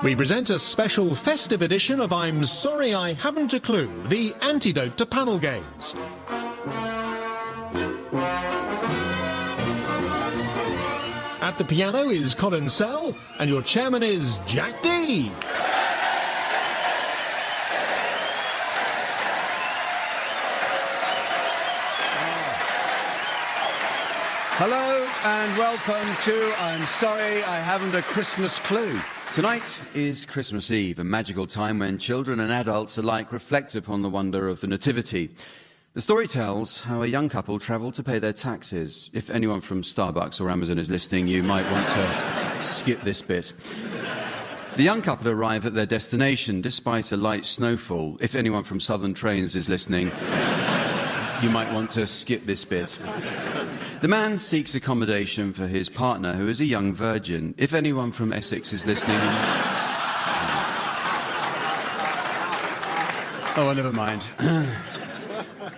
We present a special festive edition of I'm Sorry I Haven't a Clue, the antidote to panel games. At the piano is Colin Sell, and your chairman is Jack Dee. Hello and welcome to I'm Sorry I Haven't a Christmas Clue. Tonight is Christmas Eve, a magical time when children and adults alike reflect upon the wonder of the Nativity. The story tells how a young couple travelled to pay their taxes. If anyone from Starbucks or Amazon is listening, you might want to skip this bit. The young couple arrive at their destination despite a light snowfall. If anyone from Southern Trains is listening, you might want to skip this bit. The man seeks accommodation for his partner, who is a young virgin. If anyone from Essex is listening... Oh, never mind.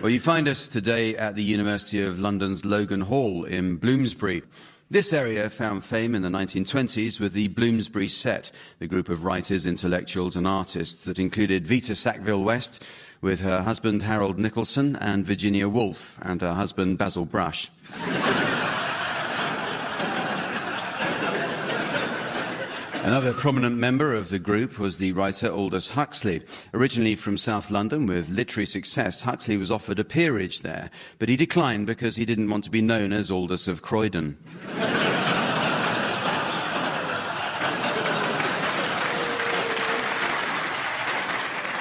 Well, you find us today at the University of London's Logan Hall in Bloomsbury. This area found fame in the 1920s with the Bloomsbury Set, the group of writers, intellectuals and artists that included Vita Sackville-West with her husband Harold Nicholson and Virginia Woolf and her husband Basil Brush. Another prominent member of the group was the writer Aldous Huxley. Originally from South London with literary success, Huxley was offered a peerage there, but he declined because he didn't want to be known as Aldous of Croydon.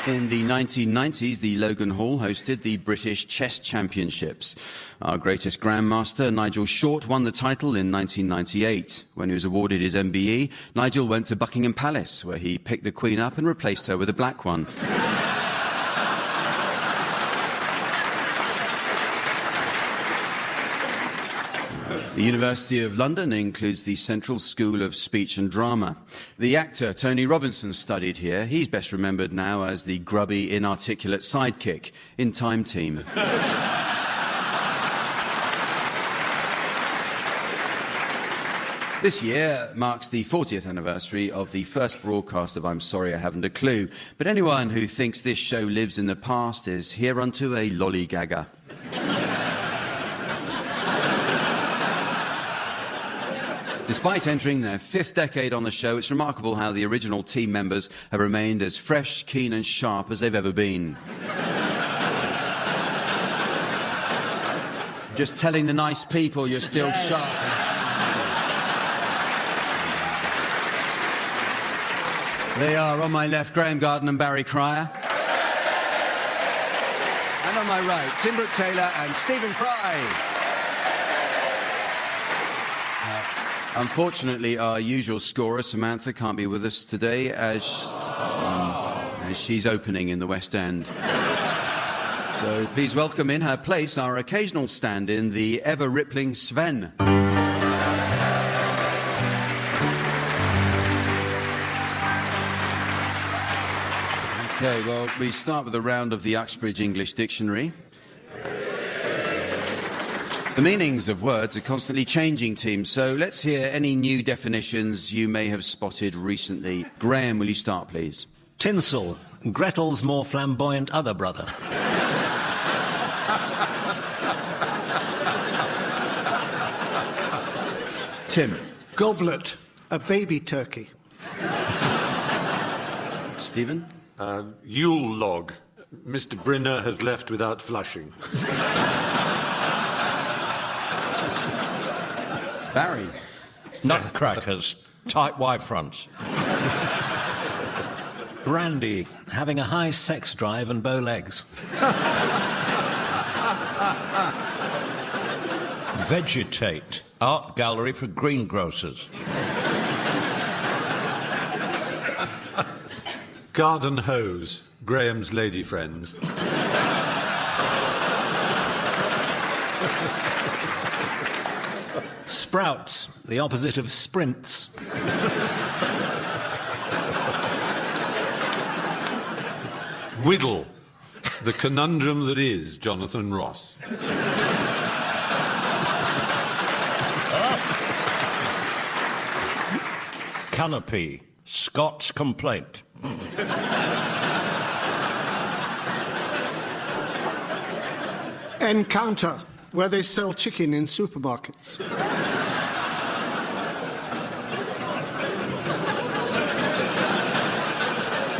In the 1990s, the Logan Hall hosted the British Chess Championships. Our greatest grandmaster, Nigel Short, won the title in 1998. When he was awarded his MBE, Nigel went to Buckingham Palace, where he picked the Queen up and replaced her with a black one. The University of London includes the Central School of Speech and Drama. The actor Tony Robinson studied here. He's best remembered now as the grubby, inarticulate sidekick in Time Team. This year marks the 40th anniversary of the first broadcast of I'm Sorry I Haven't a Clue, but anyone who thinks this show lives in the past is hereunto a lollygagger. Despite entering their 5th decade on the show, it's remarkable how the original team members have remained as fresh, keen and sharp as they've ever been. Just telling the nice people you're still sharp. They are, on my left, Graham Garden and Barry Cryer. And on my right, Tim Brooke-Taylor and Stephen Fry. Unfortunately, our usual scorer, Samantha, can't be with us today as she's opening in the West End. So please welcome in her place our occasional stand-in, the ever-rippling Sven. OK, well, we start with a round of the Uxbridge English Dictionary. The meanings of words are constantly changing, team, so let's hear any new definitions you may have spotted recently. Graham, will you start, please? Tinsel, Gretel's more flamboyant other brother. Tim. Goblet, a baby turkey. Stephen? Yule log, Mr. Brynner has left without flushing. Barry. Nutcrackers, tight Y fronts. Brandy, having a high sex drive and bow legs. Vegetate, art gallery for greengrocers. Garden hose, Graham's lady friends. Sprouts, the opposite of sprints. Whittle, the conundrum that is Jonathan Ross. Canopy, Scott's complaint. Encounter, where they sell chicken in supermarkets.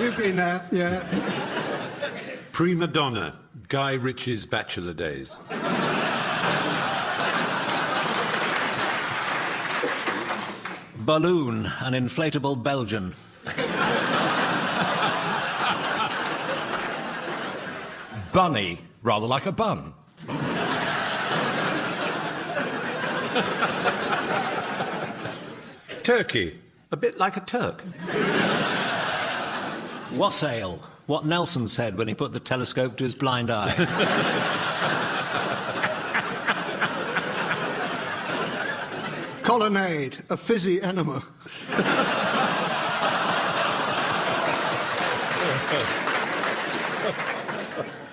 You've been there, yeah. Prima donna, Guy Ritchie's Bachelor Days. Balloon, an inflatable Belgian. Bunny, rather like a bun. Turkey, a bit like a Turk. Wassail, what Nelson said when he put the telescope to his blind eye. Colonnade, a fizzy enema.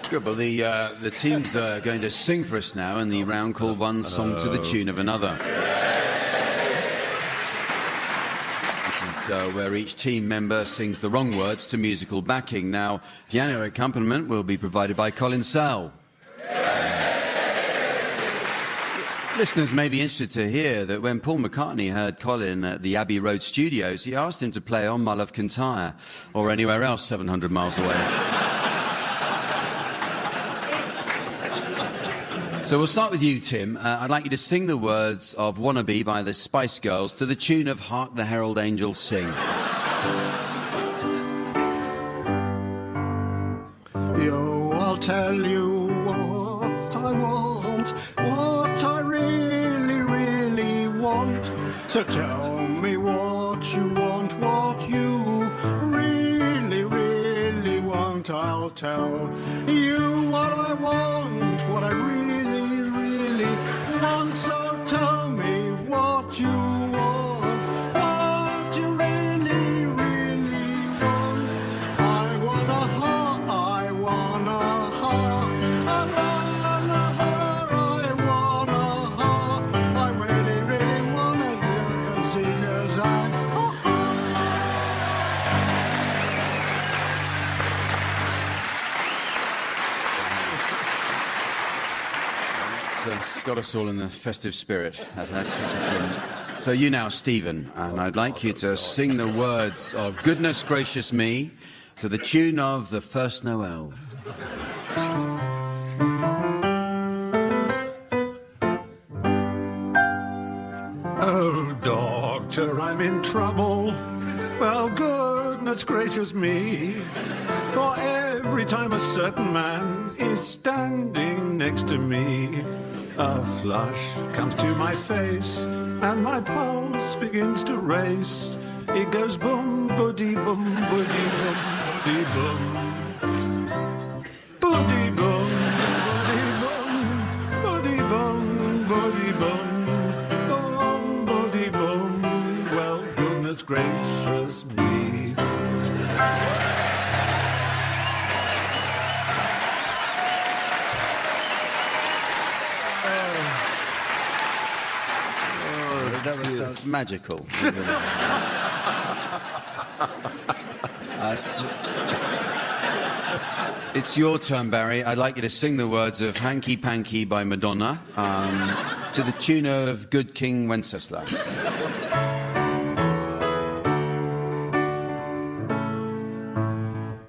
Good, well, the teams are going to sing for us now in the round called One Song to the Tune of Another. This is where each team member sings the wrong words to musical backing. Now, piano accompaniment will be provided by Colin Sell. Listeners may be interested to hear that when Paul McCartney heard Colin at the Abbey Road studios, he asked him to play on My Love Can Tire, or anywhere else 700 miles away. So we'll start with you, Tim. I'd like you to sing the words of Wannabe by the Spice Girls to the tune of Hark the Herald Angels Sing. Yo, I'll tell you what I want, what I really, really want. So tell me what you want, what you really, really want. I'll tell you what I want, what I really, really want. So tell me what you want, what you really, really want. I want a heart, I want a heart, I want a heart, I want a heart. I really, really want a singer's I'm It's got us all in the festive spirit. So you now, Stephen, and I'd like you to sing the words of Goodness Gracious Me to the tune of The First Noel. Oh, doctor, I'm in trouble. Well, goodness gracious me. For every time a certain man is standing next to me, a flush comes to my face and my pulse begins to race. It goes boom, buddy, boom, buddy, boom, buddy, boom. Buddy, boom, buddy, boom, buddy, boom, buddy, boom. Boom, buddy, boom. Well, goodness gracious me. That was magical. It's your turn, Barry. I'd like you to sing the words of Hanky Panky by Madonna to the tune of Good King Wenceslas.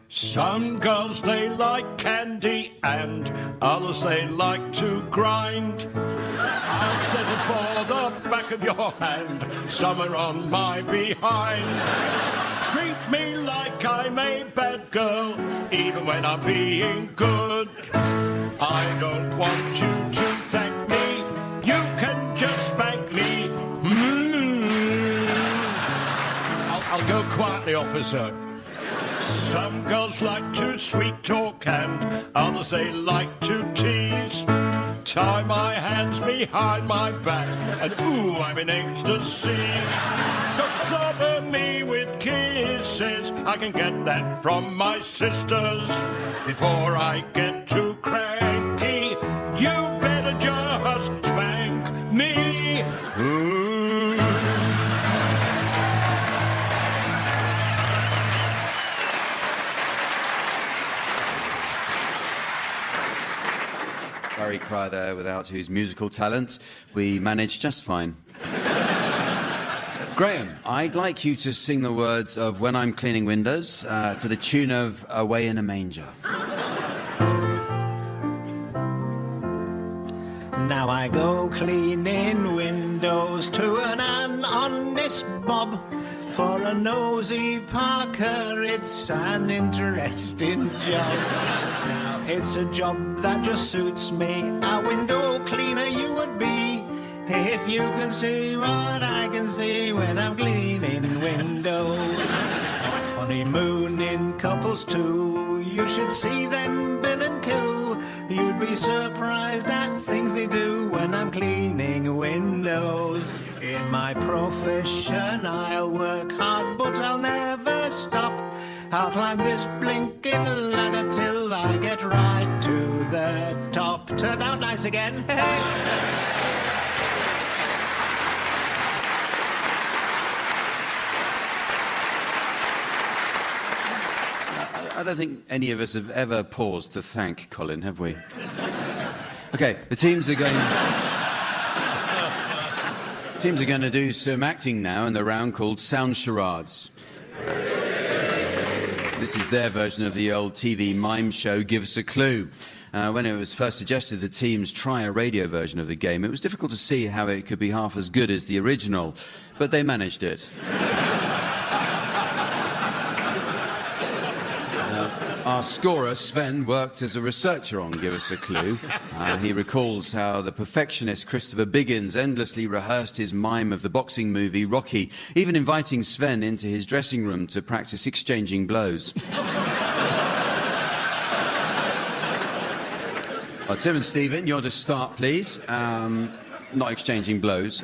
Some girls, they like candy, and others, they like to grind. I'll settle for the back of your hand, somewhere on my behind. Treat me like I'm a bad girl, even when I'm being good. I don't want you to thank me, you can just spank me. I'll go quietly, officer. Some girls like to sweet talk and others they like to tease. Tie my hands behind my back and ooh, I'm in ecstasy. Don't sober me with kisses, I can get that from my sisters. Before I get too cranky, you better just spank me. Ooh. Barry Cryer there, without whose musical talent we managed just fine. Graham, I'd like you to sing the words of When I'm Cleaning Windows to the tune of Away in a Manger. Now I go cleaning windows to an honest mob. For a nosy Parker, it's an interesting job. Now it's a job that just suits me. A window cleaner you would be, if you can see what I can see when I'm cleaning windows. Honeymooning couples too, you should see them bin and coo. You'd be surprised at things they do when I'm cleaning windows. In my profession I'll work hard, but I'll never stop. I'll climb this blinking ladder till I get right to the top. Turned out nice again. I don't think any of us have ever paused to thank Colin, have we? Okay, the teams are going to do some acting now in the round called Sound Charades. This is their version of the old TV mime show Give Us a Clue. When it was first suggested the teams try a radio version of the game, it was difficult to see how it could be half as good as the original, but they managed it. Our scorer, Sven, worked as a researcher on Give Us a Clue. He recalls how the perfectionist Christopher Biggins endlessly rehearsed his mime of the boxing movie Rocky, even inviting Sven into his dressing room to practice exchanging blows. Tim and Stephen, you're to start, please. Not exchanging blows.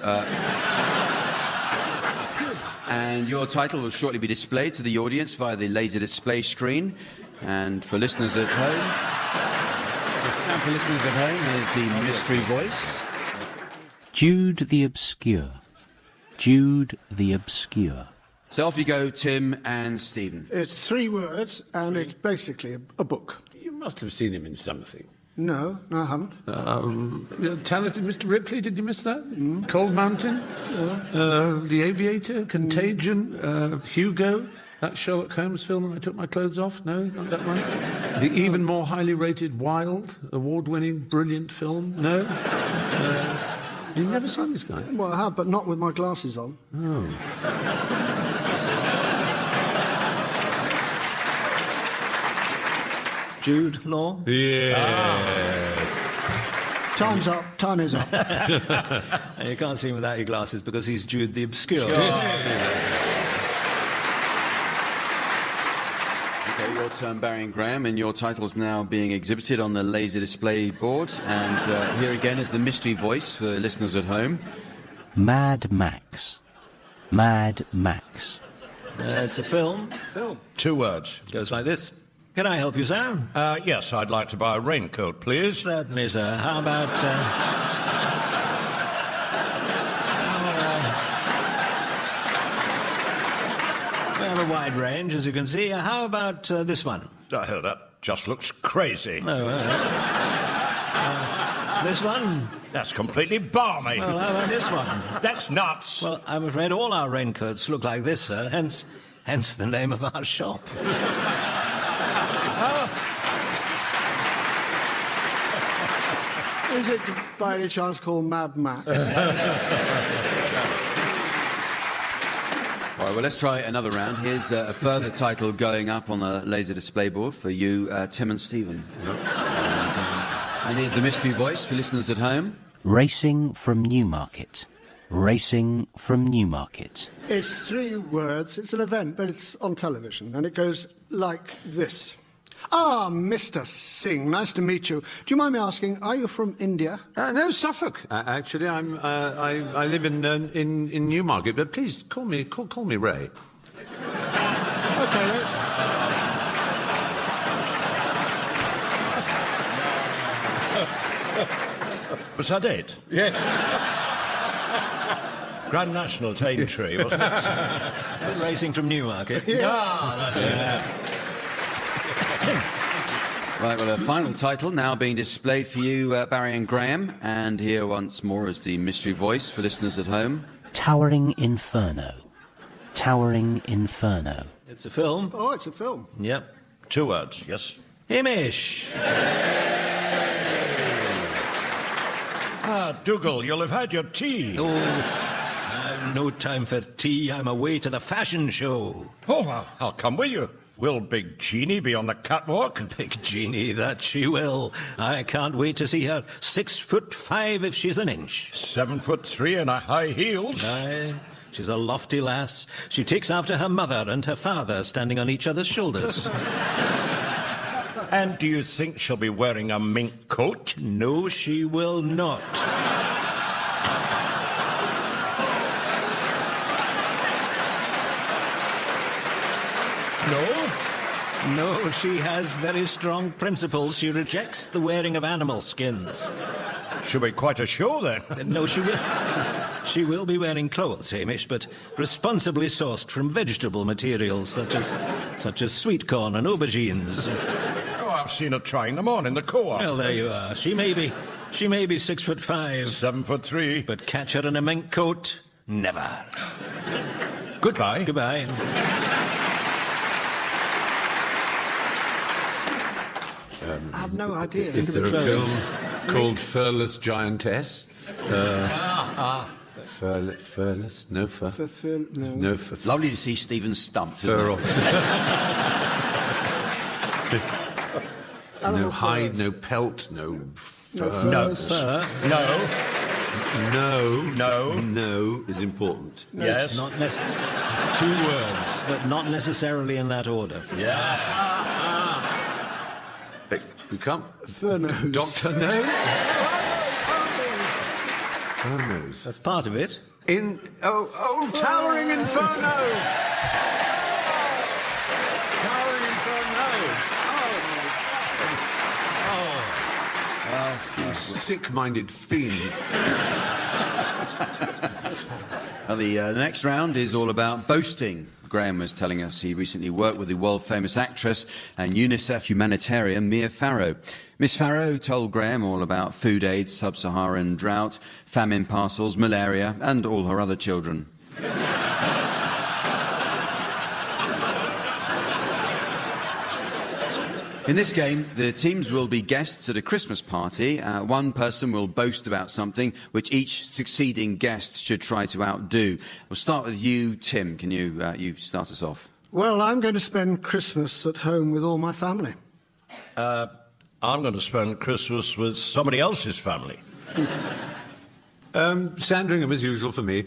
And your title will shortly be displayed to the audience via the laser display screen. And for listeners at home, here's the mystery voice. Jude the Obscure. Jude the Obscure. So off you go, Tim and Stephen. It's 3 words, and it's basically a book. You must have seen him in something. No, I haven't. Talented Mr. Ripley, did you miss that? Cold Mountain? The Aviator? Contagion? Hugo? That Sherlock Holmes film when I took my clothes off? No, not that one. The even more highly rated Wild, award-winning, brilliant film? No? You've never seen this guy? Well, I have, but not with my glasses on. Oh. Jude Law? Yes. Time's up. Time is up. And you can't see him without your glasses because he's Jude the Obscure. Okay, your turn, Barry and Graham, and your title's now being exhibited on the laser display board. And here again is the mystery voice for listeners at home. Mad Max. Mad Max. It's a film. 2 words. Goes like this. Can I help you, sir? Yes, I'd like to buy a raincoat, please. Certainly, sir. How about... we have a wide range, as you can see. How about this one? That just looks crazy. No, this one? That's completely balmy. Well, how about this one? That's nuts. Well, I'm afraid all our raincoats look like this, sir. Hence the name of our shop. Is it by any chance called Mad Max? All right, well, let's try another round. Here's a further title going up on the laser display board for you, Tim and Stephen. And here's the mystery voice for listeners at home. Racing from Newmarket. Racing from Newmarket. It's 3 words. It's an event, but it's on television, and it goes like this. Ah, Mr. Singh, nice to meet you. Do you mind me asking, are you from India? No, Suffolk. Actually, I live in Newmarket, but please call me Ray. Okay, Ray. Was that it? Yes. Grand National Tame Tree, wasn't it? Racing from Newmarket. Yeah. Ah, that's it. Right, well, a final title now being displayed for you, Barry and Graham. And here once more is the mystery voice for listeners at home. Towering Inferno. Towering Inferno. It's a film. Oh, it's a film. Yep. 2 words, yes. Hamish. Ah, Dougal, you'll have had your tea. Oh, I've no time for tea. I'm away to the fashion show. Oh, I'll come with you. Will Big Jeannie be on the catwalk? Big Jeannie, that she will. I can't wait to see her 6'5" if she's an inch. 7'3" in her high heels. Aye, she's a lofty lass. She takes after her mother and her father standing on each other's shoulders. And do you think she'll be wearing a mink coat? No, she will not. No? No, she has very strong principles. She rejects the wearing of animal skins. Should be quite a show then. No, she will. She will be wearing clothes, Hamish, but responsibly sourced from vegetable materials such as sweet corn and aubergines. Oh, I've seen her trying them on in the co-op. Well, there you are. She may be 6'5", 7'3". but catch her in a mink coat, never. Goodbye. Goodbye. I have no idea. Is there a film called Furless Giantess? Furless? No fur. No. No fur. Lovely to see Stephen stumped, isn't Fur it? off. No hide, no pelt, no fur. No. No. No is important. Yes. It's 2 words, but not necessarily in that order. We can't. Furnos. Doctor, no? Furnos. That's part of it. Towering Inferno! Towering Inferno! You sick-minded fiend. Well, the next round is all about boasting. Graham was telling us he recently worked with the world-famous actress and UNICEF humanitarian Mia Farrow. Miss Farrow told Graham all about food aid, sub-Saharan drought, famine parcels, malaria, and all her other children. In this game, the teams will be guests at a Christmas party. One person will boast about something which each succeeding guest should try to outdo. We'll start with you, Tim. Can you start us off? Well, I'm going to spend Christmas at home with all my family. I'm going to spend Christmas with somebody else's family. Sandringham as usual for me.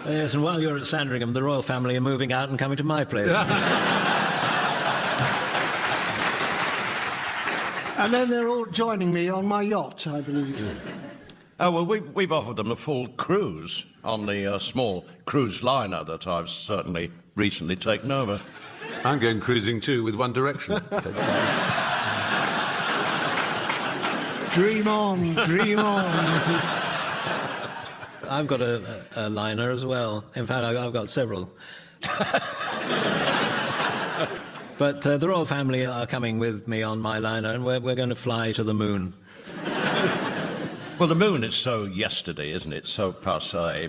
Yes, and while you're at Sandringham, the royal family are moving out and coming to my place. And then they're all joining me on my yacht, I believe. Oh, well, we've offered them a full cruise on the small cruise liner that I've certainly recently taken over. I'm going cruising too with One Direction. Dream on, dream on. I've got a liner as well. In fact, I've got several. But the royal family are coming with me on my liner, and we're going to fly to the moon. Well, the moon is so yesterday, isn't it? So passé.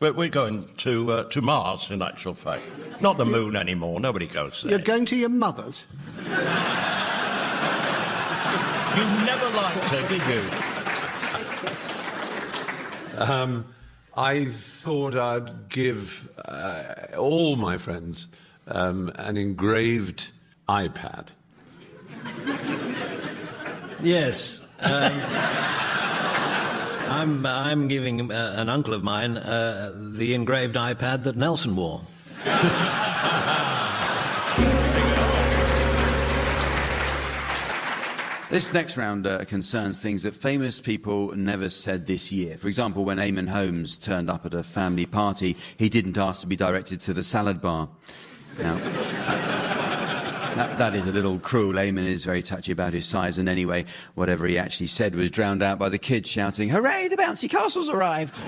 But we're going to Mars, in actual fact. Not the moon anymore. Nobody goes there. You're going to your mother's? You never liked her, did you? I thought I'd give all my friends an engraved iPad. Yes. I'm giving an uncle of mine the engraved iPad that Nelson wore. This next round concerns things that famous people never said this year. For example, when Eamon Holmes turned up at a family party, he didn't ask to be directed to the salad bar. Now, that is a little cruel. Eamon is very touchy about his size, and anyway, whatever he actually said was drowned out by the kids shouting, "Hooray, the bouncy castle's arrived!"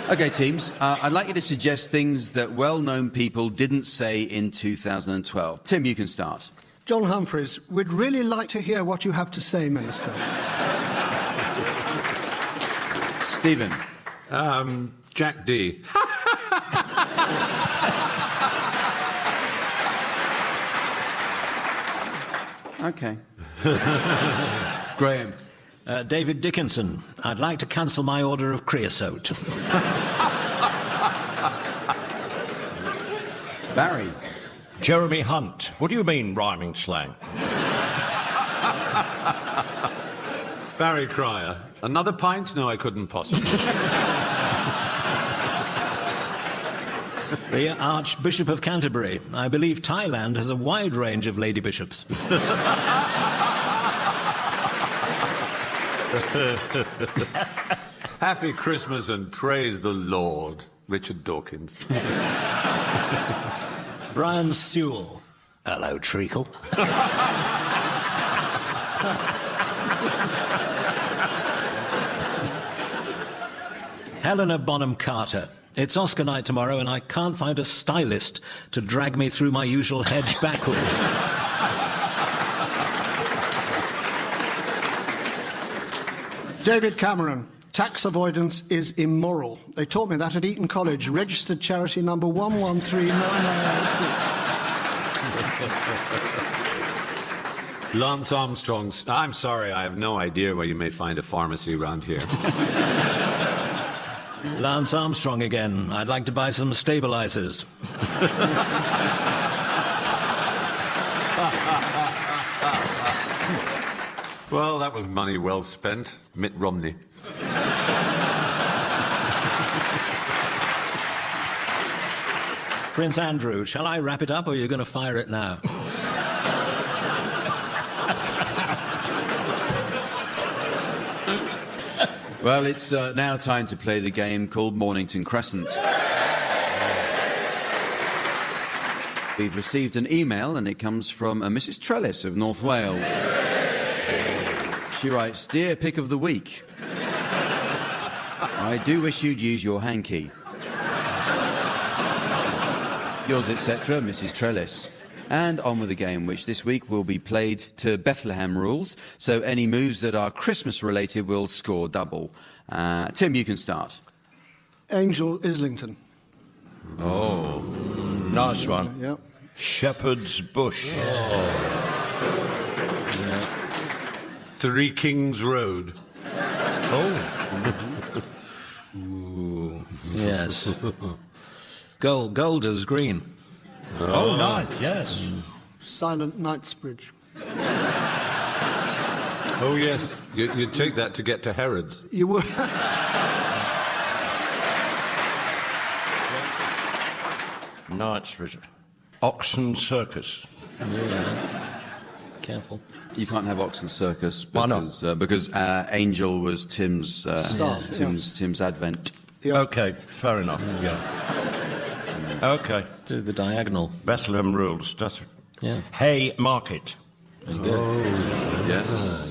OK, teams, I'd like you to suggest things that well-known people didn't say in 2012. Tim, you can start. John Humphreys, we'd really like to hear what you have to say, Minister. Stephen. Jack Dee. OK. Graham. David Dickinson, I'd like to cancel my order of creosote. Barry. Jeremy Hunt. What do you mean, rhyming slang? Barry Cryer. Another pint? No, I couldn't possibly. The Archbishop of Canterbury. I believe Thailand has a wide range of lady bishops. Happy Christmas and praise the Lord. Richard Dawkins. Brian Sewell. Hello, Treacle. Helena Bonham Carter. It's Oscar night tomorrow and I can't find a stylist to drag me through my usual hedge backwards. David Cameron, tax avoidance is immoral. They taught me that at Eton College, registered charity number 1139986. Lance Armstrong. I'm sorry, I have no idea where you may find a pharmacy around here. Lance Armstrong again. I'd like to buy some stabilisers. Well, that was money well spent. Mitt Romney. Prince Andrew, shall I wrap it up or are you going to fire it now? Well, it's now time to play the game called Mornington Crescent. We've received an email and it comes from Mrs. Trellis of North Wales. She writes, "Dear Pick of the Week, I do wish you'd use your hanky. Yours, etc., Mrs. Trellis." And on with the game, which this week will be played to Bethlehem rules, so any moves that are Christmas-related will score double. Tim, you can start. Angel Islington. Oh, nice one. Yep. Shepherd's Bush. Three Kings Road. Oh. Ooh, yes. Golders Green. Oh, nice, yes. Silent Knightsbridge. Oh, yes. You'd take that to get to Herod's. You were... Knightsbridge. Oxon Circus. Yeah. Careful. You can't have Oxon Circus Why not? because Angel was Tim's Tim's advent. Yeah. OK, fair enough, yeah. OK. Do the diagonal. Bethlehem rules, that's it. Yeah. Hay Market. There you go. Yes.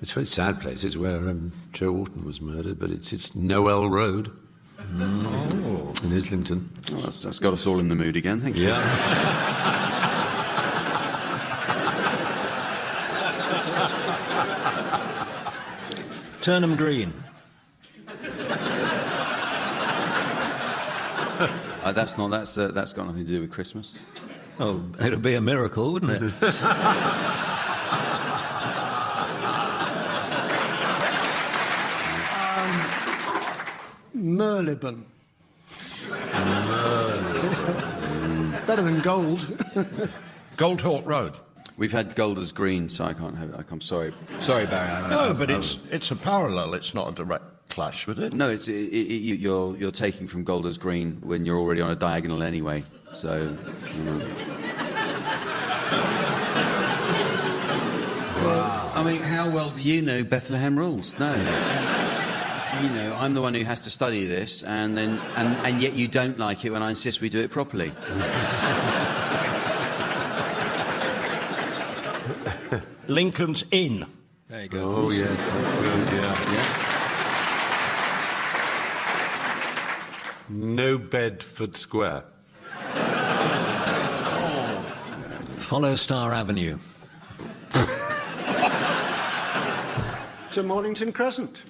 It's a very sad place. It's where Joe Wharton was murdered, but it's Noel Road. In Islington. Well, that's got us all in the mood again, thank you. Yeah. Turnham Green. That's got nothing to do with Christmas. Oh, it'd be a miracle, wouldn't it? Merlibon. It's better than gold. Goldhawk Road. We've had Golders Green, so I can't have it. I'm sorry. Sorry, Barry. No, but it's a parallel. It's not a direct clash with it. No, you're taking from Golders Green when you're already on a diagonal anyway. So. Well, I mean, how well do you know Bethlehem rules? No. You know, I'm the one who has to study this, and yet you don't like it when I insist we do it properly. Lincoln's Inn. There you go. Oh, yes, that's good, yeah. No Bedford Square. Follow Star Avenue. To Mornington Crescent.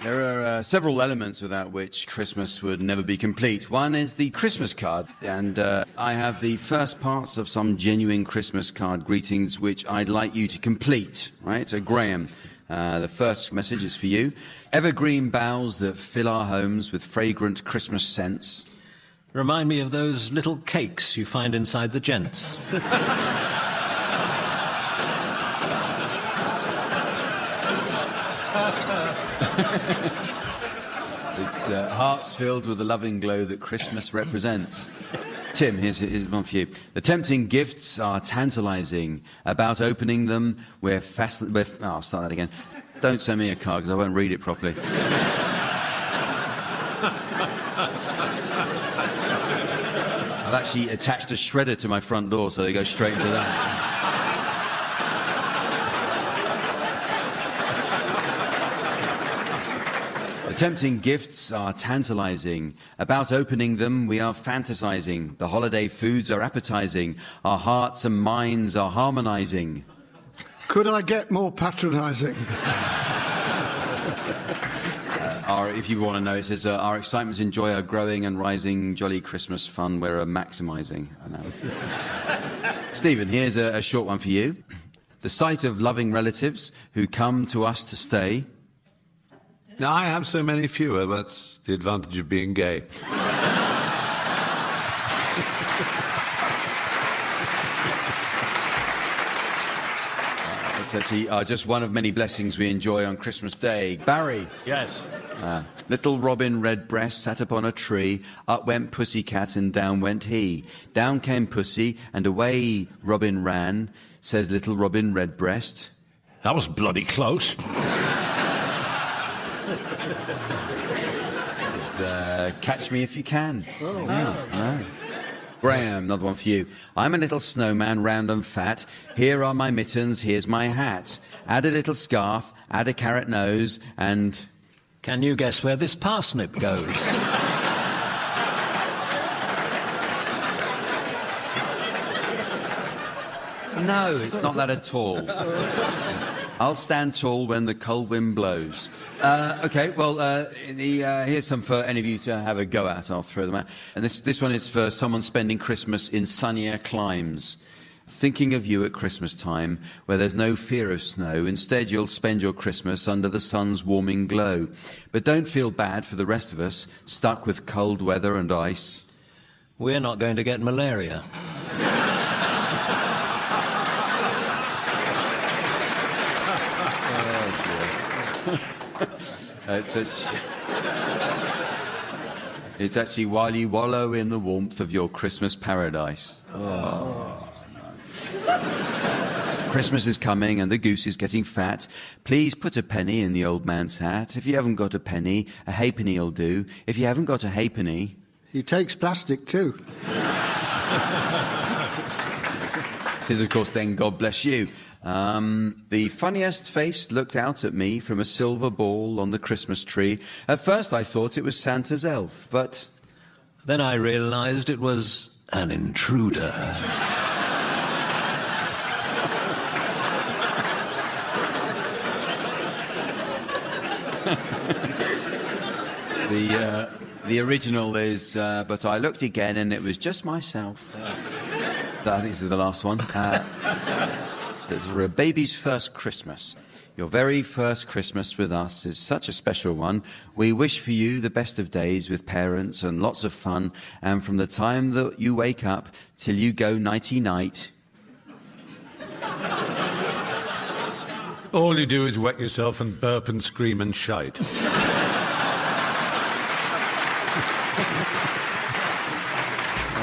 There are several elements without which Christmas would never be complete. One is the Christmas card, and I have the first parts of some genuine Christmas card greetings which I'd like you to complete, right? So, Graham, the first message is for you. Evergreen boughs that fill our homes with fragrant Christmas scents. Remind me of those little cakes you find inside the gents. It's hearts filled with the loving glow that Christmas represents. Tim, here's one for you. The tempting gifts are tantalising. About opening them, I'll start that again. Don't send me a card because I won't read it properly. I've actually attached a shredder to my front door so they go straight into that. The tempting gifts are tantalising. About opening them, we are fantasising. The holiday foods are appetising. Our hearts and minds are harmonising. Could I get more patronising? If you want to know, it says, our excitements and joy are growing and rising. Jolly Christmas fun we're maximising. I know. Stephen, here's a short one for you. The sight of loving relatives who come to us to stay. Now, I have so many fewer. That's the advantage of being gay. It's actually just one of many blessings we enjoy on Christmas Day. Barry. Yes. Little Robin Redbreast sat upon a tree. Up went Pussycat and down went he. Down came Pussy and away Robin ran, says little Robin Redbreast. That was bloody close. Catch me if you can. No. Graham, another one for you. I'm a little snowman, round and fat. Here are my mittens, here's my hat. Add a little scarf, add a carrot nose, and... Can you guess where this parsnip goes? No, it's not that at all. I'll stand tall when the cold wind blows. Okay, well, here's some for any of you to have a go at. I'll throw them out. And this one is for someone spending Christmas in sunnier climes. Thinking of you at Christmas time, where there's no fear of snow. Instead, you'll spend your Christmas under the sun's warming glow. But don't feel bad for the rest of us, stuck with cold weather and ice. We're not going to get malaria. It's actually while you wallow in the warmth of your Christmas paradise. Oh. Christmas is coming and the goose is getting fat. Please put a penny in the old man's hat. If you haven't got a penny, a halfpenny'll do. If you haven't got a halfpenny... He takes plastic too. This is, of course, then God bless you. The funniest face looked out at me from a silver ball on the Christmas tree. At first I thought it was Santa's elf, but... Then I realised it was an intruder. The original is, but I looked again and it was just myself. I think this is the last one. It's for a baby's first Christmas. Your very first Christmas with us is such a special one. We wish for you the best of days with parents and lots of fun. And from the time that you wake up till you go nighty-night. All you do is wet yourself and burp and scream and shite.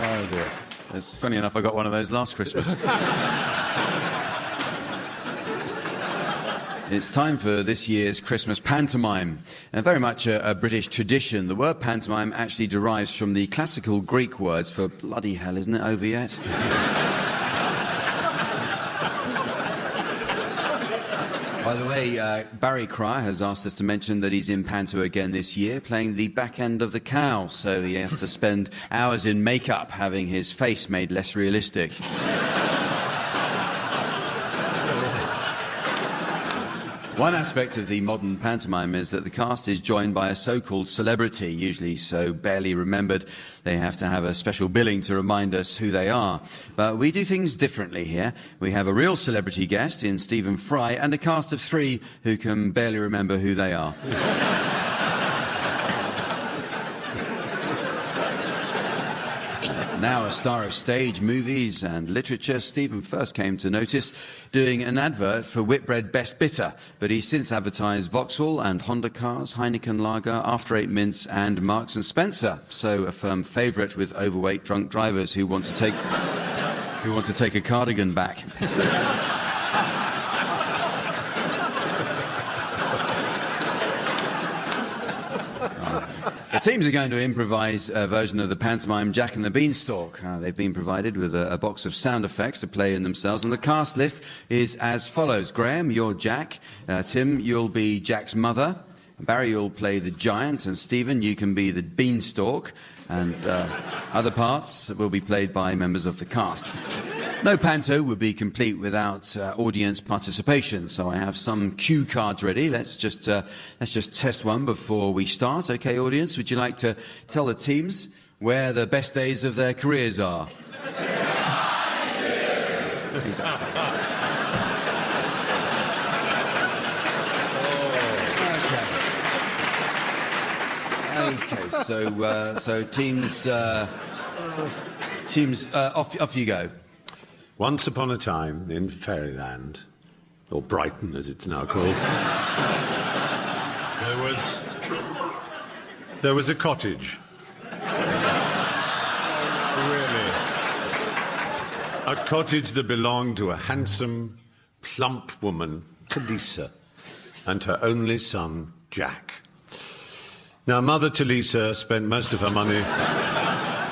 Oh dear. It's funny enough, I got one of those last Christmas. It's time for this year's Christmas pantomime, and very much a British tradition. The word pantomime actually derives from the classical Greek words for bloody hell, isn't it over yet? By the way, Barry Cryer has asked us to mention that he's in Panto again this year, playing the back end of the cow, so he has to spend hours in makeup having his face made less realistic. One aspect of the modern pantomime is that the cast is joined by a so-called celebrity, usually so barely remembered they have to have a special billing to remind us who they are. But we do things differently here. We have a real celebrity guest in Stephen Fry and a cast of 3 who can barely remember who they are. Now a star of stage, movies and literature, Stephen first came to notice doing an advert for Whitbread Best Bitter, but he's since advertised Vauxhall and Honda cars, Heineken Lager, After 8 Mince and Marks and Spencer, so a firm favourite with overweight drunk drivers who want to take a cardigan back. The teams are going to improvise a version of the pantomime Jack and the Beanstalk. They've been provided with a box of sound effects to play in themselves, and the cast list is as follows. Graham, you're Jack. Tim, you'll be Jack's mother. Barry, you'll play the giant, and Stephen, you can be the Beanstalk. And other parts will be played by members of the cast. No panto would be complete without audience participation, so I have some cue cards ready. Let's just test one before we start. Okay, audience, would you like to tell the teams where the best days of their careers are? Okay, so teams, off you go. Once upon a time in Fairyland, or Brighton as it's now called, there was a cottage. Really? A cottage that belonged to a handsome, plump woman, Talisa, and her only son, Jack. Now, Mother Talisa spent most of her money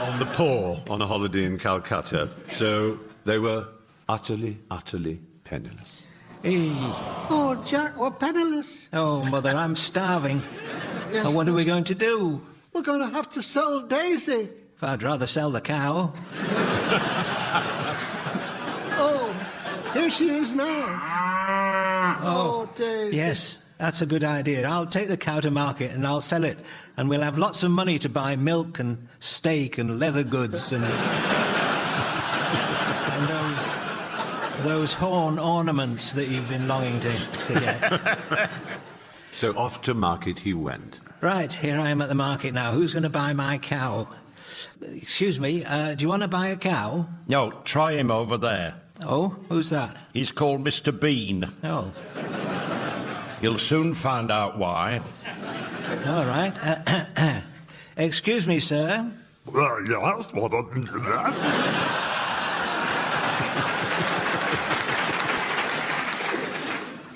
on the poor on a holiday in Calcutta, so they were utterly, utterly penniless. Hey. Oh, Jack, we're penniless. Oh, Mother, I'm starving. Yes, And what are we going to do? We're going to have to sell Daisy. I'd rather sell the cow. Oh, here she is now. Oh, Daisy. Yes, that's a good idea. I'll take the cow to market and I'll sell it. And we'll have lots of money to buy milk and steak and leather goods and those horn ornaments that you've been longing to get. So off to market he went. Right, here I am at the market now. Who's going to buy my cow? Excuse me, do you want to buy a cow? No, try him over there. Oh, who's that? He's called Mr. Bean. Oh, You'll soon find out why. all right. Excuse me, sir. Yes, what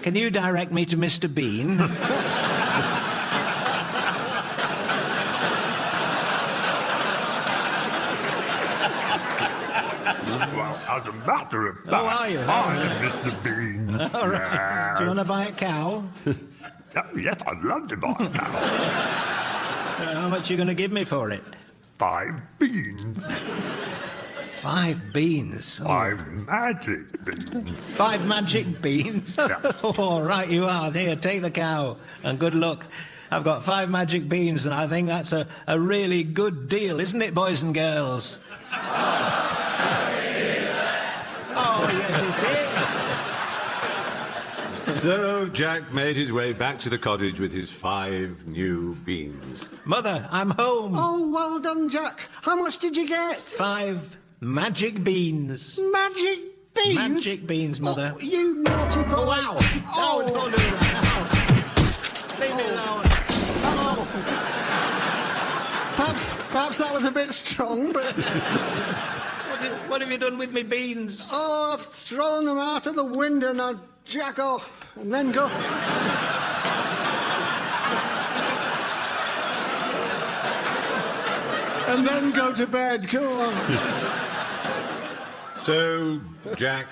Can you direct me to Mr. Bean? Well, as a matter of fact, Oh, are you? I'm Mr. Bean. All right. Do you want to buy a cow? Yes, I'd love to buy a cow. How much are you going to give me for it? 5 beans. 5 beans. Oh. 5 magic beans. 5 magic beans? All right, you are. Here, take the cow, and good luck. I've got 5 magic beans, and I think that's a really good deal, isn't it, boys and girls? Oh, yes, it is. So Jack made his way back to the cottage with his 5 new beans. Mother, I'm home. Oh, well done, Jack. How much did you get? 5 magic beans. Magic beans? Magic beans, Mother. Oh, you naughty boy. Oh, wow. Oh, don't do that. No. Leave me alone. Oh. Perhaps that was a bit strong, but... What have you done with me beans? Oh, I've thrown them out of the window now, jack off and then go... and then go to bed. Go on. So Jack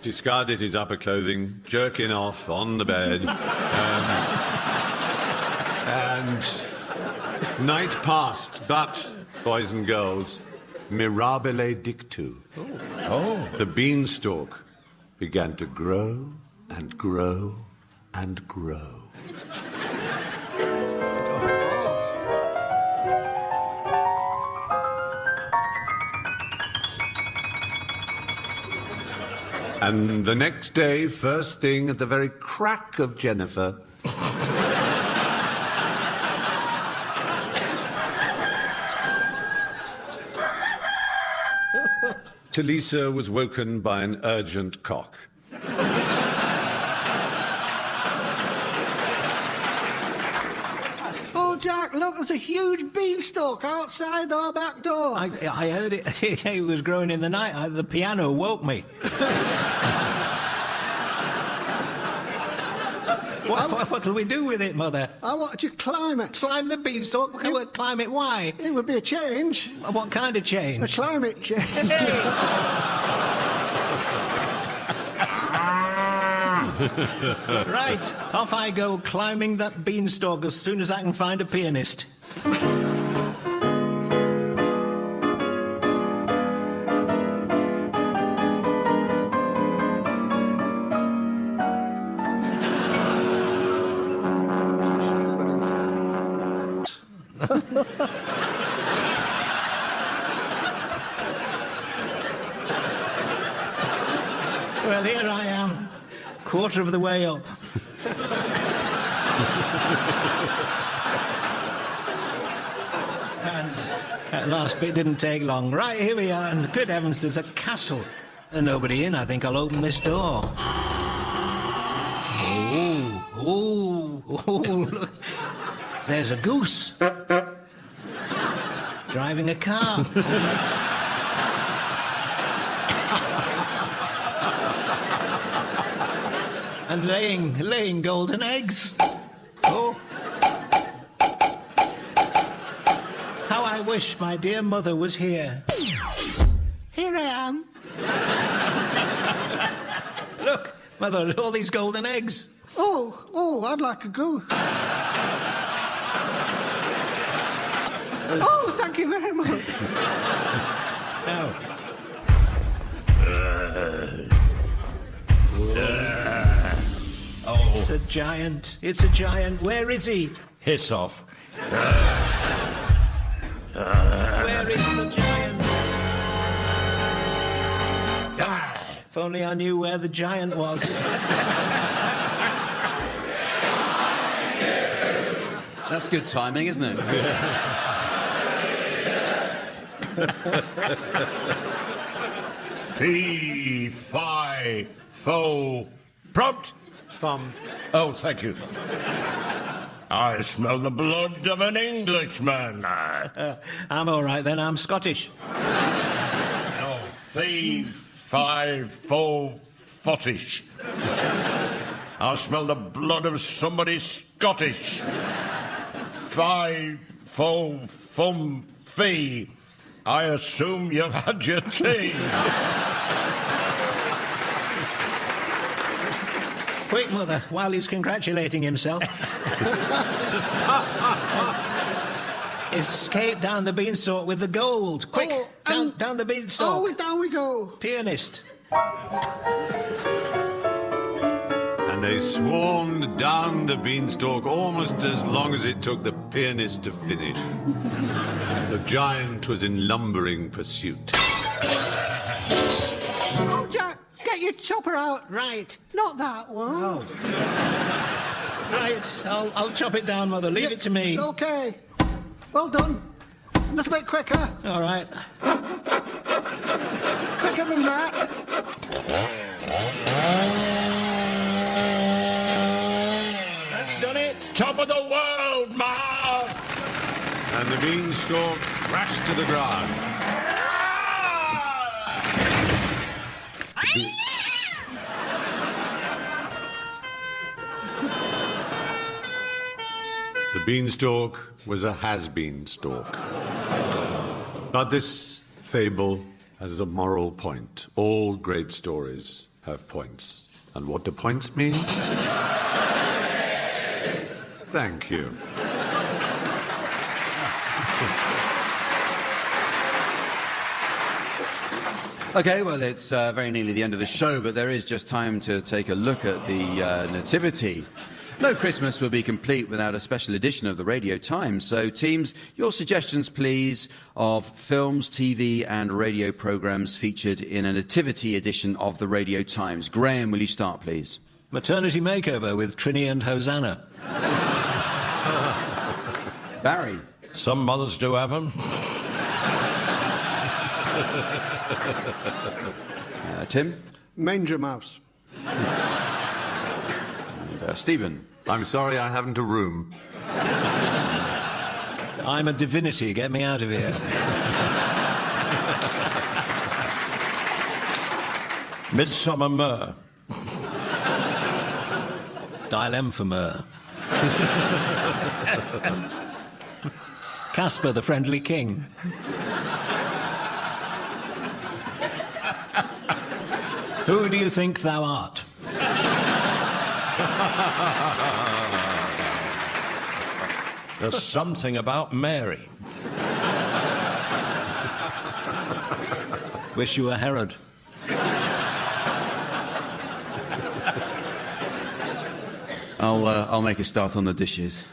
discarded his upper clothing, jerking off on the bed, and night passed, but, boys and girls, mirabile dictu. Oh. The beanstalk began to grow and grow and grow. And the next day, first thing at the very crack of Jennifer... Talisa was woken by an urgent cock. Oh, Jack, look, there's a huge beanstalk outside our back door. I heard it. It was growing in the night. The piano woke me. What'll we do with it, Mother? I wanted to climb it. Climb the beanstalk? Climb it? Why? It would be a change. What kind of A change? climate change. Right, off I go climbing that beanstalk as soon as I can find a pianist. Well, here I am, quarter of the way up. And that last bit didn't take long. Right, here we are, and good heavens, there's a castle. There's nobody in. I think I'll open this door. Oh, look. There's a goose. Driving a car. And laying golden eggs. Oh. How I wish my dear mother was here. Here I am. Look, Mother, all these golden eggs. Oh, I'd like a goose. Oh, thank you very much. Now. Oh. It's a giant. It's a giant. Where is he? Hiss off. Where is the giant? If only I knew where the giant was. That's good timing, isn't it? Fee, fi, fo, prompt. Thumb. Oh, thank you. I smell the blood of an Englishman. I'm all right then. I'm Scottish. Oh, fee, fi, fo, fottish. I smell the blood of somebody Scottish. Fi, fo, fum, fee. I assume you've had your tea. Quick, Mother, while he's congratulating himself. Escape down the beanstalk with the gold. Quick, down the beanstalk. Oh, down we go. Pianist. And they swarmed down the beanstalk almost as long as it took the pianist to finish. The giant was in lumbering pursuit. Oh, Jack, get your chopper out. Right. Not that one. Oh. Right, I'll chop it down, Mother. Leave it to me. Okay. Well done. A little bit quicker. All right. Quicker than that. That's done it. Top of the world, Ma! And the beanstalk crashed to the ground. beanstalk was a has-been stalk. But this fable has a moral point. All great stories have points. And what do points mean? Thank you. Okay, well, it's very nearly the end of the show, but there is just time to take a look at the nativity. No Christmas will be complete without a special edition of the Radio Times. So, teams, your suggestions, please, of films, TV and radio programmes featured in a nativity edition of the Radio Times. Graham, will you start, please? Maternity Makeover with Trini and Hosanna. Barry? Some mothers do have them. Tim? Manger Mouse. And, Stephen? I'm sorry I haven't a room. I'm a divinity, get me out of here. Midsummer Myrrh. Dial M for myrrh. Casper the Friendly King. Who do you think thou art? There's something about Mary. Wish you were Herod. I'll make a start on the dishes.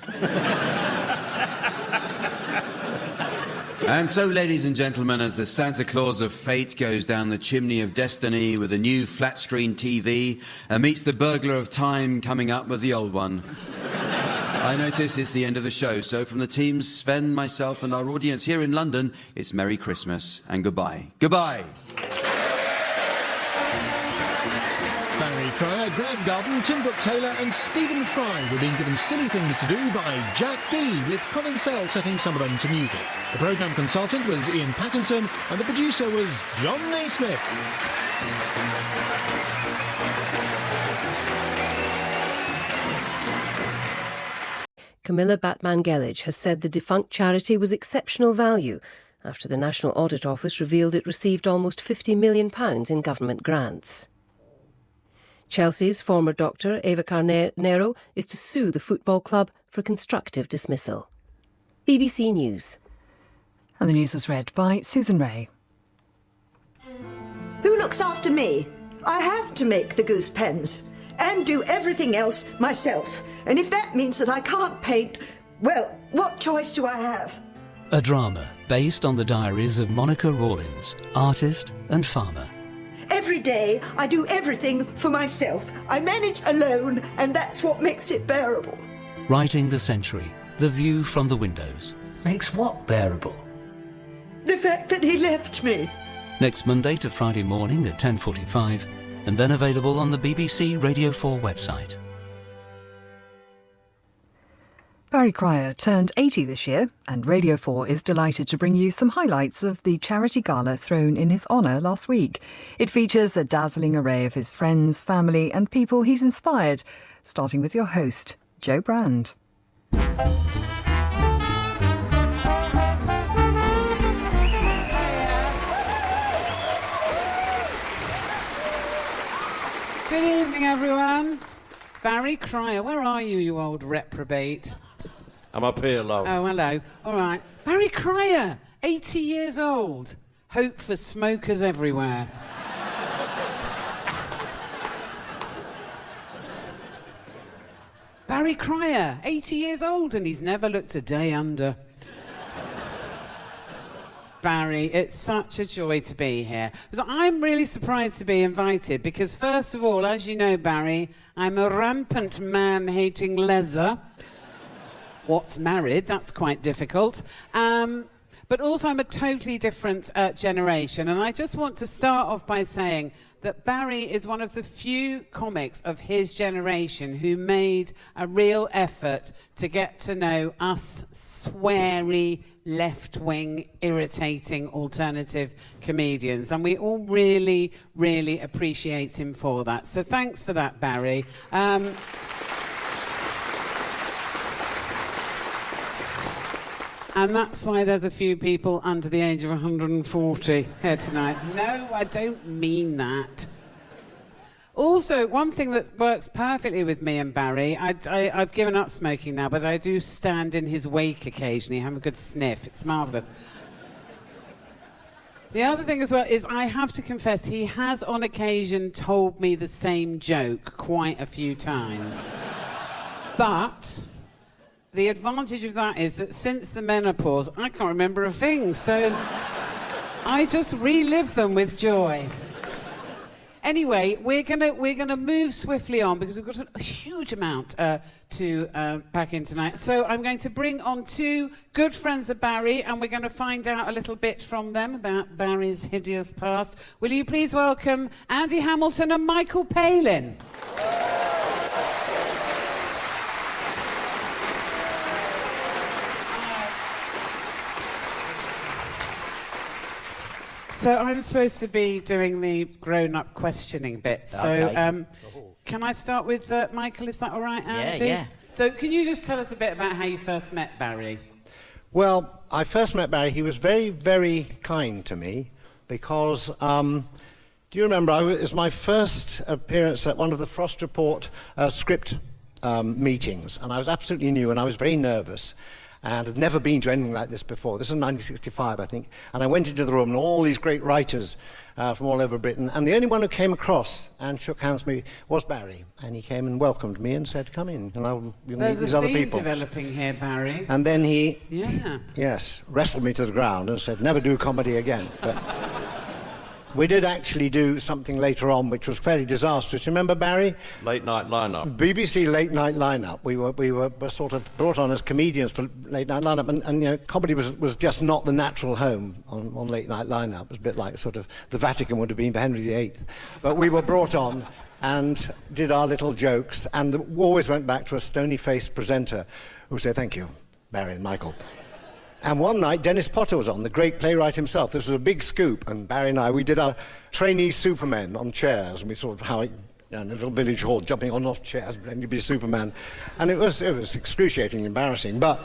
And so, ladies and gentlemen, as the Santa Claus of fate goes down the chimney of destiny with a new flat-screen TV and meets the burglar of time coming up with the old one, I notice it's the end of the show. So from the teams, Sven, myself and our audience here in London, it's Merry Christmas and goodbye. Goodbye! Barry Cryer, Greg Garden, Tim Brooke-Taylor and Stephen Fry were being given silly things to do by Jack Dee, with Colin Sell setting some of them to music. The programme consultant was Ian Pattinson and the producer was John Naismith. Camilla Batman-Gelage has said the defunct charity was exceptional value after the National Audit Office revealed it received almost £50 million in government grants. Chelsea's former doctor, Eva Carneiro, is to sue the football club for constructive dismissal. BBC News. And the news was read by Susan Ray. Who looks after me? I have to make the goose pens and do everything else myself. And if that means that I can't paint, well, what choice do I have? A drama based on the diaries of Monica Rawlins, artist and farmer. Every day I do everything for myself. I manage alone, and that's what makes it bearable. Writing the century, The View from the Windows. Makes what bearable? The fact that he left me. Next Monday to Friday morning at 10:45 and then available on the BBC Radio 4 website. Barry Cryer turned 80 this year, and Radio 4 is delighted to bring you some highlights of the charity gala thrown in his honour last week. It features a dazzling array of his friends, family and people he's inspired, starting with your host, Joe Brand. Good evening, everyone. Barry Cryer, where are you, you old reprobate? I'm up here, love. Oh, hello. All right. Barry Cryer, 80 years old. Hope for smokers everywhere. Barry Cryer, 80 years old, and he's never looked a day under. Barry, it's such a joy to be here. So I'm really surprised to be invited because, first of all, as you know, Barry, I'm a rampant man-hating leser. What's married? That's quite difficult. But also I'm a totally different generation. And I just want to start off by saying that Barry is one of the few comics of his generation who made a real effort to get to know us sweary, left-wing, irritating alternative comedians. And we all really, really appreciate him for that. So thanks for that, Barry. And that's why there's a few people under the age of 140 here tonight. No, I don't mean that. Also, one thing that works perfectly with me and Barry, I've given up smoking now, but I do stand in his wake occasionally, have a good sniff. It's marvellous. The other thing as well is I have to confess, he has on occasion told me the same joke quite a few times. But the advantage of that is that since the menopause, I can't remember a thing, so I just relive them with joy. Anyway, we're gonna move swiftly on because we've got a huge amount to pack in tonight. So I'm going to bring on two good friends of Barry, and we're going to find out a little bit from them about Barry's hideous past. Will you please welcome Andy Hamilton and Michael Palin? So I'm supposed to be doing the grown-up questioning bit. So Okay. Can I start with Michael? Is that all right, Andy? Yeah. So can you just tell us a bit about how you first met Barry? Well, I first met Barry. He was very, very kind to me because, do you remember, it was my first appearance at one of the Frost Report script meetings, and I was absolutely new, and I was very nervous. And had never been to anything like this before. This was 1965, I think. And I went into the room, and all these great writers from all over Britain. And the only one who came across and shook hands with me was Barry. And he came and welcomed me and said, "Come in, and I'll meet these other people." There's a theme developing here, Barry. And then he, yeah, wrestled me to the ground and said, "Never do comedy again." But we did actually do something later on which was fairly disastrous. You remember, Barry? Late night lineup. BBC late night lineup. We were sort of brought on as comedians for late night lineup, and you know, comedy was just not the natural home on late night lineup. It was a bit like sort of the Vatican would have been for Henry VIII. But we were brought on and did our little jokes, and always went back to a stony-faced presenter who said, "Thank you, Barry and Michael." And one night, Dennis Potter was on, the great playwright himself. This was a big scoop, and Barry and I, we did our trainee Supermen on chairs, and we sort of how in a little village hall, jumping on off chairs, pretending to be Superman. And it was excruciatingly embarrassing, but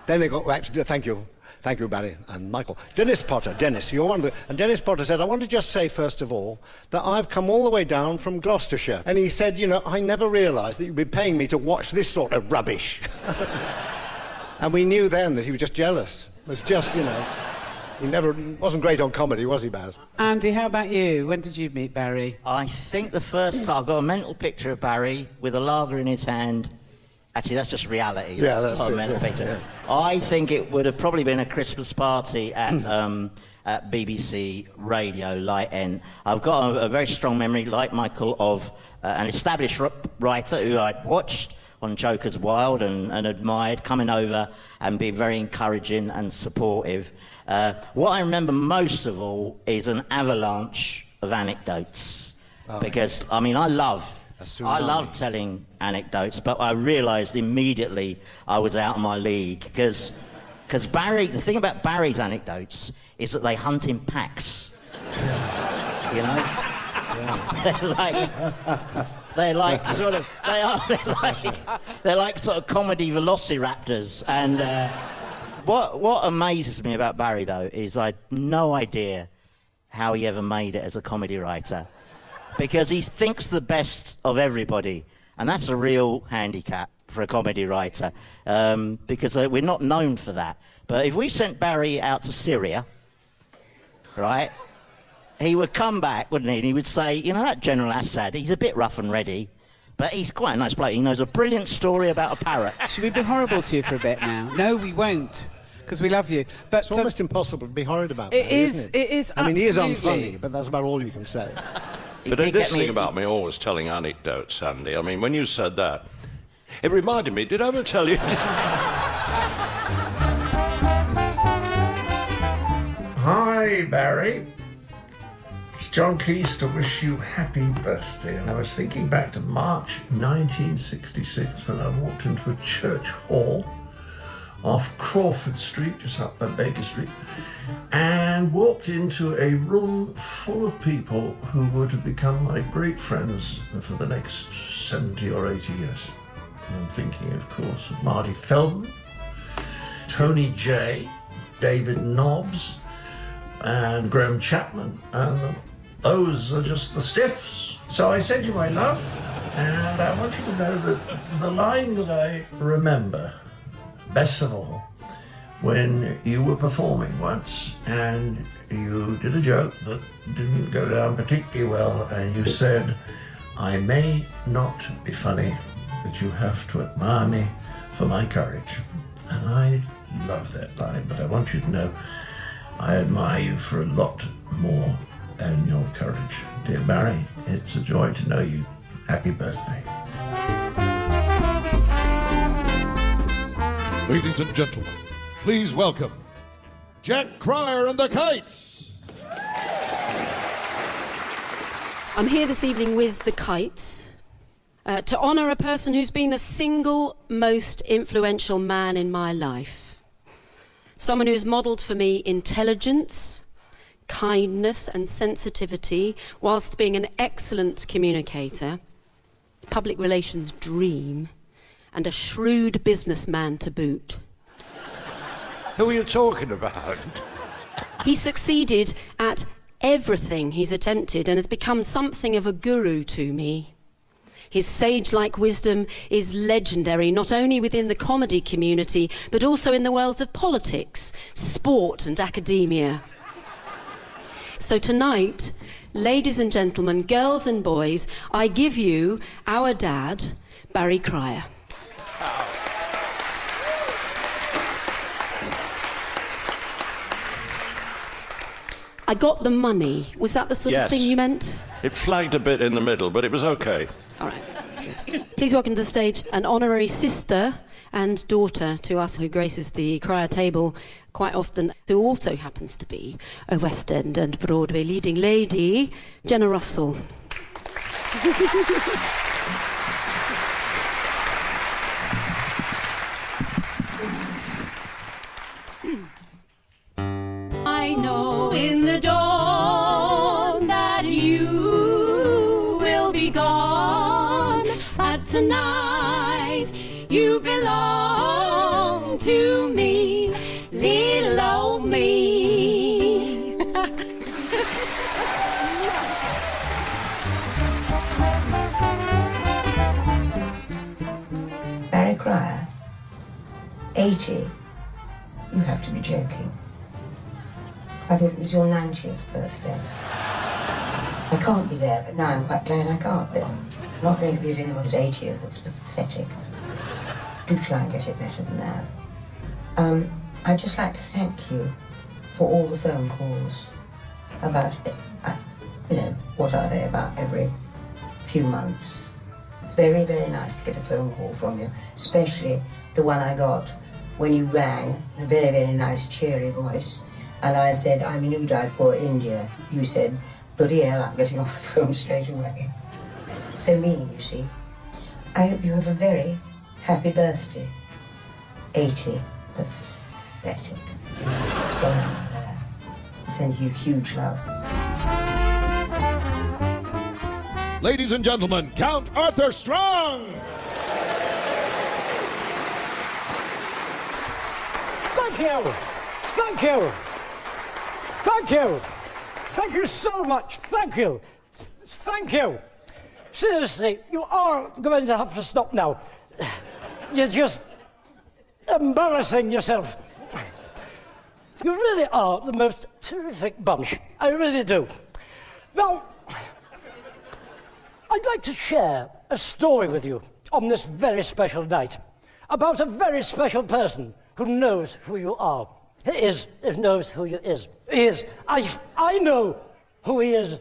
then they got back to thank you, Barry and Michael. Dennis, you're one of the... And Dennis Potter said, "I want to just say, first of all, that I've come all the way down from Gloucestershire." And he said, "You know, I never realised that you'd be paying me to watch this sort of rubbish." And we knew then that he was just jealous. It was just, you know, he wasn't great on comedy, was he, Baz? Andy, how about you? When did you meet Barry? I think the first time, I've got a mental picture of Barry with a lager in his hand. Actually, that's just reality. Yeah, that's not it, a mental yes, picture. yeah. I think it would have probably been a Christmas party at BBC Radio, Light N. I've got a very strong memory, like Michael, of an established writer who I'd watched on Joker's Wild and admired, coming over and being very encouraging and supportive. What I remember most of all is an avalanche of anecdotes. Because, I mean, I love telling anecdotes, but I realised immediately I was out of my league. Because Barry, the thing about Barry's anecdotes is that they hunt in packs. You know? Yeah. They're like sort of comedy velociraptors. And what amazes me about Barry though is I had no idea how he ever made it as a comedy writer, because he thinks the best of everybody, and that's a real handicap for a comedy writer, because we're not known for that. But if we sent Barry out to Syria, right? He would come back, wouldn't he? And he would say, "You know, that General Assad, he's a bit rough and ready, but he's quite a nice bloke. He knows a brilliant story about a parrot." Should we be horrible to you for a bit now? No, we won't, because we love you. But it's almost impossible to be horrid about it. Isn't it? It is. I mean, he is unfunny, but that's about all you can say. But this thing about me always telling anecdotes, Andy, I mean, when you said that, it reminded me, did I ever tell you? Hi, Barry. It's John Cleese to wish you happy birthday. And I was thinking back to March 1966 when I walked into a church hall off Crawford Street, just up by Baker Street, and walked into a room full of people who were to become my great friends for the next 70 or 80 years. I'm thinking, of course, of Marty Feldman, Tony J, David Nobbs, and Graham Chapman, and those are just the stiffs. So I send you my love, and I want you to know that the line that I remember best of all, when you were performing once and you did a joke that didn't go down particularly well, and you said, "I may not be funny, but you have to admire me for my courage." And I love that line, but I want you to know I admire you for a lot more than your courage. Dear Barry, it's a joy to know you. Happy birthday. Ladies and gentlemen, please welcome Jack Cryer and the Kites. I'm here this evening with the Kites to honour a person who's been the single most influential man in my life. Someone who's modelled for me intelligence, kindness and sensitivity, whilst being an excellent communicator, public relations dream, and a shrewd businessman to boot. Who are you talking about? He succeeded at everything he's attempted and has become something of a guru to me. His sage-like wisdom is legendary, not only within the comedy community, but also in the worlds of politics, sport and academia. So tonight, ladies and gentlemen, girls and boys, I give you our dad, Barry Cryer. I got the money. Was that the sort of thing you meant? It flagged a bit in the middle, but it was okay. All right, good. Please welcome to the stage an honorary sister and daughter to us who graces the Cryer table quite often, who also happens to be a West End and Broadway leading lady, Jenna Russell. I know in the dawn that you will be gone, but tonight you belong to me, little old me. Barry Cryer, 80? You have to be joking. I thought it was your 90th birthday. I can't be there, but now I'm quite glad I can't be. I'm not going to be at anyone's 80th, it's pathetic. Do try and get it better than that. I'd just like to thank you for all the phone calls about, what are they, about every few months. Very, very nice to get a phone call from you, especially the one I got when you rang, in a very, very nice, cheery voice. And I said, I'm in Udaipur, India. You said, bloody hell, I'm getting off the phone straight away. So mean, you see. I hope you have a very happy birthday. 80. Pathetic. So, I send you huge love. Ladies and gentlemen, Count Arthur Strong. Thank you. Thank you. Thank you. Thank you so much. Thank you. Thank you. Seriously, you are going to have to stop now. You're just embarrassing yourself. You really are the most terrific bunch. I really do. Now, I'd like to share a story with you on this very special night about a very special person who knows who you are. He knows who he is. He is. I know who he is,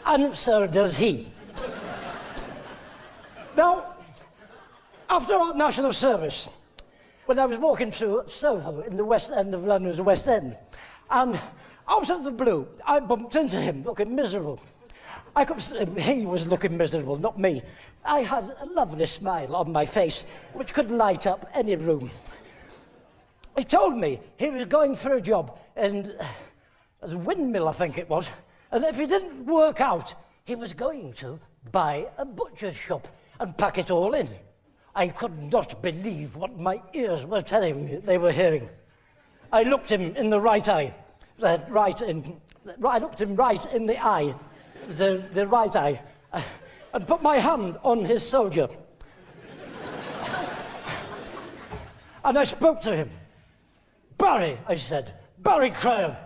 and so does he. Now, after our national service, when I was walking through Soho in the West End of London's West End, and out of the blue, I bumped into him looking miserable. I could see he was looking miserable, not me. I had a lovely smile on my face, which could light up any room. He told me he was going for a job in a windmill, I think it was, and if he didn't work out, he was going to buy a butcher's shop and pack it all in. I could not believe what my ears were telling me they were hearing. I looked him in the right eye, I looked him right in the eye, the right eye, and put my hand on his soldier. And I spoke to him. Barry, I said, Barry Cryer,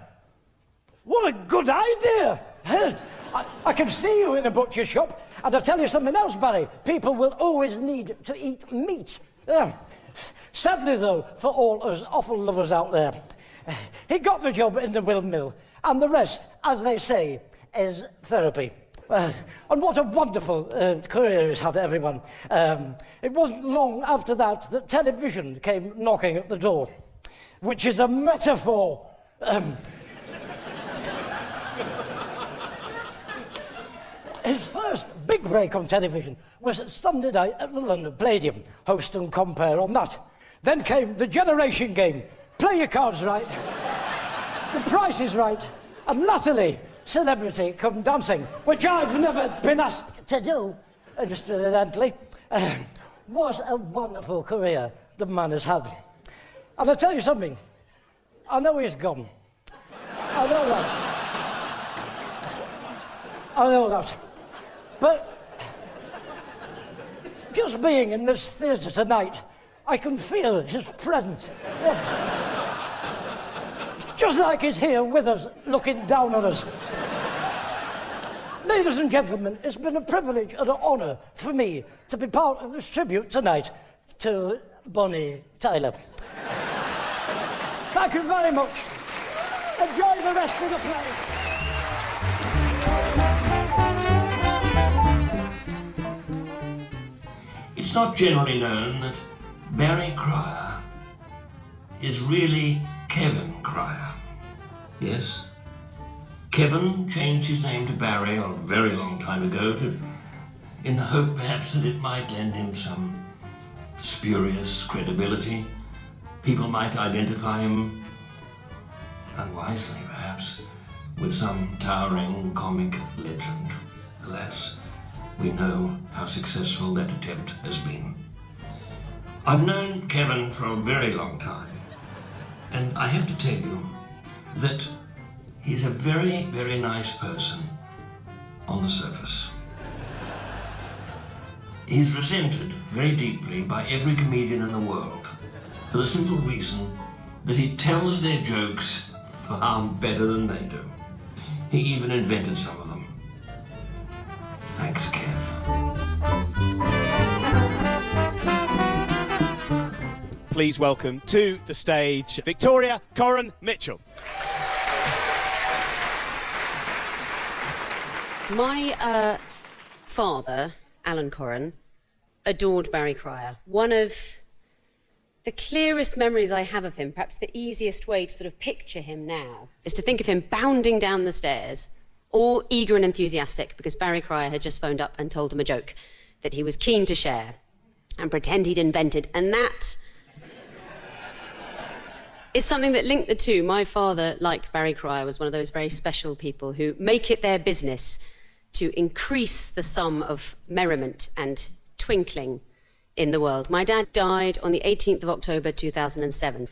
what a good idea! I can see you in a butcher shop, and I'll tell you something else, Barry. People will always need to eat meat. Sadly, though, for all us offal lovers out there, he got the job in the mill, and the rest, as they say, is therapy. And what a wonderful career he's had, everyone. It wasn't long after that that television came knocking at the door, which is a metaphor. His first big break on television was Sunday night at the London Palladium, host and compare on that. Then came the Generation Game, Play Your Cards Right, The Price is Right, and latterly, Celebrity Come Dancing, which I've never been asked to do, incidentally. What a wonderful career the man has had. And I'll tell you something, I know he's gone. I know that. But just being in this theatre tonight, I can feel his presence. Just like he's here with us, looking down on us. Ladies and gentlemen, it's been a privilege and an honour for me to be part of this tribute tonight to Bonnie Tyler. Thank you very much. Enjoy the rest of the play. It's not generally known that Barry Cryer is really Kevin Cryer. Yes, Kevin changed his name to Barry a very long time ago in the hope perhaps that it might lend him some spurious credibility. People might identify him, unwisely perhaps, with some towering comic legend. Alas, we know how successful that attempt has been. I've known Kevin for a very long time, and I have to tell you that he's a very, very nice person on the surface. He's resented very deeply by every comedian in the world for the simple reason that he tells their jokes far better than they do. He even invented some of them. Thanks, Kev. Please welcome to the stage Victoria Corrin Mitchell. My father, Alan Corrin, adored Barry Cryer. One of the clearest memories I have of him, perhaps the easiest way to sort of picture him now, is to think of him bounding down the stairs, all eager and enthusiastic because Barry Cryer had just phoned up and told him a joke that he was keen to share and pretend he'd invented. And that is something that linked the two. My father, like Barry Cryer, was one of those very special people who make it their business to increase the sum of merriment and twinkling in the world. My dad died on the 18th of October 2007,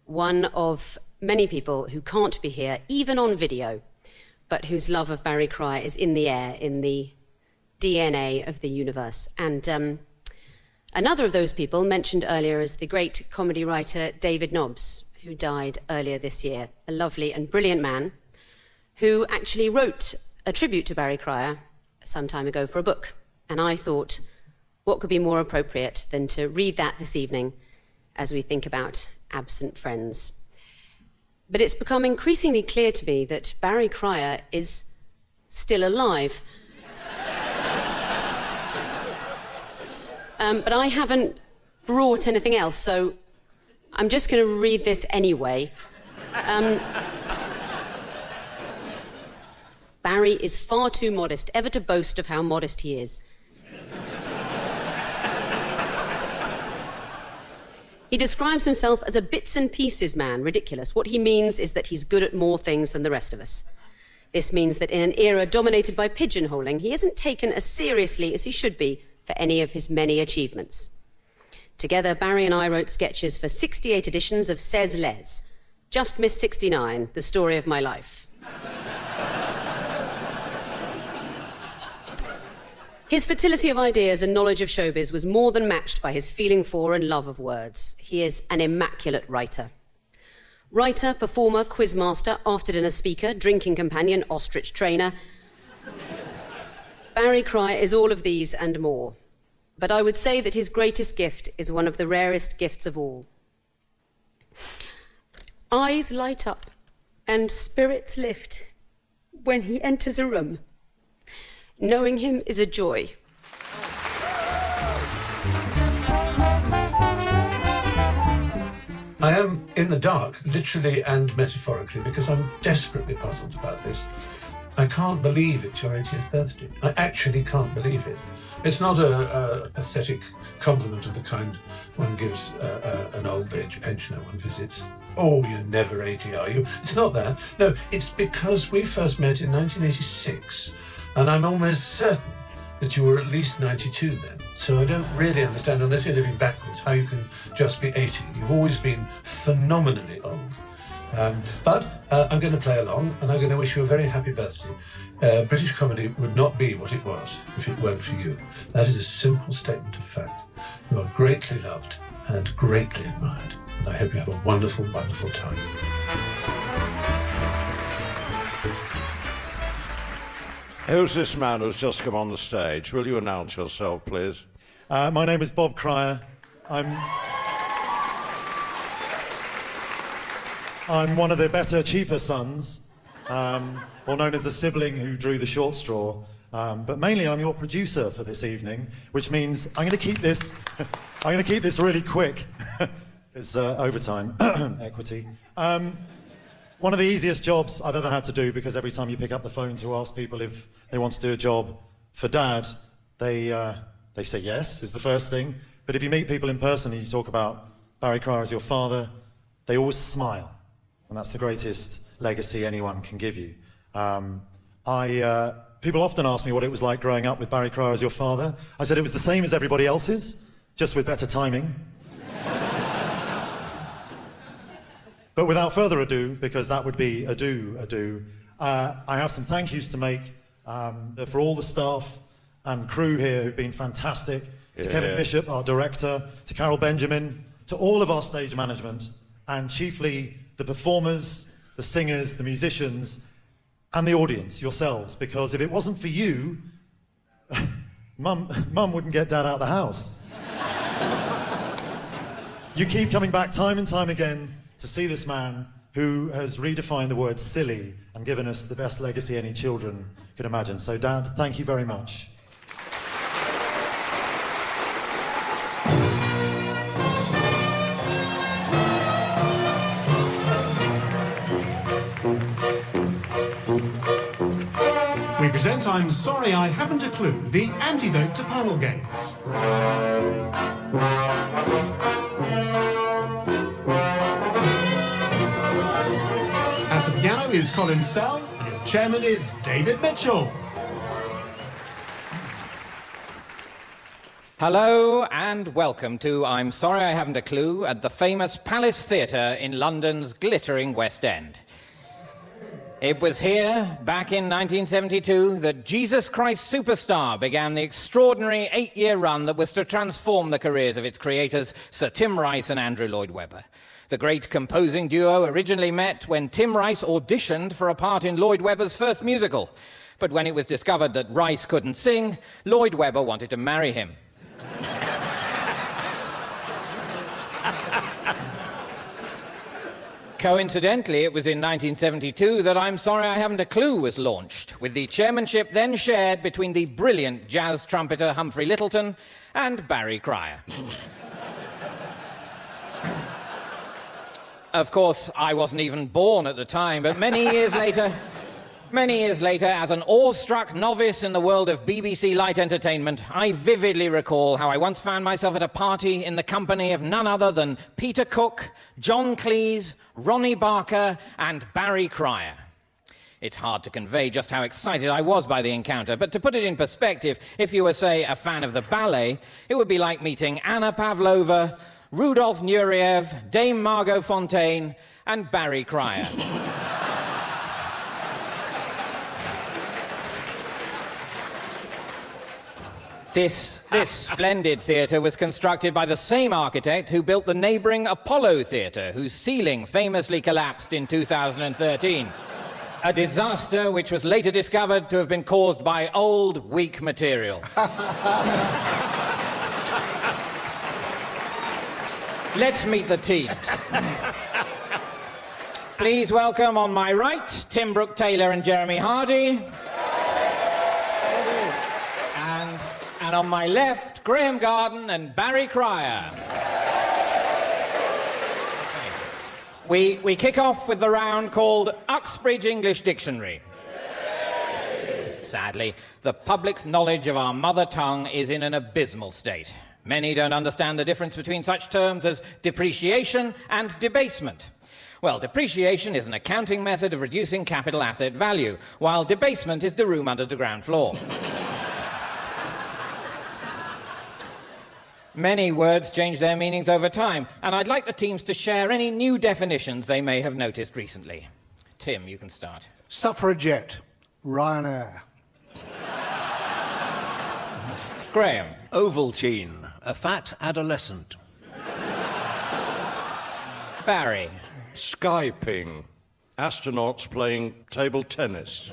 one of many people who can't be here, even on video, but whose love of Barry Cryer is in the air, in the DNA of the universe. And another of those people mentioned earlier is the great comedy writer David Nobbs, who died earlier this year, a lovely and brilliant man who actually wrote a tribute to Barry Cryer some time ago for a book. And I thought, what could be more appropriate than to read that this evening as we think about absent friends? But it's become increasingly clear to me that Barry Cryer is still alive. But I haven't brought anything else, so I'm just going to read this anyway. Barry is far too modest ever to boast of how modest he is. He describes himself as a bits and pieces man. Ridiculous. What he means is that he's good at more things than the rest of us. This means that in an era dominated by pigeonholing, he isn't taken as seriously as he should be for any of his many achievements. Together, Barry and I wrote sketches for 68 editions of Says Les. Just missed 69, the story of my life. His fertility of ideas and knowledge of showbiz was more than matched by his feeling for and love of words. He is an immaculate writer. Writer, performer, quizmaster, after-dinner speaker, drinking companion, ostrich trainer. Barry Cryer is all of these and more. But I would say that his greatest gift is one of the rarest gifts of all. Eyes light up and spirits lift when he enters a room. Knowing him is a joy. I am in the dark, literally and metaphorically, because I'm desperately puzzled about this. I can't believe it's your 80th birthday. I actually can't believe it. It's not a pathetic compliment of the kind one gives an old age pensioner one visits. Oh, you're never 80, are you? It's not that. No, it's because we first met in 1986, and I'm almost certain that you were at least 92 then. So I don't really understand, unless you're living backwards, how you can just be 80. You've always been phenomenally old. But I'm going to play along, and I'm going to wish you a very happy birthday. British comedy would not be what it was if it weren't for you. That is a simple statement of fact. You are greatly loved and greatly admired, and I hope you have a wonderful, wonderful time. Who's this man who's just come on the stage? Will you announce yourself, please? My name is Bob Cryer. I'm one of the better, cheaper sons, or known as the sibling who drew the short straw. But mainly, I'm your producer for this evening, which means I'm going to keep this. I'm going to keep this really quick. It's overtime equity. One of the easiest jobs I've ever had to do, because every time you pick up the phone to ask people if they want to do a job for Dad, they say yes, is the first thing. But if you meet people in person and you talk about Barry Cryer as your father, they always smile. And that's the greatest legacy anyone can give you. People often ask me what it was like growing up with Barry Cryer as your father. I said it was the same as everybody else's, just with better timing. But without further ado, because that would be ado, I have some thank yous to make for all the staff and crew here who've been fantastic. To Kevin Bishop, our director, to Carol Benjamin, to all of our stage management, and chiefly the performers, the singers, the musicians, and the audience, yourselves, because if it wasn't for you, Mum wouldn't get Dad out of the house. You keep coming back time and time again to see this man who has redefined the word silly and given us the best legacy any children could imagine. So, Dad, thank you very much. We present I'm Sorry I Haven't a Clue, the antidote to panel games. At the piano is Colin Sell, and your chairman is David Mitchell. Hello and welcome to I'm Sorry I Haven't a Clue at the famous Palace Theatre in London's glittering West End. It was here, back in 1972, that Jesus Christ Superstar began the extraordinary 8-year run that was to transform the careers of its creators, Sir Tim Rice and Andrew Lloyd Webber. The great composing duo originally met when Tim Rice auditioned for a part in Lloyd Webber's first musical. But when it was discovered that Rice couldn't sing, Lloyd Webber wanted to marry him. Coincidentally, it was in 1972 that I'm Sorry I Haven't a Clue was launched, with the chairmanship then shared between the brilliant jazz trumpeter Humphrey Lyttelton and Barry Cryer. Of course, I wasn't even born at the time, but many years later, as an awestruck novice in the world of BBC light entertainment, I vividly recall how I once found myself at a party in the company of none other than Peter Cook, John Cleese, Ronnie Barker, and Barry Cryer. It's hard to convey just how excited I was by the encounter, but to put it in perspective, if you were, say, a fan of the ballet, it would be like meeting Anna Pavlova, Rudolf Nureyev, Dame Margot Fontaine, and Barry Cryer. This splendid theatre was constructed by the same architect who built the neighbouring Apollo Theatre, whose ceiling famously collapsed in 2013. A disaster which was later discovered to have been caused by old, weak material. Let's meet the teams. Please welcome on my right, Tim Brooke-Taylor and Jeremy Hardy. And on my left, Graham Garden and Barry Cryer. We kick off with the round called Uxbridge English Dictionary. Sadly, the public's knowledge of our mother tongue is in an abysmal state. Many don't understand the difference between such terms as depreciation and debasement. Well, depreciation is an accounting method of reducing capital asset value, while debasement is the room under the ground floor. Many words change their meanings over time, and I'd like the teams to share any new definitions they may have noticed recently. Tim, you can start. Suffragette, Ryanair. Graham. Ovaltine, a fat adolescent. Barry. Skyping, astronauts playing table tennis.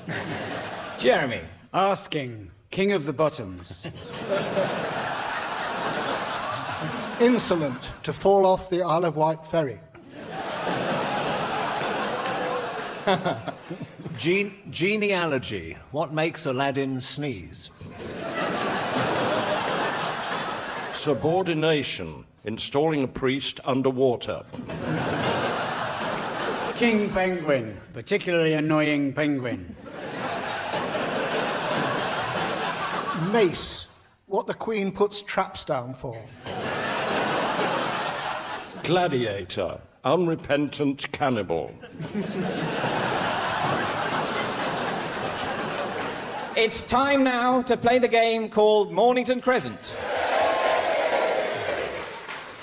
Jeremy. Asking, king of the bottoms. Insolent, to fall off the Isle of Wight ferry. Genealogy, what makes Aladdin sneeze? Subordination, installing a priest underwater. King penguin, particularly annoying penguin. Mace, what the Queen puts traps down for. Gladiator, unrepentant cannibal. It's time now to play the game called Mornington Crescent,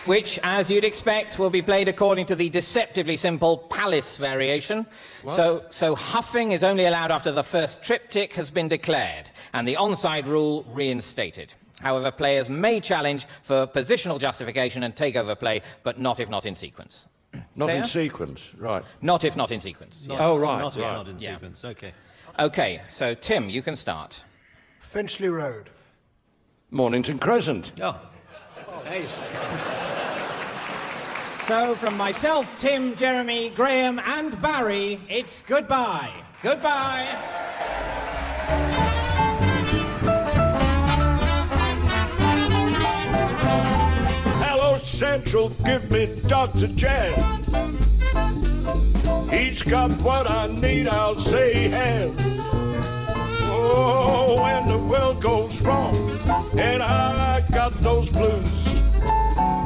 which, as you'd expect, will be played according to the deceptively simple Palace variation. So huffing is only allowed after the first triptych has been declared, and the onside rule reinstated. However, players may challenge for positional justification and takeover play, but not if not in sequence. Not Clear? in sequence, right. Not if not in sequence. Not, yes. Oh, right. Not if right. not in sequence, okay. OK, so Tim, you can start. Finchley Road. Mornington Crescent. Oh, nice. So from myself, Tim, Jeremy, Graham and Barry, it's goodbye. Goodbye. Hello, Central, give me Dr. Jan. He's got what I need, I'll say he has. Oh, when the world goes wrong and I got those blues,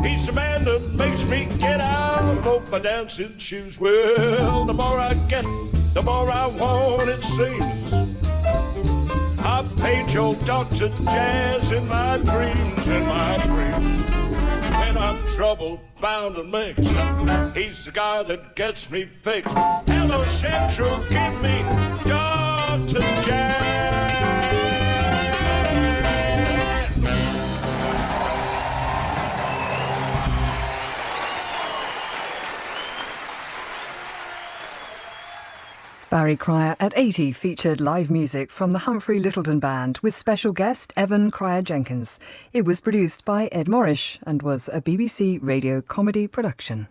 he's the man that makes me get out of my dancing shoes. Well, the more I get, the more I want, it seems. I paint your Dr. Jazz in my dreams, When I'm troubled, bound and mixed, he's the guy that gets me fixed. Hello, Central, give me Dr. Jazz. Barry Cryer at 80 featured live music from the Humphrey Lyttelton Band with special guest Evan Cryer-Jenkins. It was produced by Ed Morrish and was a BBC radio comedy production.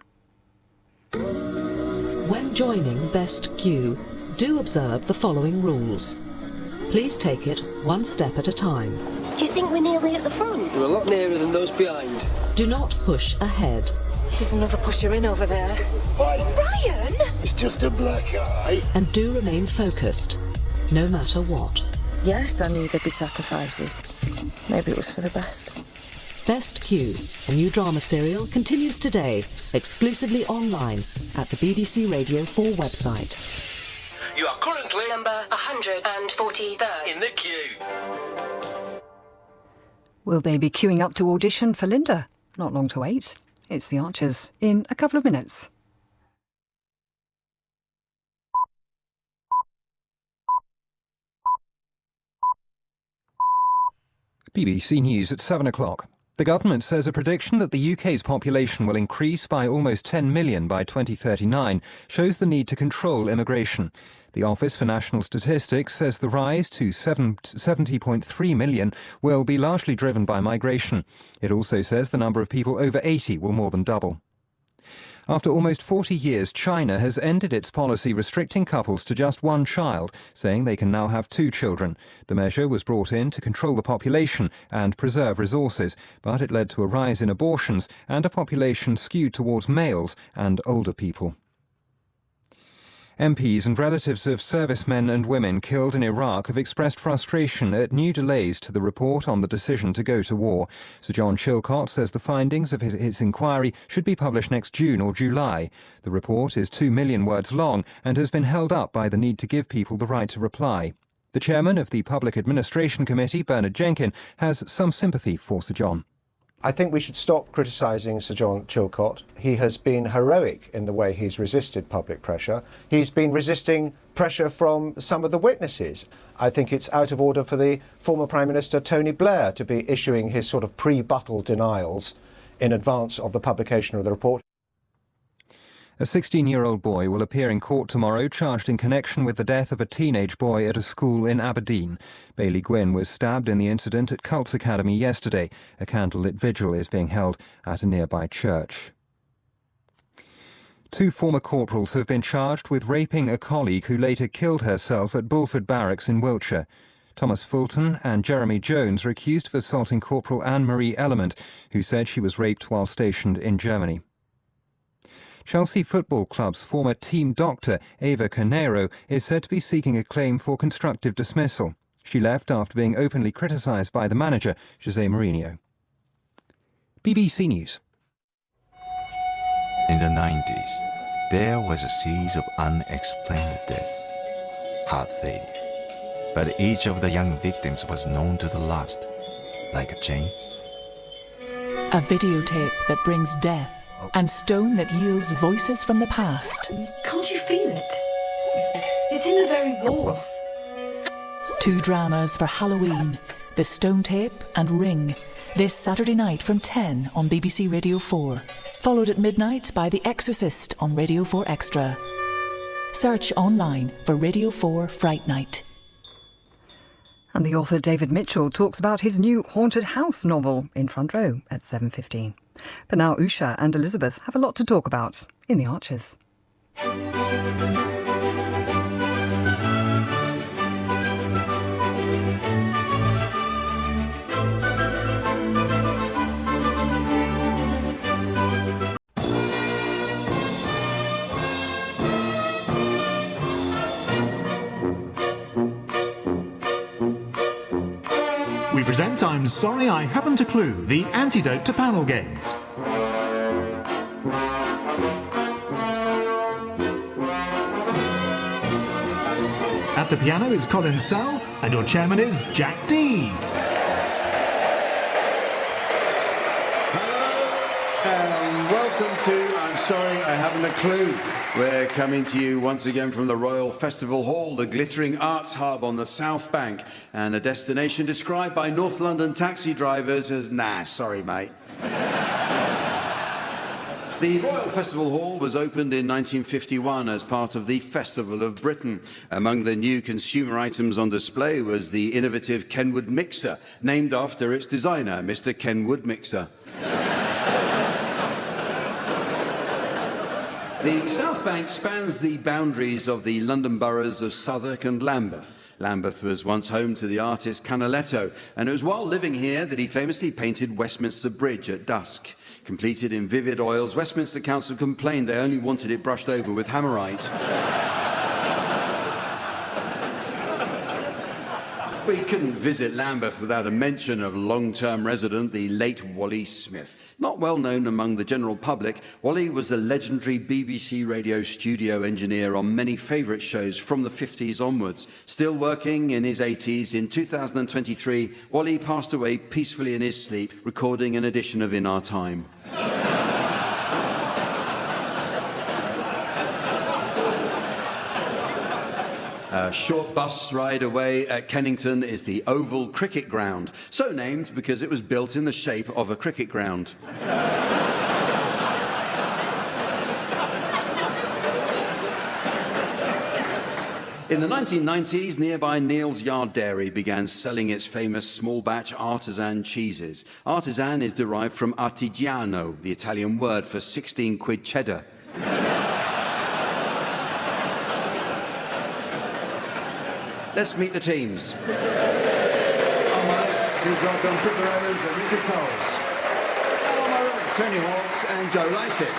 When joining Best Queue, do observe the following rules. Please take it one step at a time. Do you think we're nearly at the front? We're a lot nearer than those behind. Do not push ahead. There's another pusher in over there. Brian! It's just a black eye. And do remain focused, no matter what. Yes, I knew there'd be sacrifices. Maybe it was for the best. Best Queue, a new drama serial, continues today, exclusively online at the BBC Radio 4 website. You are Currently Number 143rd. in the queue. Will they be queuing up to audition for Linda? Not long to wait. It's the Archers in a couple of minutes. BBC News at 7 o'clock. The government says a prediction that the UK's population will increase by almost 10 million by 2039 shows the need to control immigration. The Office for National Statistics says the rise to 70.3 million will be largely driven by migration. It also says the number of people over 80 will more than double. After almost 40 years, China has ended its policy restricting couples to just one child, saying they can now have 2 children. The measure was brought in to control the population and preserve resources, but it led to a rise in abortions and a population skewed towards males and older people. MPs and relatives of servicemen and women killed in Iraq have expressed frustration at new delays to the report on the decision to go to war. Sir John Chilcot says the findings of his inquiry should be published next June or July. The report is 2 million words long and has been held up by the need to give people the right to reply. The chairman of the Public Administration Committee, Bernard Jenkin, has some sympathy for Sir John. I think we should stop criticising Sir John Chilcot. He has been heroic in the way he's resisted public pressure. He's been resisting pressure from some of the witnesses. I think it's out of order for the former Prime Minister Tony Blair to be issuing his sort of pre-buttal denials in advance of the publication of the report. A 16-year-old boy will appear in court tomorrow charged in connection with the death of a teenage boy at a school in Aberdeen. Bailey Gwynn was stabbed in the incident at Cults Academy yesterday. A candlelit vigil is being held at a nearby church. 2 former corporals have been charged with raping a colleague who later killed herself at Bulford Barracks in Wiltshire. Thomas Fulton and Jeremy Jones are accused of assaulting Corporal Anne-Marie Element, who said she was raped while stationed in Germany. Chelsea Football Club's former team doctor, Eva Carneiro, is said to be seeking a claim for constructive dismissal. She left after being openly criticised by the manager, Jose Mourinho. BBC News. In the 90s, there was a series of unexplained deaths, heart failure. But each of the young victims was known to the last, like Jane. A videotape that brings death and stone that yields voices from the past. Can't you feel it? It's in the very walls. 2 dramas for Halloween, The Stone Tape and Ring, this Saturday night from 10 on BBC Radio 4, followed at midnight by The Exorcist on Radio 4 Extra. Search online for Radio 4 Fright Night. And the author David Mitchell talks about his new Haunted House novel in Front Row at 7:15. But now Usha and Elizabeth have a lot to talk about in The Archers. We present I'm Sorry I Haven't a Clue, the antidote to panel games. At the piano is Colin Sell, and your chairman is Jack Dee. Welcome to I'm Sorry I Haven't a Clue. We're coming to you once again from the Royal Festival Hall, the glittering arts hub on the South Bank, and a destination described by North London taxi drivers as, nah, sorry, mate. The Royal Festival Hall was opened in 1951 as part of the Festival of Britain. Among the new consumer items on display was the innovative Kenwood mixer, named after its designer, Mr. Kenwood Mixer. The South Bank spans the boundaries of the London boroughs of Southwark and Lambeth. Lambeth was once home to the artist Canaletto, and it was while living here that he famously painted Westminster Bridge at dusk. Completed in vivid oils, Westminster Council complained they only wanted it brushed over with hammerite. We couldn't visit Lambeth without a mention of long-term resident, the late Wally Smith. Not well known among the general public, Wally was the legendary BBC radio studio engineer on many favourite shows from the 50s onwards. Still working in his 80s, in 2023, Wally passed away peacefully in his sleep, recording an edition of In Our Time. A short bus ride away at Kennington is the Oval Cricket Ground, so named because it was built in the shape of a cricket ground. In the 1990s, nearby Neal's Yard Dairy began selling its famous small-batch artisan cheeses. Artisan is derived from artigiano, the Italian word for 16 quid cheddar. Let's meet the teams. On my left, please welcome Pippa Evans and Richard Coles. And on my right, Tony Hawks and Joe Lycett.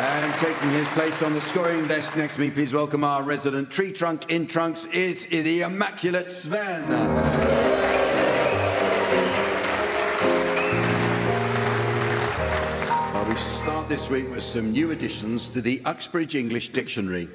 And taking his place on the scoring desk next to me, please welcome our resident tree trunk in trunks. It's the immaculate Sven. Well, we start this week with some new additions to the Uxbridge English Dictionary.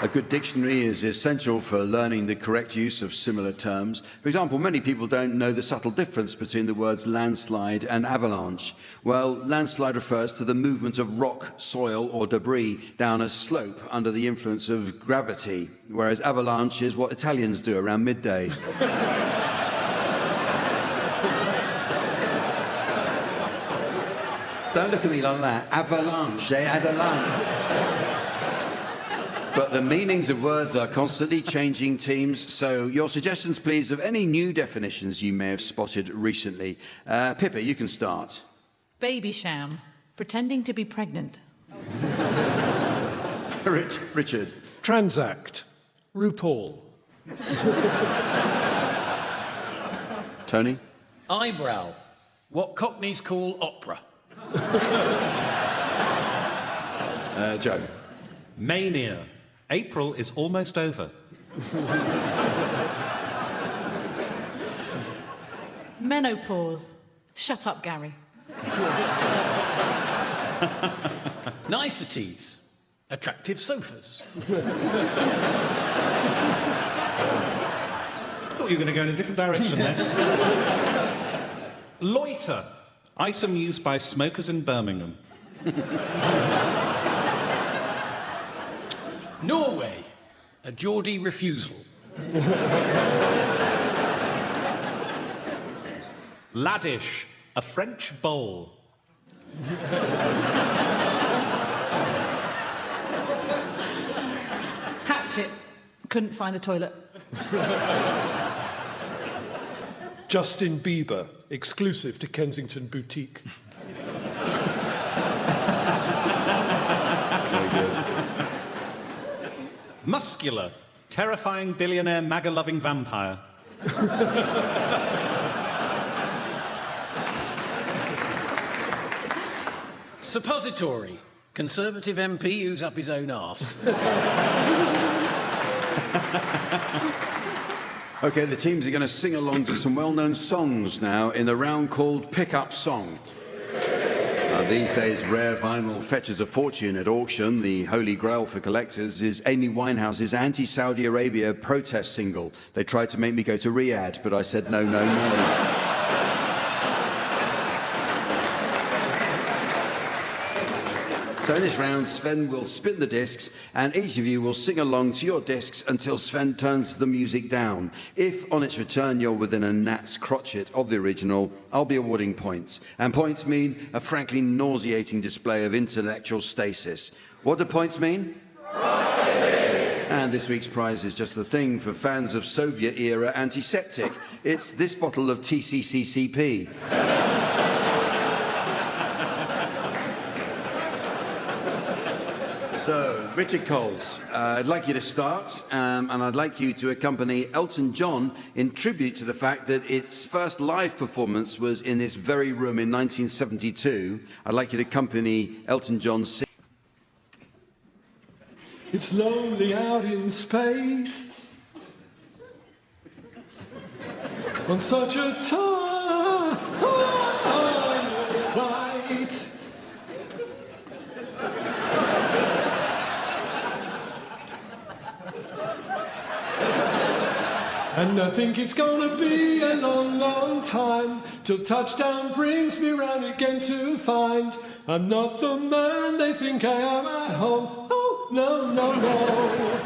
A good dictionary is essential for learning the correct use of similar terms. For example, many people don't know the subtle difference between the words landslide and avalanche. Well, landslide refers to the movement of rock, soil or debris down a slope under the influence of gravity, whereas avalanche is what Italians do around midday. Don't look at me like that. Avalanche, avalanche. But the meanings of words are constantly changing, teams, so your suggestions, please, of any new definitions you may have spotted recently. Pippa, you can start. Baby sham. Pretending to be pregnant. Richard. Transact. RuPaul. Tony. Eyebrow. What Cockneys call opera. Joe. Mania. April is almost over. Menopause. Shut up, Gary. Niceties. Attractive sofas. I thought you were going to go in a different direction there. Loiter. Item used by smokers in Birmingham. Norway. A Geordie refusal. Laddish. A French bowl. Hatchet. Couldn't find the toilet. Justin Bieber, exclusive to Kensington Boutique. Very good. Muscular. Terrifying billionaire MAGA-loving vampire. Suppository. Conservative MP who's up his own arse. OK, the teams are going to sing along to some well-known songs now in the round called Pick-Up Song. These days, rare vinyl fetches a fortune at auction. The holy grail for collectors is Amy Winehouse's anti-Saudi Arabia protest single. They tried to make me go to Riyadh, but I said no, no, no. So in this round, Sven will spin the discs, and each of you will sing along to your discs until Sven turns the music down. If, on its return, you're within a gnat's crotchet of the original, I'll be awarding points. And points mean a frankly nauseating display of intellectual stasis. What do points mean? And this week's prize is just the thing for fans of Soviet-era antiseptic. It's this bottle of TCCCP. So, Richard Coles, I'd like you to start, and I'd like you to accompany Elton John in tribute to the fact that its first live performance was in this very room in 1972. I'd like you to accompany Elton John singing. It's lonely out in space. on such a timeless flight. And I think it's gonna be a long, long time till touchdown brings me round again to find I'm not the man they think I am at home. Oh, no, no, no.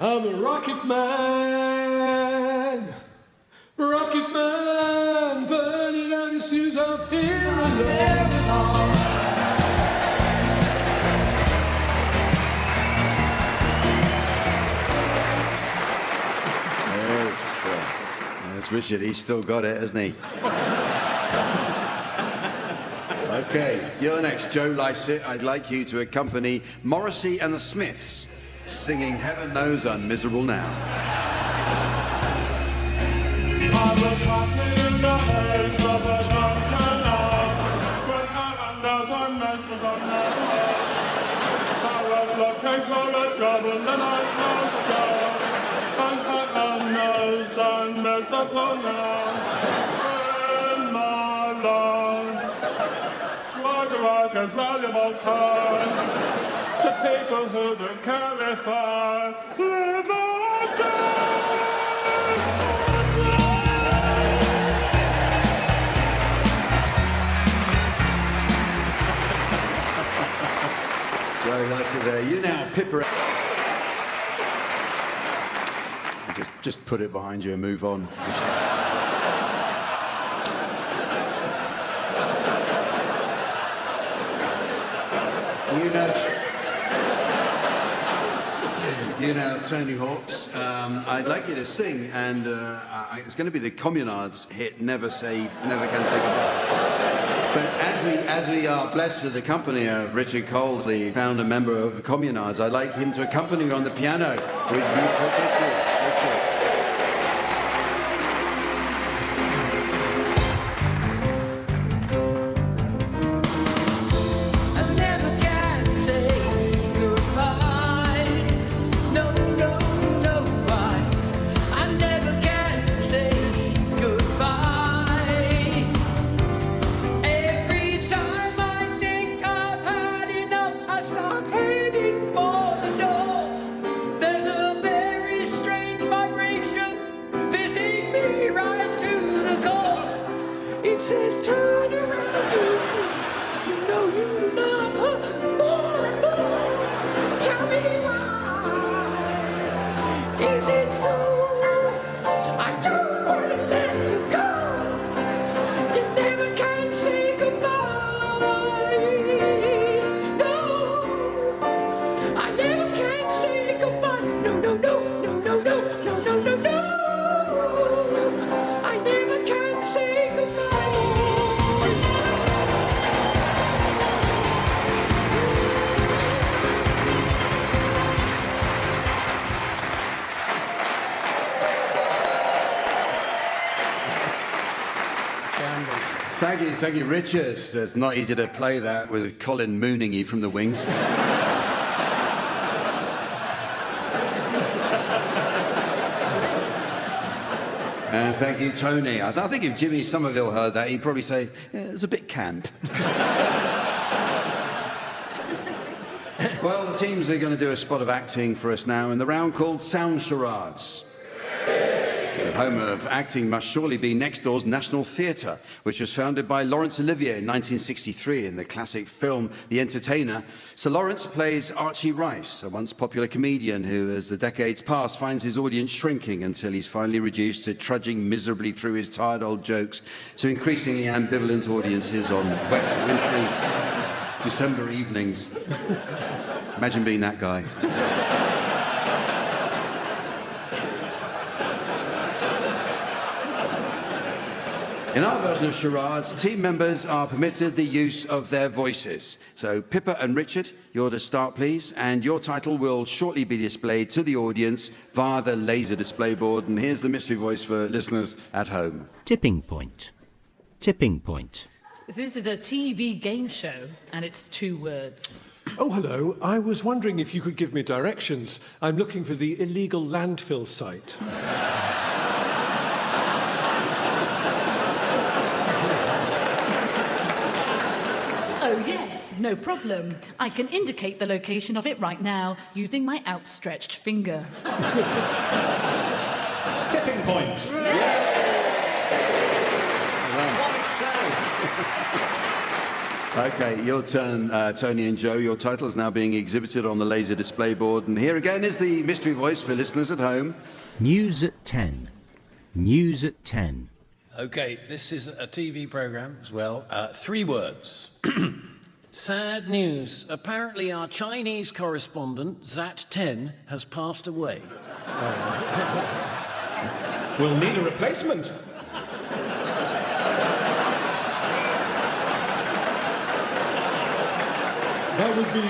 I'm a rocket man. Rocket man, burning out his fuse up here alone. There's Richard, he's still got it, hasn't he? Okay, you're next, Joe Lycett. I'd like you to accompany Morrissey and the Smiths, singing Heaven Knows I'm Miserable Now. I was happy in the haze of a drunken night, but heaven knows I'm miserable now. I was looking for the trouble the night long ago, and heaven knows I'm miserable now. In my life, why do I give valuable time to people who don't care if I live or die? Joe Lycett there. You now, Pippa. Just put it behind you and move on. You know, Tony Hawk's. I'd like you to sing, and it's going to be the Communards hit "Never Can Say Goodbye." But as we are blessed with the company of Richard Coles, the founder member of the Communards, I'd like him to accompany me on the piano with Richard. Thank you, Richard. It's not easy to play that with Colin mooning you from the wings. And thank you, Tony. I think if Jimmy Somerville heard that, he'd probably say, it's a bit camp. Well, the teams are going to do a spot of acting for us now in the round called Sound Charades. The home of acting must surely be next door's National Theatre, which was founded by Laurence Olivier in 1963 in the classic film The Entertainer. Sir Laurence plays Archie Rice, a once popular comedian who, as the decades pass, finds his audience shrinking until he's finally reduced to trudging miserably through his tired old jokes to increasingly ambivalent audiences on wet, wintry December evenings. Imagine being that guy. In our version of charades, team members are permitted the use of their voices. So, Pippa and Richard, you're to start, please, and your title will shortly be displayed to the audience via the laser display board. And here's the mystery voice for listeners at home. Tipping point. Tipping point. This is a TV game show, and it's 2 words. Oh, hello. I was wondering if you could give me directions. I'm looking for the illegal landfill site. no problem. I can indicate the location of it right now using my outstretched finger. Tipping point. Okay, your turn, Tony and Joe. Your title is now being exhibited on the laser display board. And here again is the mystery voice for listeners at home. News at 10. News at 10. Okay, this is a TV programme as well. 3 words. Sad news. Apparently our Chinese correspondent, Zat 10, has passed away. We'll need a replacement. That would be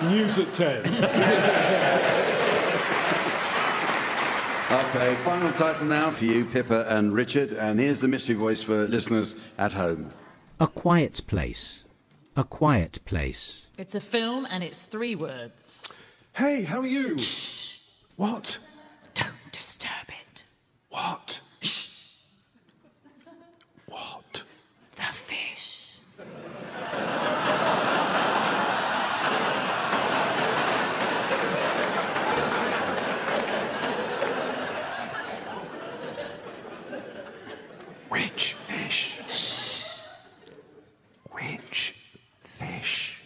news at 10. Okay, final title now for you, Pippa and Richard. And here's the mystery voice for listeners at home. A quiet place. A quiet place. It's a film and it's 3 words. Hey, how are you? Shh. What? Don't disturb it. What? Shh. What? The fish. Which fish? Shh. Which fish?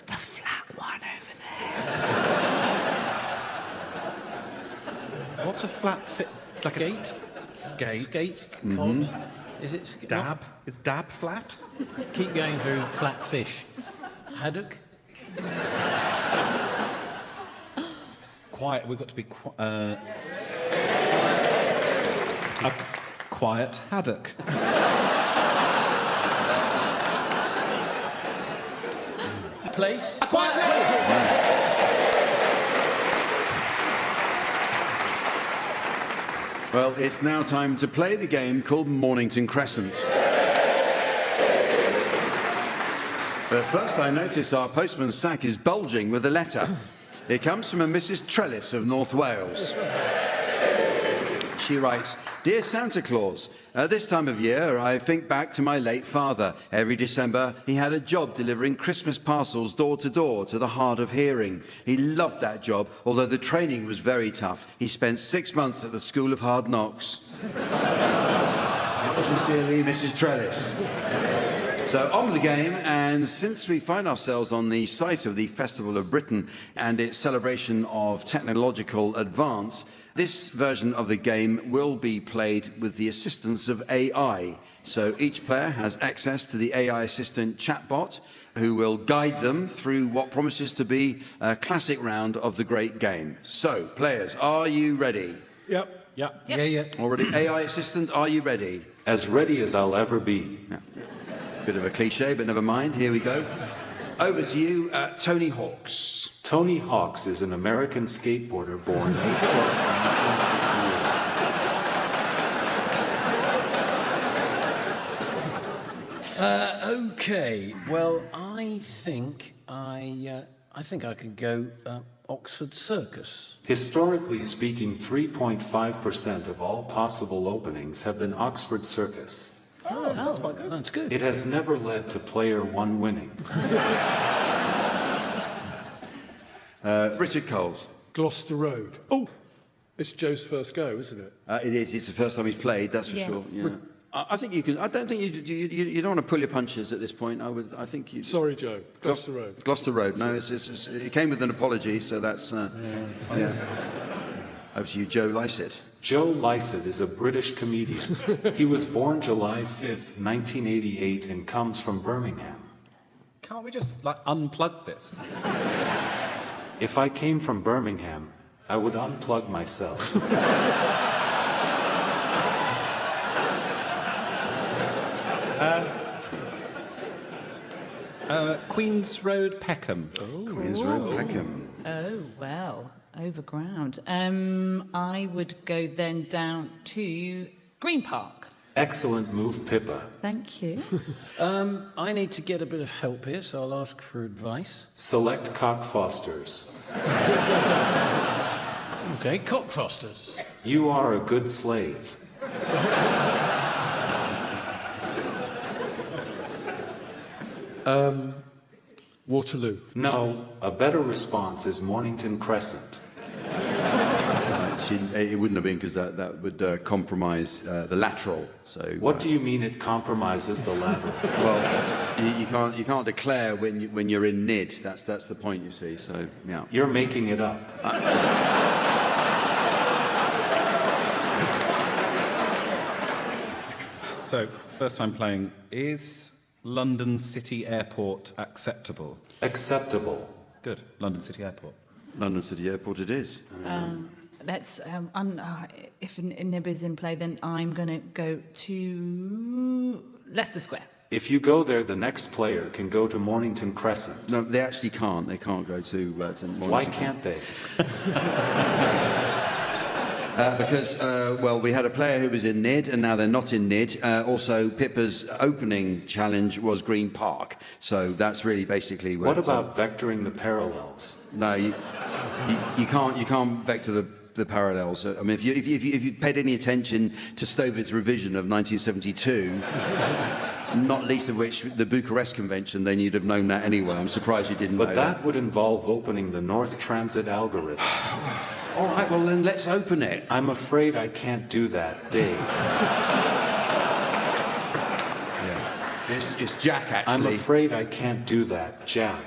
The flat one over there. What's a flat fit? Like Skate? Skate. Skate? Mm-hmm. Cod? Is it... Dab? Is dab flat? Keep going through flat fish. Haddock? Quiet. We've got to be a quiet haddock. Place? A quiet place. Well, it's now time to play the game called Mornington Crescent. But first I notice our postman's sack is bulging with a letter. It comes from a Mrs. Trellis of North Wales. She writes, "Dear Santa Claus, at this time of year I think back to my late father. Every December he had a job delivering Christmas parcels door to door to the hard of hearing. He loved that job, although the training was very tough. He spent 6 months at the School of Hard Knocks." Sincerely, Mrs. Trellis. So on with the game, and since we find ourselves on the site of the Festival of Britain and its celebration of technological advance, this version of the game will be played with the assistance of AI. So each player has access to the AI assistant chatbot, who will guide them through what promises to be a classic round of the great game. So, players, are you ready? Yep. Yeah. Already? AI assistant, are you ready? As ready as I'll ever be. Yeah. Bit of a cliche, but never mind. Here we go. Over to you, Tony Hawks. Tony Hawks is an American skateboarder born May 12, 1968. Okay. Well, I think I could go Oxford Circus. Historically speaking, 3.5% of all possible openings have been Oxford Circus. Oh, that's quite good. That's good. It has never led to player 1 winning. Richard Coles. Gloucester Road. Oh, it's Joe's first go, isn't it? It is. It's the first time he's played. That's for sure. Yeah. I think you can. I don't think you don't want to pull your punches at this point. I think you. Sorry, Joe. Gloucester Road. Gloucester Road. No, it came with an apology, so that's. Yeah. Over to you, Joe Lycett. Joe Lycett is a British comedian. He was born July 5th, 1988, and comes from Birmingham. Can't we just, unplug this? If I came from Birmingham, I would unplug myself. Queen's Road, Peckham. Queen's Road, Peckham. Oh, well, overground. I would go then down to Green Park. Excellent move, Pippa. Thank you. I need to get a bit of help here, so I'll ask for advice. Select Cockfosters. Okay, Cockfosters. You are a good slave. Waterloo. No, a better response is Mornington Crescent. It wouldn't have been because that would compromise the lateral. So what do you mean it compromises the lateral? Well, you can't declare when you're in nid. That's the point, you see. So yeah. You're making it up. So first time playing, is London City Airport acceptable? Acceptable. Good. London City Airport. London City Airport it is. Let's, if Nib is in play, then I'm going to go to Leicester Square. If you go there, the next player can go to Mornington Crescent. No, they actually can't. They can't go to Mornington. Why can't they? Because, we had a player who was in NID, and now they're not in NID. Also, Pippa's opening challenge was Green Park. So that's really basically where... What about vectoring the parallels? No, you can't vector the parallels. I mean, if you paid any attention to Stove's revision of 1972, not least of which the Bucharest Convention, then you'd have known that anyway. I'm surprised you didn't know that. But that would involve opening the North Transit algorithm. All right, well then let's open it. I'm afraid I can't do that, Dave. Yeah. It's Jack, actually. I'm afraid I can't do that, Jack.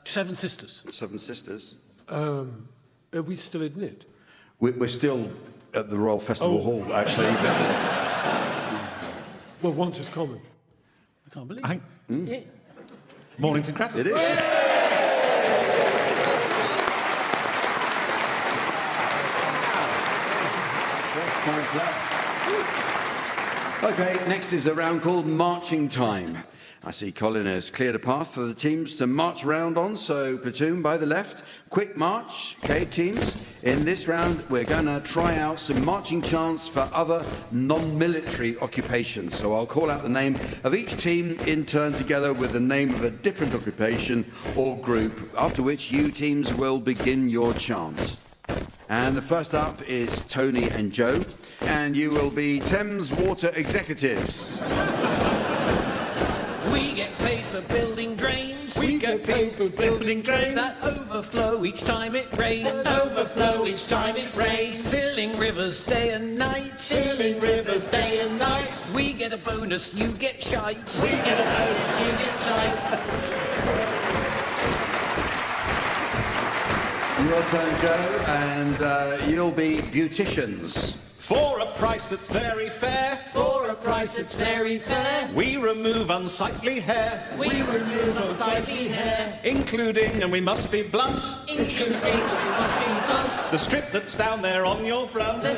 Seven Sisters. Seven Sisters. Are we still in it? We're still at the Royal Festival Hall, actually. Well, once is common. I can't believe it. Yeah. Mornington Crescent. It is. Okay, next is a round called Marching Time. I see Colin has cleared a path for the teams to march round on, so platoon by the left, quick march. Okay, teams, in this round we're going to try out some marching chants for other non-military occupations. So I'll call out the name of each team in turn together with the name of a different occupation or group, after which you teams will begin your chant. And the first up is Tony and Joe, and you will be Thames Water Executives. We get paid for building drains. We get paid for building drains. That overflow each time it rains. Overflow each time it rains. Filling rivers day and night. Filling rivers day and night. We get a bonus, you get shite. We get a bonus, you get shite. Your turn, Joe, and you'll be beauticians. For a price that's very fair. For a price that's very fair. We remove unsightly hair. We remove unsightly hair. Including, and we must be blunt, Including, we must be blunt. the strip that's down there on your front. You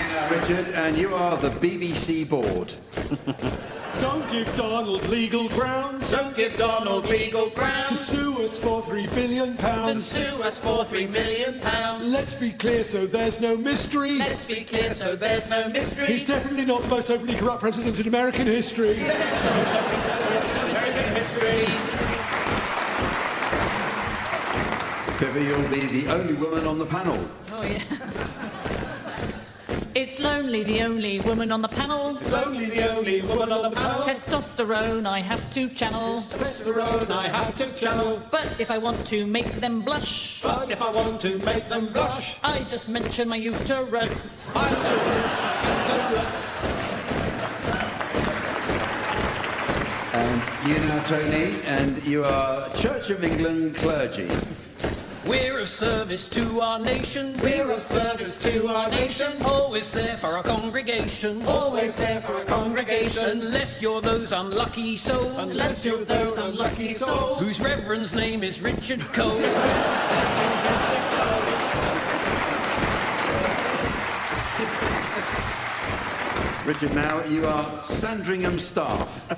now, Richard, and you are the BBC board. Don't give Donald legal grounds. Don't give Donald legal grounds. To sue us for £3 billion. To sue us for £3 million. Let's be clear so there's no mystery. Let's be clear so there's no mystery. He's definitely not the most openly corrupt president in American history. Pippa, you'll be the only woman on the panel. Oh, yeah. It's lonely, the only woman on the panel. It's only the only woman on the panel. Testosterone I have to channel. Testosterone I have to channel. But if I want to make them blush, But if I want to make them blush, I just mention my uterus. I just mention uterus. And you now, Tony, and you are Church of England clergy. We're of service to our nation. We're of service to our nation. Always there for our congregation. Always there for a congregation. Unless you're those unlucky souls. Unless you're those unlucky souls. Whose reverend's name is Richard Cole. Richard, now you are Sandringham staff.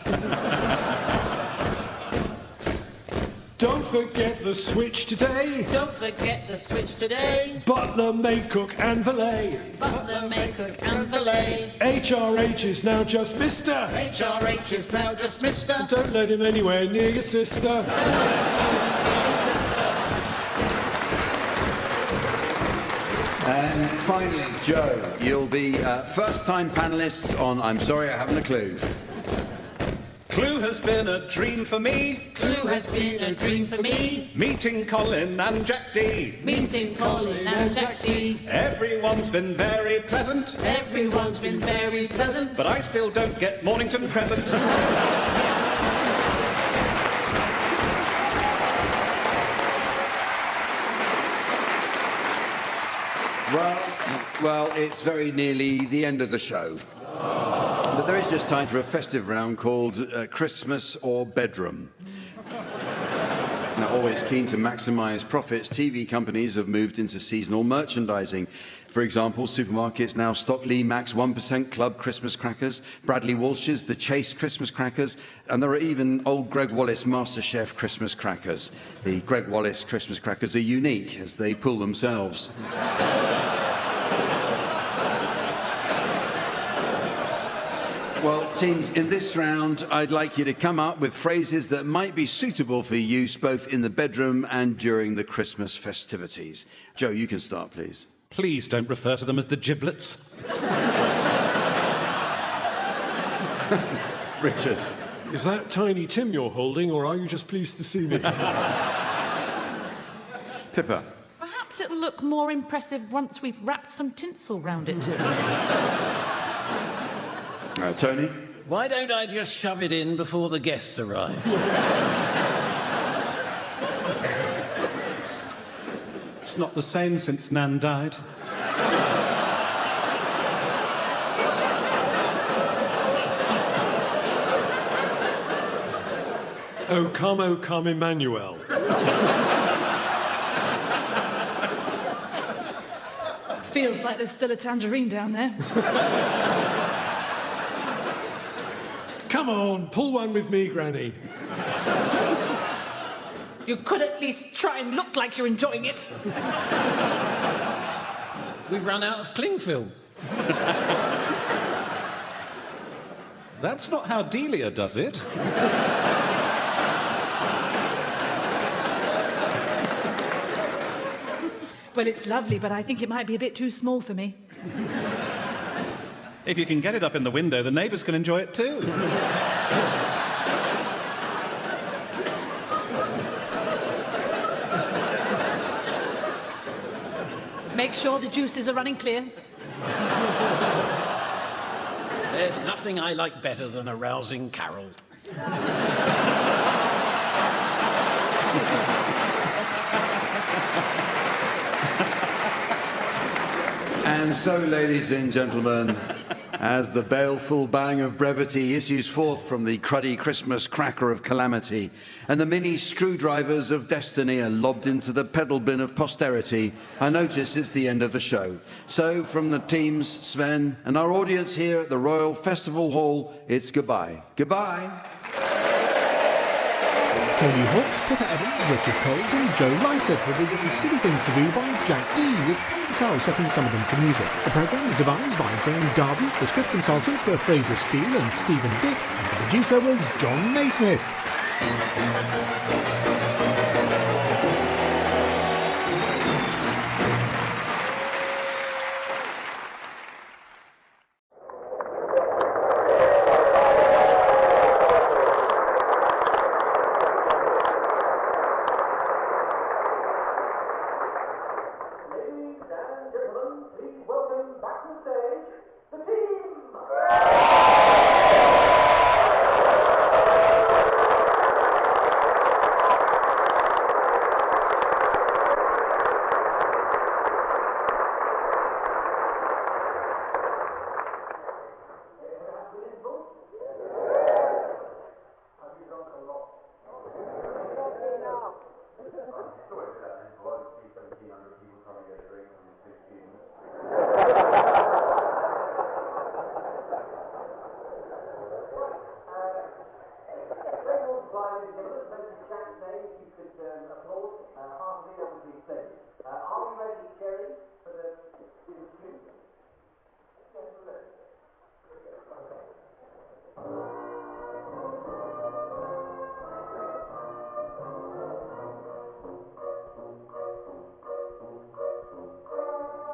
Don't forget the switch today. Don't forget the switch today. Butler, may cook and valet. Butler, may cook and valet. HRH is now just Mr. HRH is now just Mr. Don't let him anywhere near your sister. And finally, Joe, you'll be first-time panellists on I'm Sorry I Haven't a Clue. Clue has been a dream for me. Clue has been a dream for me. Meeting Colin and Jack Dee. Meeting Colin and Jack Dee. Everyone's been very pleasant. Everyone's been very pleasant. But I still don't get Mornington present. Well, it's very nearly the end of the show. But there is just time for a festive round called Christmas or Bedroom. Now, always keen to maximise profits, TV companies have moved into seasonal merchandising. For example, supermarkets now stock Lee Mack's 1% Club Christmas crackers, Bradley Walsh's The Chase Christmas crackers, and there are even old Greg Wallace MasterChef Christmas crackers. The Greg Wallace Christmas crackers are unique as they pull themselves. Well, teams, in this round, I'd like you to come up with phrases that might be suitable for use both in the bedroom and during the Christmas festivities. Joe, you can start, please. Please don't refer to them as the giblets. Richard. Is that Tiny Tim you're holding, or are you just pleased to see me? Pippa. Perhaps it'll look more impressive once we've wrapped some tinsel round it. Tony? Why don't I just shove it in before the guests arrive? It's not the same since Nan died. Oh, come, Emmanuel. Feels like there's still a tangerine down there. Come on, pull one with me, Granny. You could at least try and look like you're enjoying it. We've run out of cling film. That's not how Delia does it. Well, it's lovely, but I think it might be a bit too small for me. If you can get it up in the window, the neighbours can enjoy it too. Make sure the juices are running clear. There's nothing I like better than a rousing carol. And so, ladies and gentlemen, as the baleful bang of brevity issues forth from the cruddy Christmas cracker of calamity, and the mini screwdrivers of destiny are lobbed into the pedal bin of posterity, I notice it's the end of the show. So, from the teams, Sven, and our audience here at the Royal Festival Hall, it's goodbye. Goodbye. Tony Hawks, Pippa Evans, Richard Coles and Joe Lysett will be given silly things to do by Jack Dee, with Sal setting some of them to music. The programme is devised by Graham Garden, the script consultants were Fraser Steele and Stephen Dick, and the producer was John Naismith.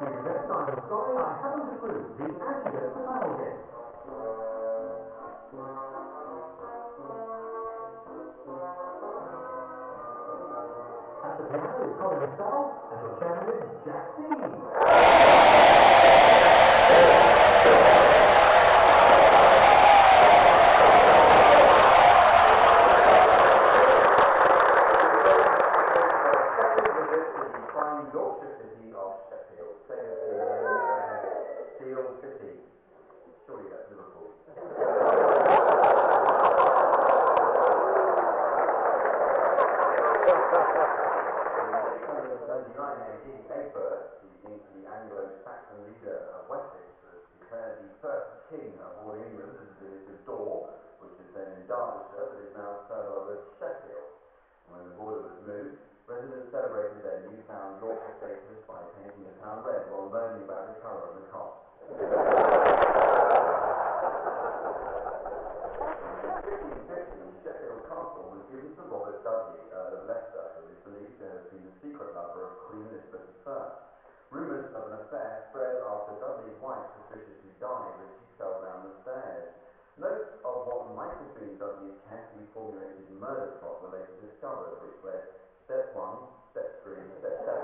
Sorry, I haven't a clue. The antidote for battle game. At the piano is Colin himself, and your chairman is Jack Dee. Yorkshire city of Sheffield, Steel City. Surely that's Liverpool. The Anglo-Saxon leader of Wessex was declared the first king of all England as the village of Dore, which is then in Derbyshire, but is now further over Sheffield. And when the border was moved, residents celebrated their newfound Yorkshire status by painting the town red while moaning about the colour of the cost. In 1550, Sheffield Castle was given to Robert Dudley, Earl of Leicester, who is believed to have been the secret lover of Queen Elizabeth I. Rumours of an affair spread after Dudley's wife suspiciously died when she fell down the stairs. Notes of what might have been Dudley's carefully formulated murder plot were later discovered, which read Step 1, Step 3, Step 7.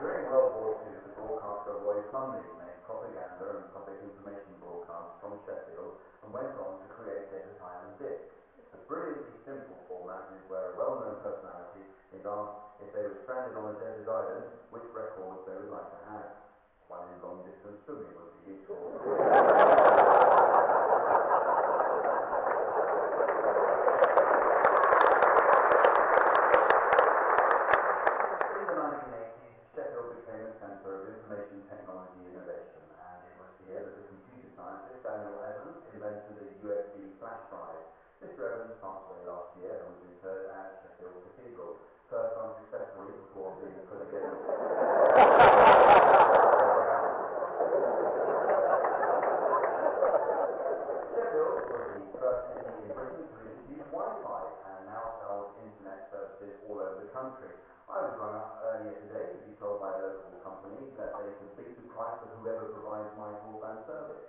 During World War II, the broadcaster Roy Plumley made propaganda and public information broadcasts from Sheffield and went on to create Desert Island Discs. A brilliantly simple format is where a well-known personality is asked if they were stranded on a desert island, which records they would like to have. One in long-distance swimming would be useful. Invented a USB flash drive. Mr. Evans passed away last year and was interred at Sheffield Cathedral, first unsuccessfully before being put again. Sheffield was the first city in Britain to introduce Wi-Fi and now sells internet services all over the country. I was rung up earlier today to be told by a local company that they can beat the price of whoever provides my broadband service.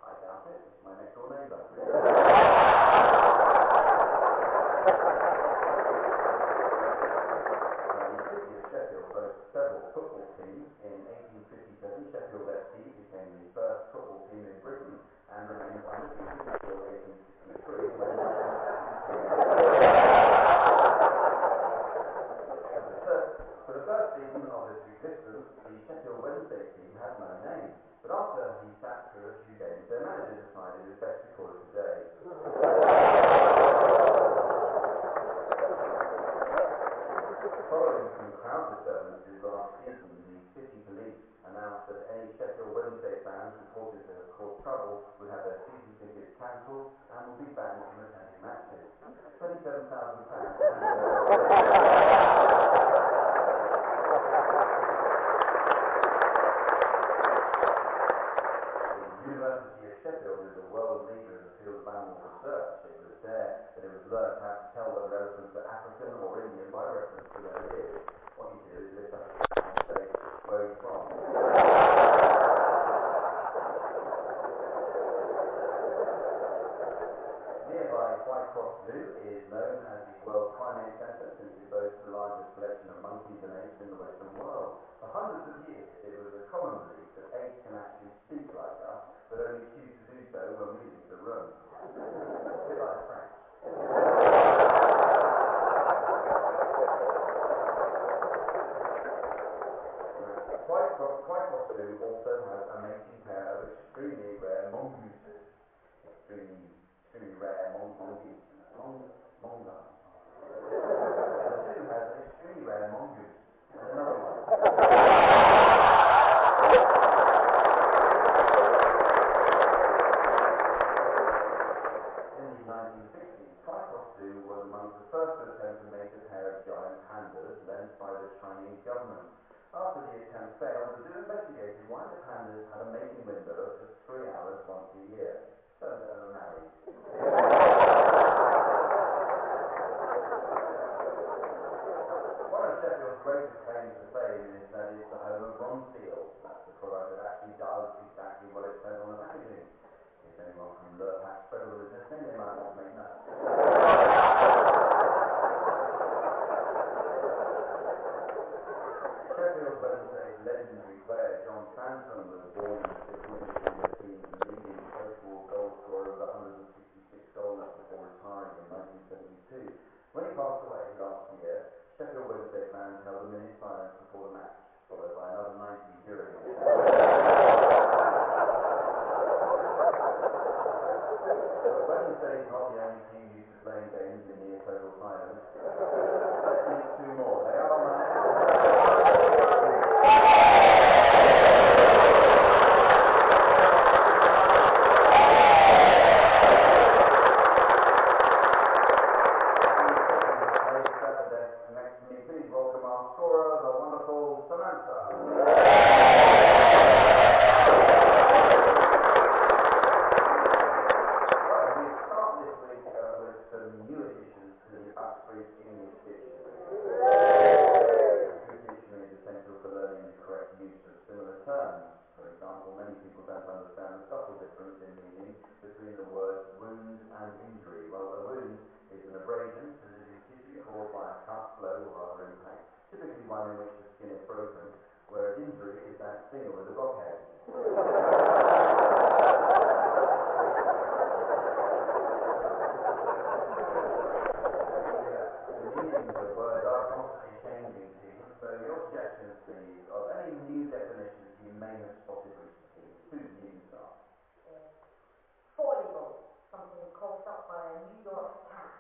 I doubt it. It's my next door neighbour. The city of Sheffield boasts several football teams. In 1857, Sheffield FC became the first football team in Britain and remained undefeated until 1863 when for the first season of its existence, the Sheffield Wednesday team had no name. But after he sat through a few games, their manager decided it was best to call it a day. Following some crowd disturbances last season, the city police announced that any Sheffield Wednesday fans reported to have caused trouble would have their season tickets cancelled and would be banned from attending matches. £27,000 University of Sheffield is a world leader in the field of animal research. It was there that it was learned how to tell whether elephants are African or Indian by reference to their ears. What you do is lift up and say where he's from. Nearby White Cross Zoo is known as the World Primate Centre since it boasts the largest collection of monkeys and apes in the Western world. For hundreds of years, it was a common belief that apes can actually speak like us, but only choose to do so when we leave the room. A bit like French. White Cross Zoo also has a mating pair of extremely rare mongooses. Extremely rare mongoose. Monga. The zoo has an extremely rare mongoose and another one. In the 1960s, White Zoo was among the first to attempt to make a pair of giant pandas lent by the Chinese government. After the attempt failed, the zoo investigated why the pandas had a mating window of just 3 hours once a year. So they were married. One of Sheffield's greatest claim to fame is that it's the home of Bronzefield. That's the product that actually does exactly what it says on the packaging. If anyone from ISIHAC Special Occasions, they might want to make that. Sheffield Wednesday's legendary player John Sansom was born in the 16th team and leading post-war goal scorer of 166 goals before retiring in 1972. When he passed away last year, Sheffield Wednesday fans held a minute silence before the match, followed by another 90 during it. But Wednesday is not the only team used to playing games in near total silence. Let's meet two more. They are on please welcome our scorer, the wonderful Samantha. Right, we start this week with some new additions to the Uxbridge English Dictionary. Good dictionary is essential for learning the correct use of similar terms. For example, many people don't understand the subtle difference in meaning between the words wound and injury. Well, a wound is an abrasion caused by a cut, blow, or other impact, typically one in which the skin is broken, whereas injury is that stinger with a blockhead. The meanings of words are constantly changing, Stephen, so your suggestions, please, of any new definitions you may have spotted recently. Susan, you can start. Foible, something caused up by a New York cat.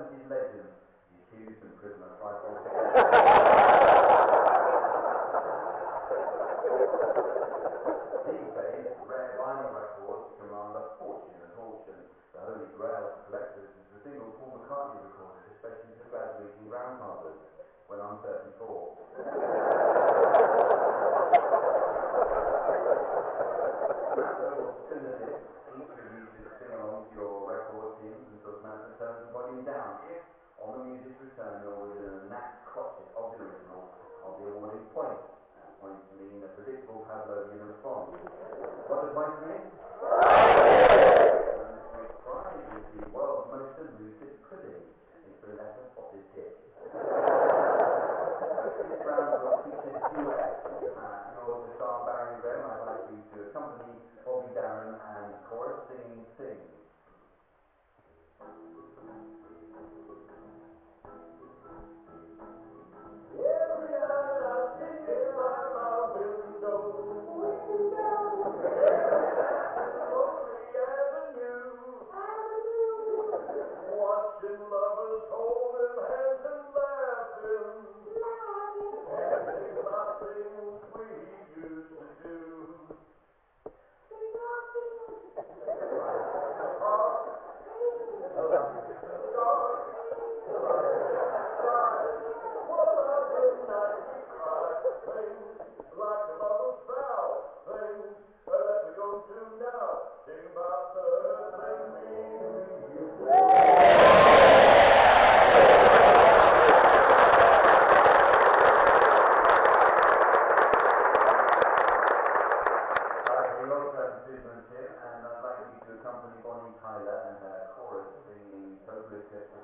70s legend. He's accused and prisoner tried for These days, rare vinyl records command a fortune at auction. The holy grail for collectors is the single Paul McCartney recorded, especially for graduating grandfathers, when I'm 34. Each of you should sing along to your record teams until Samantha turns the volume down. If, on the music's return, you're within a knack crotchet of the original, I'll be awarding points. And points mean a predictable Pavlovian response. What does points mean? And this week's prize is the world's most elusive pudding. It's the letter spotted dick. This round will feature duets. Yours is Star Barry and Graham. I'd like you to accompany Bobby Darren and chorus singing Sing. Every night I sit by my window, watching lovers holding hands and laughing, dancing my things we used to do. And I'd like you to accompany Bonnie Tyler and her chorus singing Totally Fit for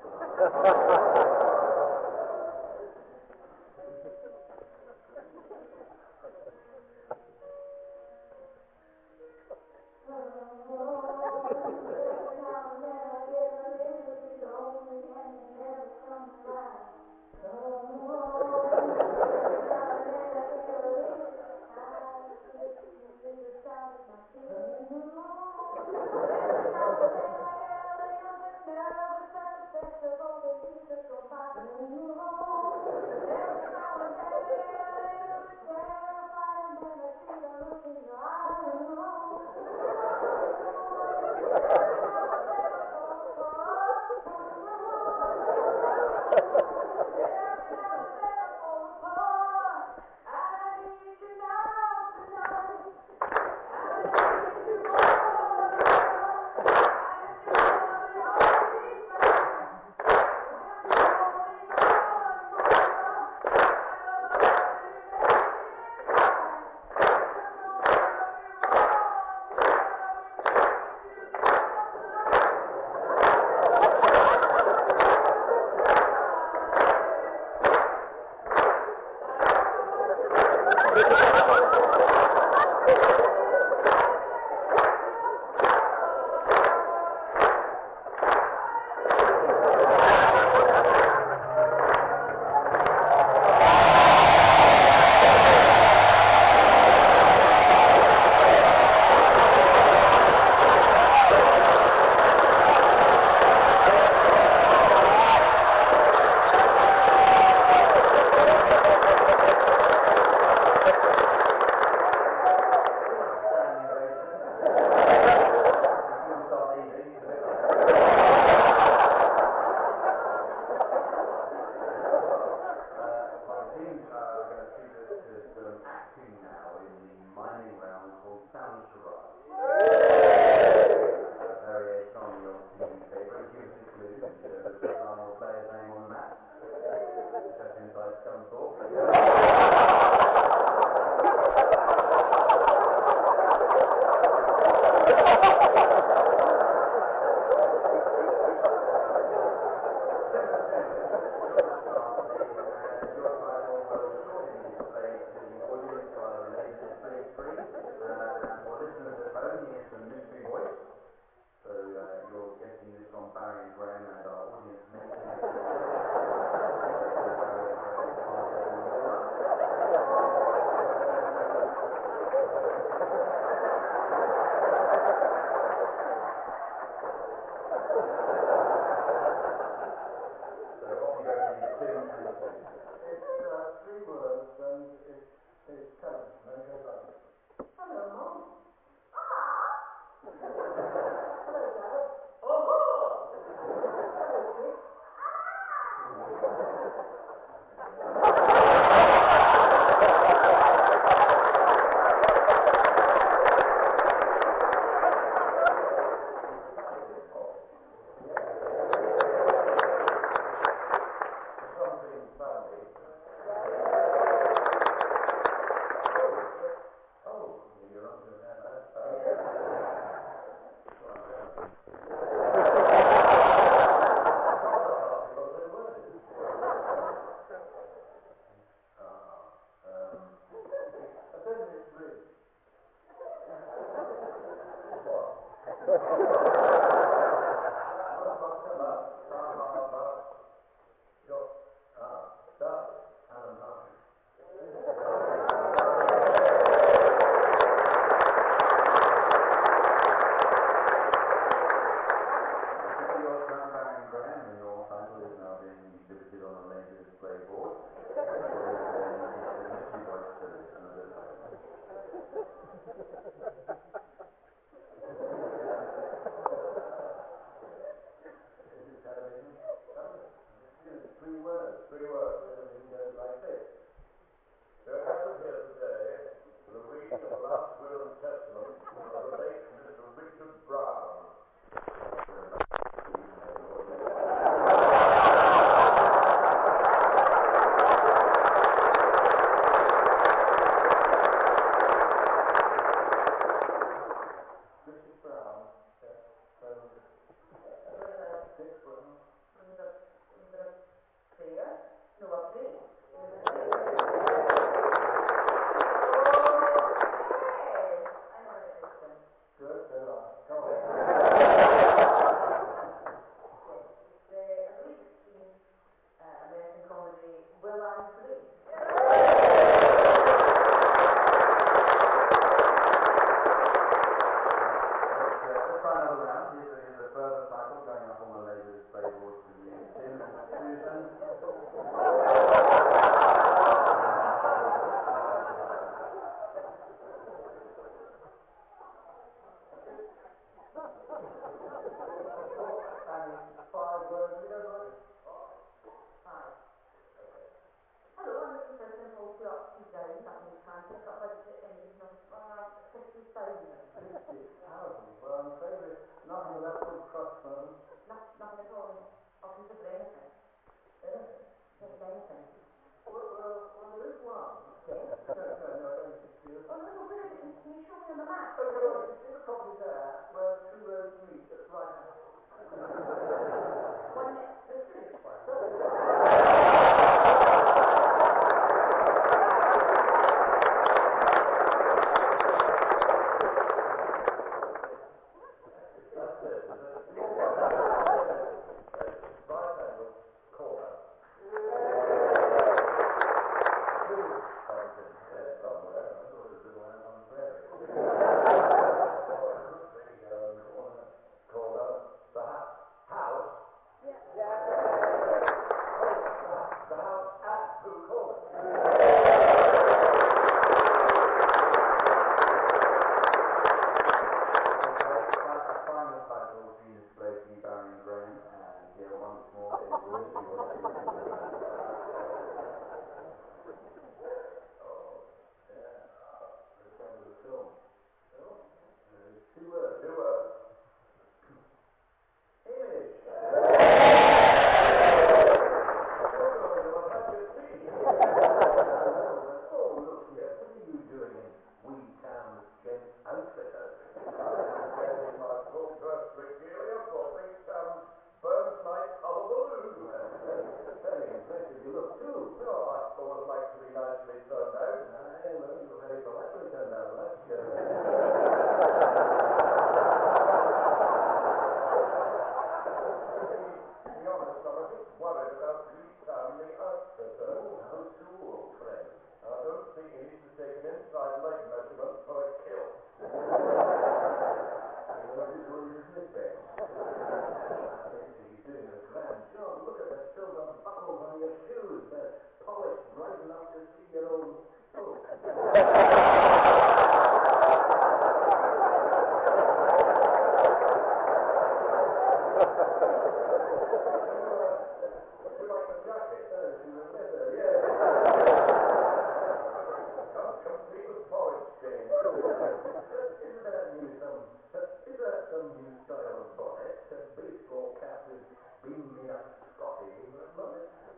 3 words, and everything goes like this. We're gathered here today for the reading of the last will and testament of the late Mr. Richard Brown.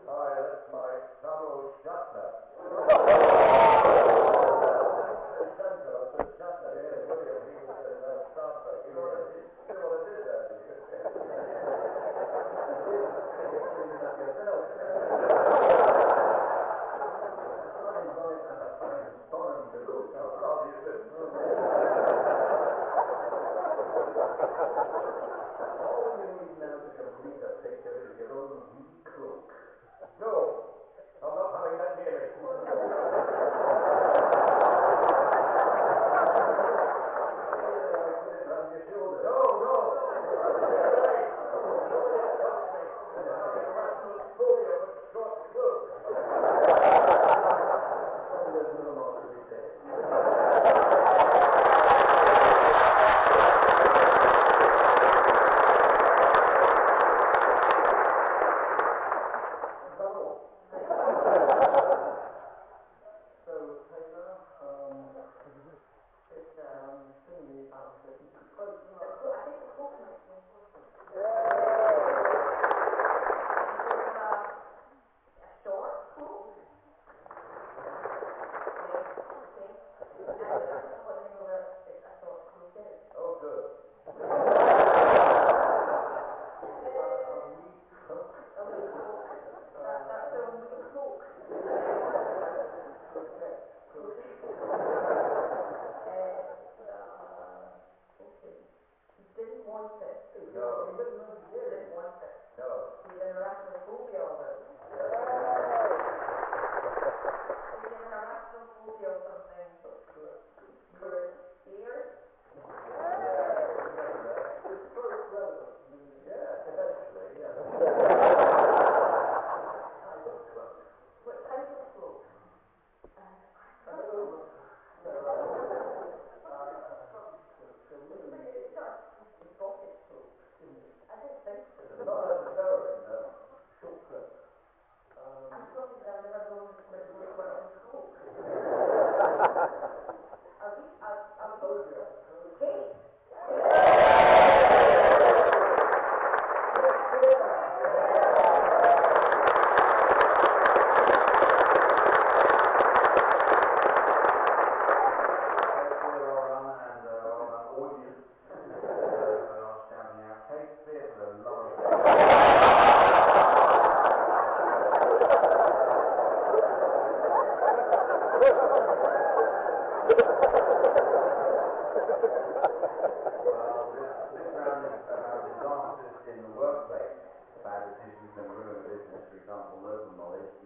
Hi, that's my Carol Shatner.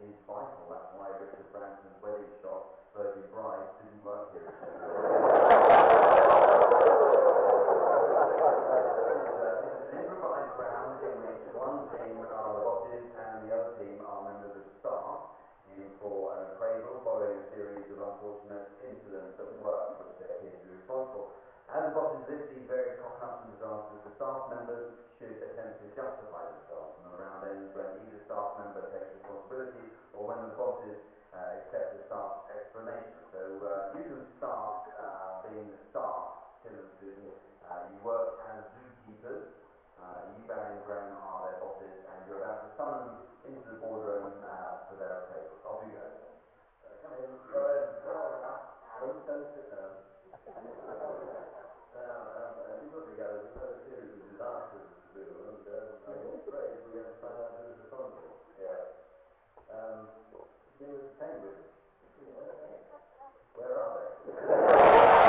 is vital. That's why Richard Branson's wedding shot, Virgin Bride, didn't work here. It's an improvised ground in which one team are the bosses and the other team are members of staff in for an appraisal following a series of unfortunate incidents at work which they appear to be responsible. As the bosses list these various cock-ups and disasters, the staff members should attempt to justify themselves from around ends when either staff member takes responsibility or when the bosses accept the staff's explanation. So you can start being the staff, Tim and Susan. You work as zookeepers. You, Barry and Graham, are their bosses, and you're about to summon them into the boardroom for their appraisal. Off you go. Come in, go ahead. Don't sit down. As you put together, we've had a series of disasters to do, and I'm afraid we have to find out who's responsible. Yeah. Give us penguins. Where are they?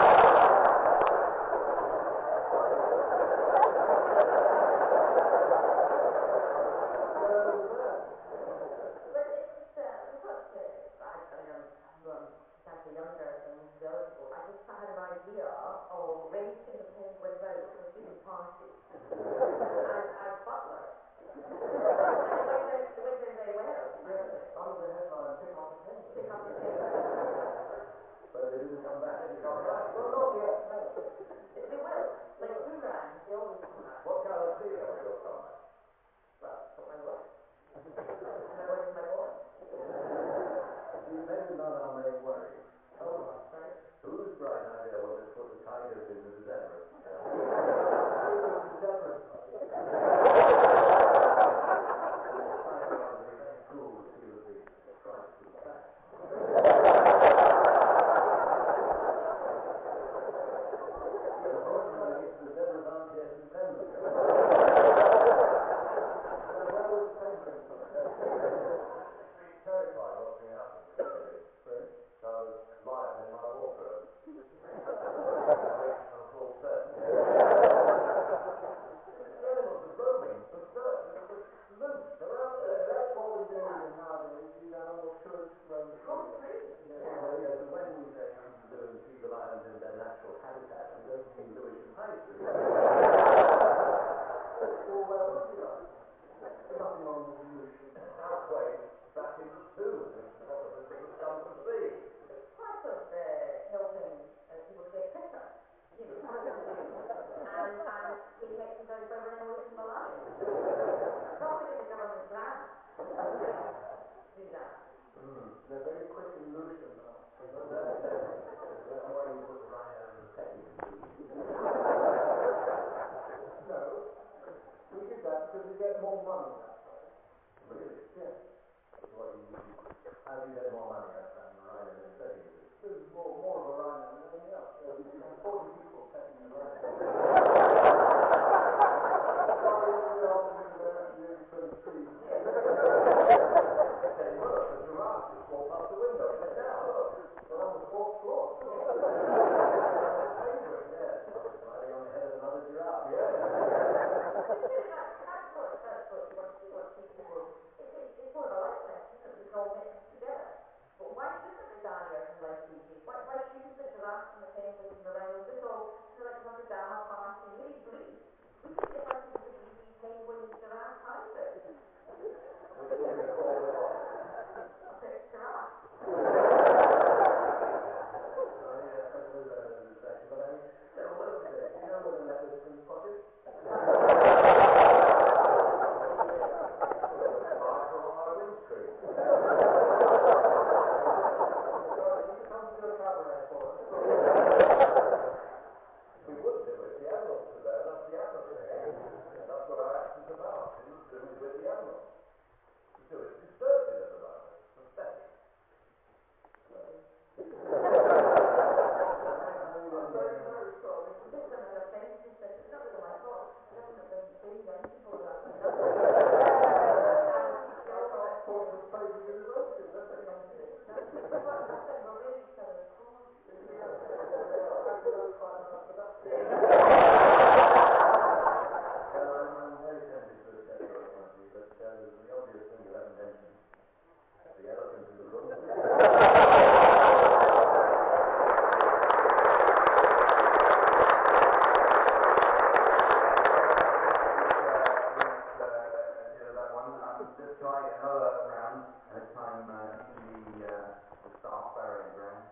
another round, and this time the staff, Barry and Graham.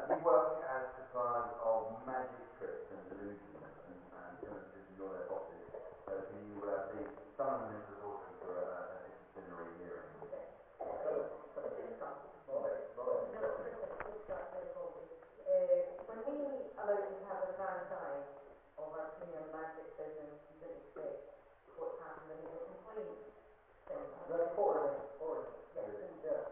We work as suppliers of magic tricks and delusions, and you're their bosses. So can you please summon them into the boardroom for a disciplinary hearing? When we allowed you to have a franchise of our premium magic business, you didn't expect what happened in the complaint. That's forward.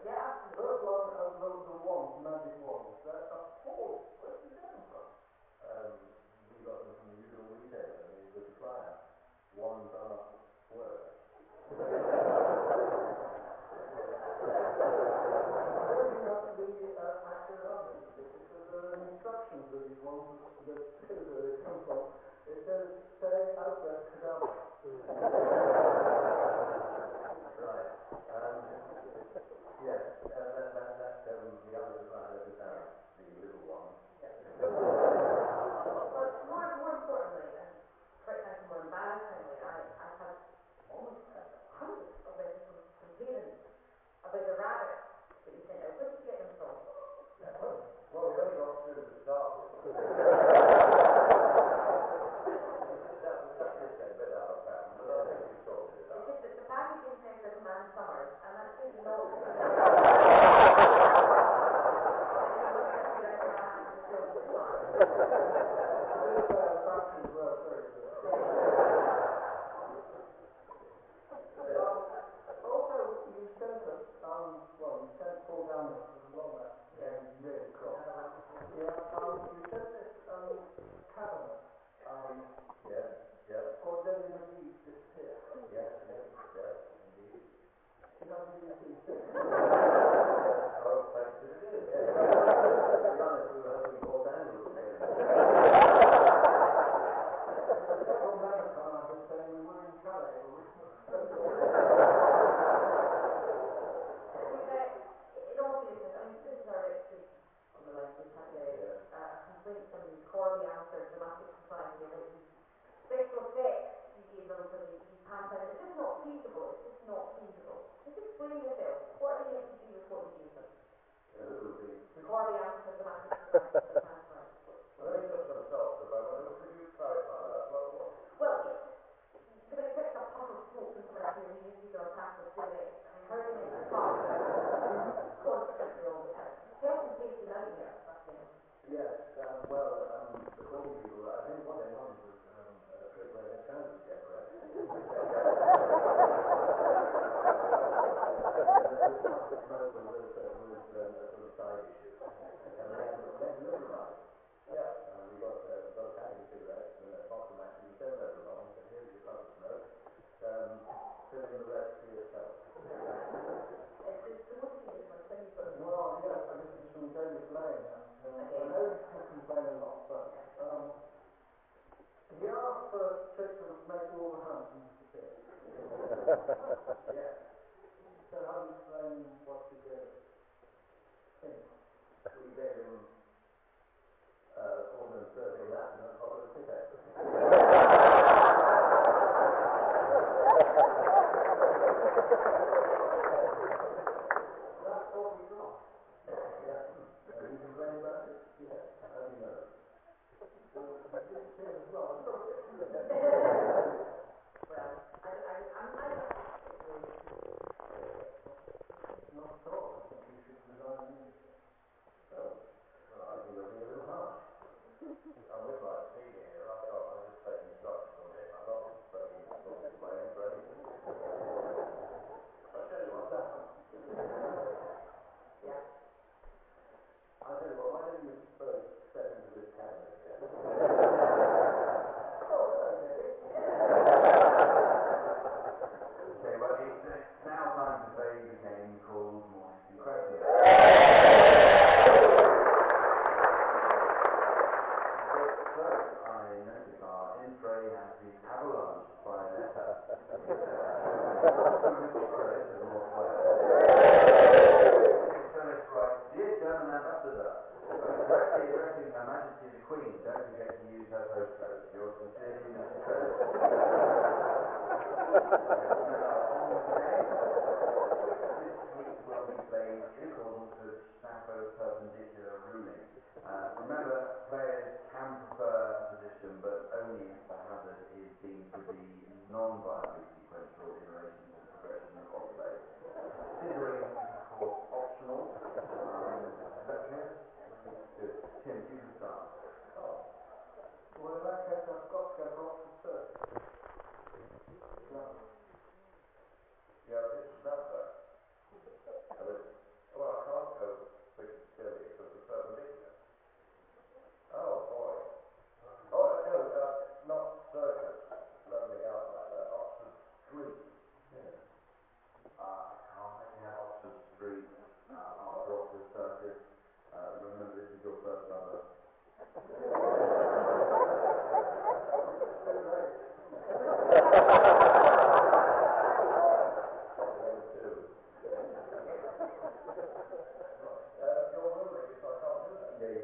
Yeah, absolutely. First one of the wands, magic wands. That's a four. Where's the seven from? We got them from the usual retailer, the supplier. Wands are words. Instructions that these ones that they come from. It says say Alfred Kadabra. Right. Yes. The other design is the little one. But more importantly, and quite frankly, more embarrassingly, I've had almost hundreds of letters from parents about the rabbits that you sent out. Where did you get them from? Well, we only got through the start. Because the packaging says there's man summers, and that's really not. Also, you sent us, you sent Paul Daniels, there's a lot of that. Yeah, really cross. Yeah, you sent this cabinet. Yeah. Or did it indeed disappear? Yes, indeed. You know, oh, thanks to it is. To be honest, we were hoping Paul Daniels would get it. From that time, I've been saying we were in Calais, but In all seriousness, I mean, since our registration on the line, we've had a complaint from the Corby Answer Dramatic Society about the special effects you gave them for the pantomime. It's just not feasible. Just explain yourself. What are they meant to do with what you gave them? The Corby Answer Dramatic Society for the pantomime. Well, they just themselves about it. Could you clarify that? Well, it's going to take a puzzle smoke and come out here and use these on task of doing it. I mean, how do you make the car constantly all the time? Health and safety nightmare, that's it. Yes, well, the Corby people, I think what they wanted was a trip where their trousers get wet. He asked for a trick that would make all the Hamptons disappear. Yeah. So how do you explain what you gave him? We gave him almost 13 Latin and a couple of tickets. That's all we got. Yeah. And you complain about it? Yeah. How do you know?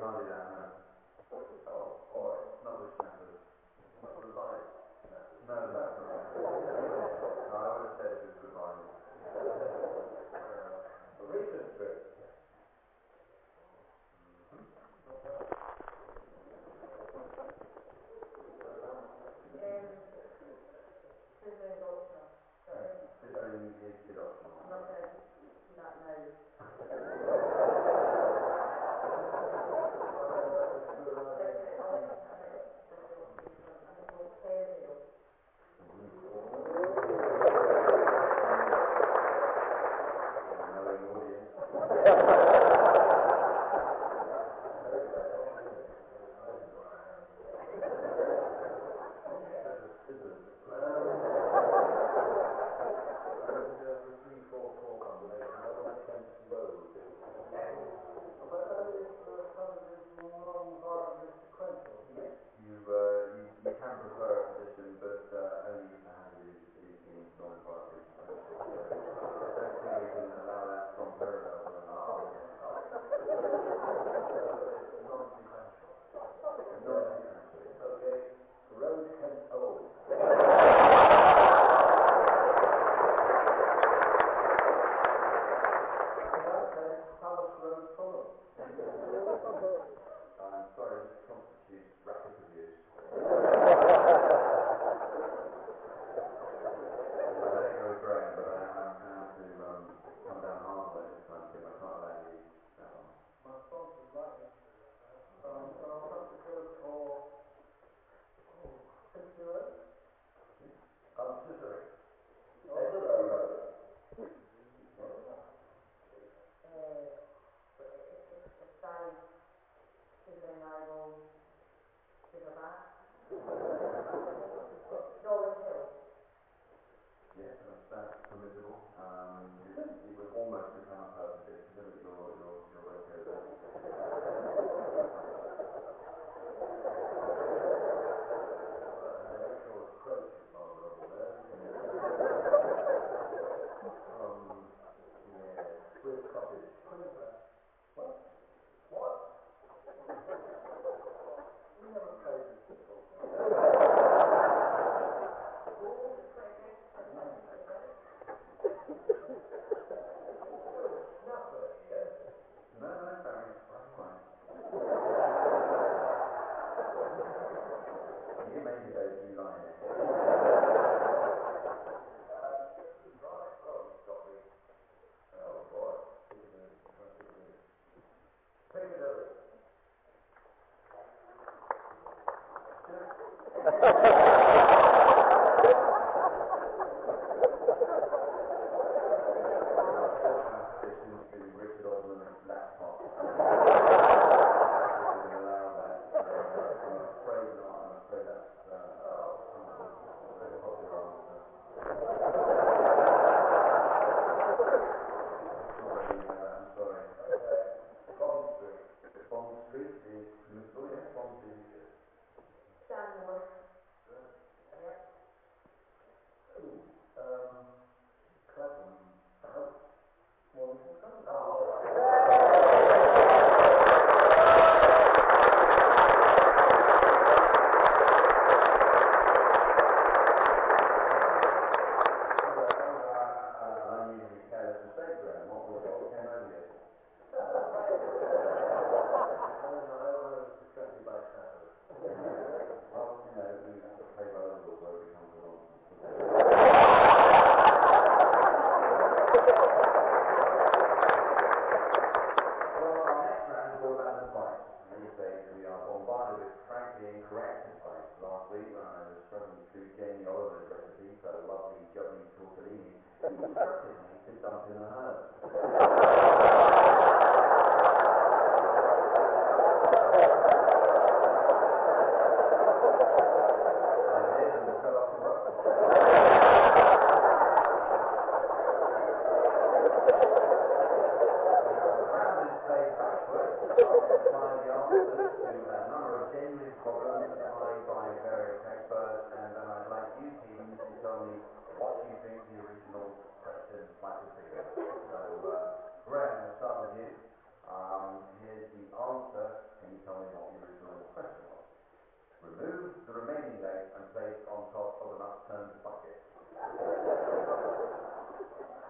can't do that, no. Oh, alright, not with snappers. Not with light. No, that's not right. No, I would have said it was good line. A recent trip. Graham, we'll start with you. Here's the answer. Can you the remaining legs and placed on top of an upturned bucket.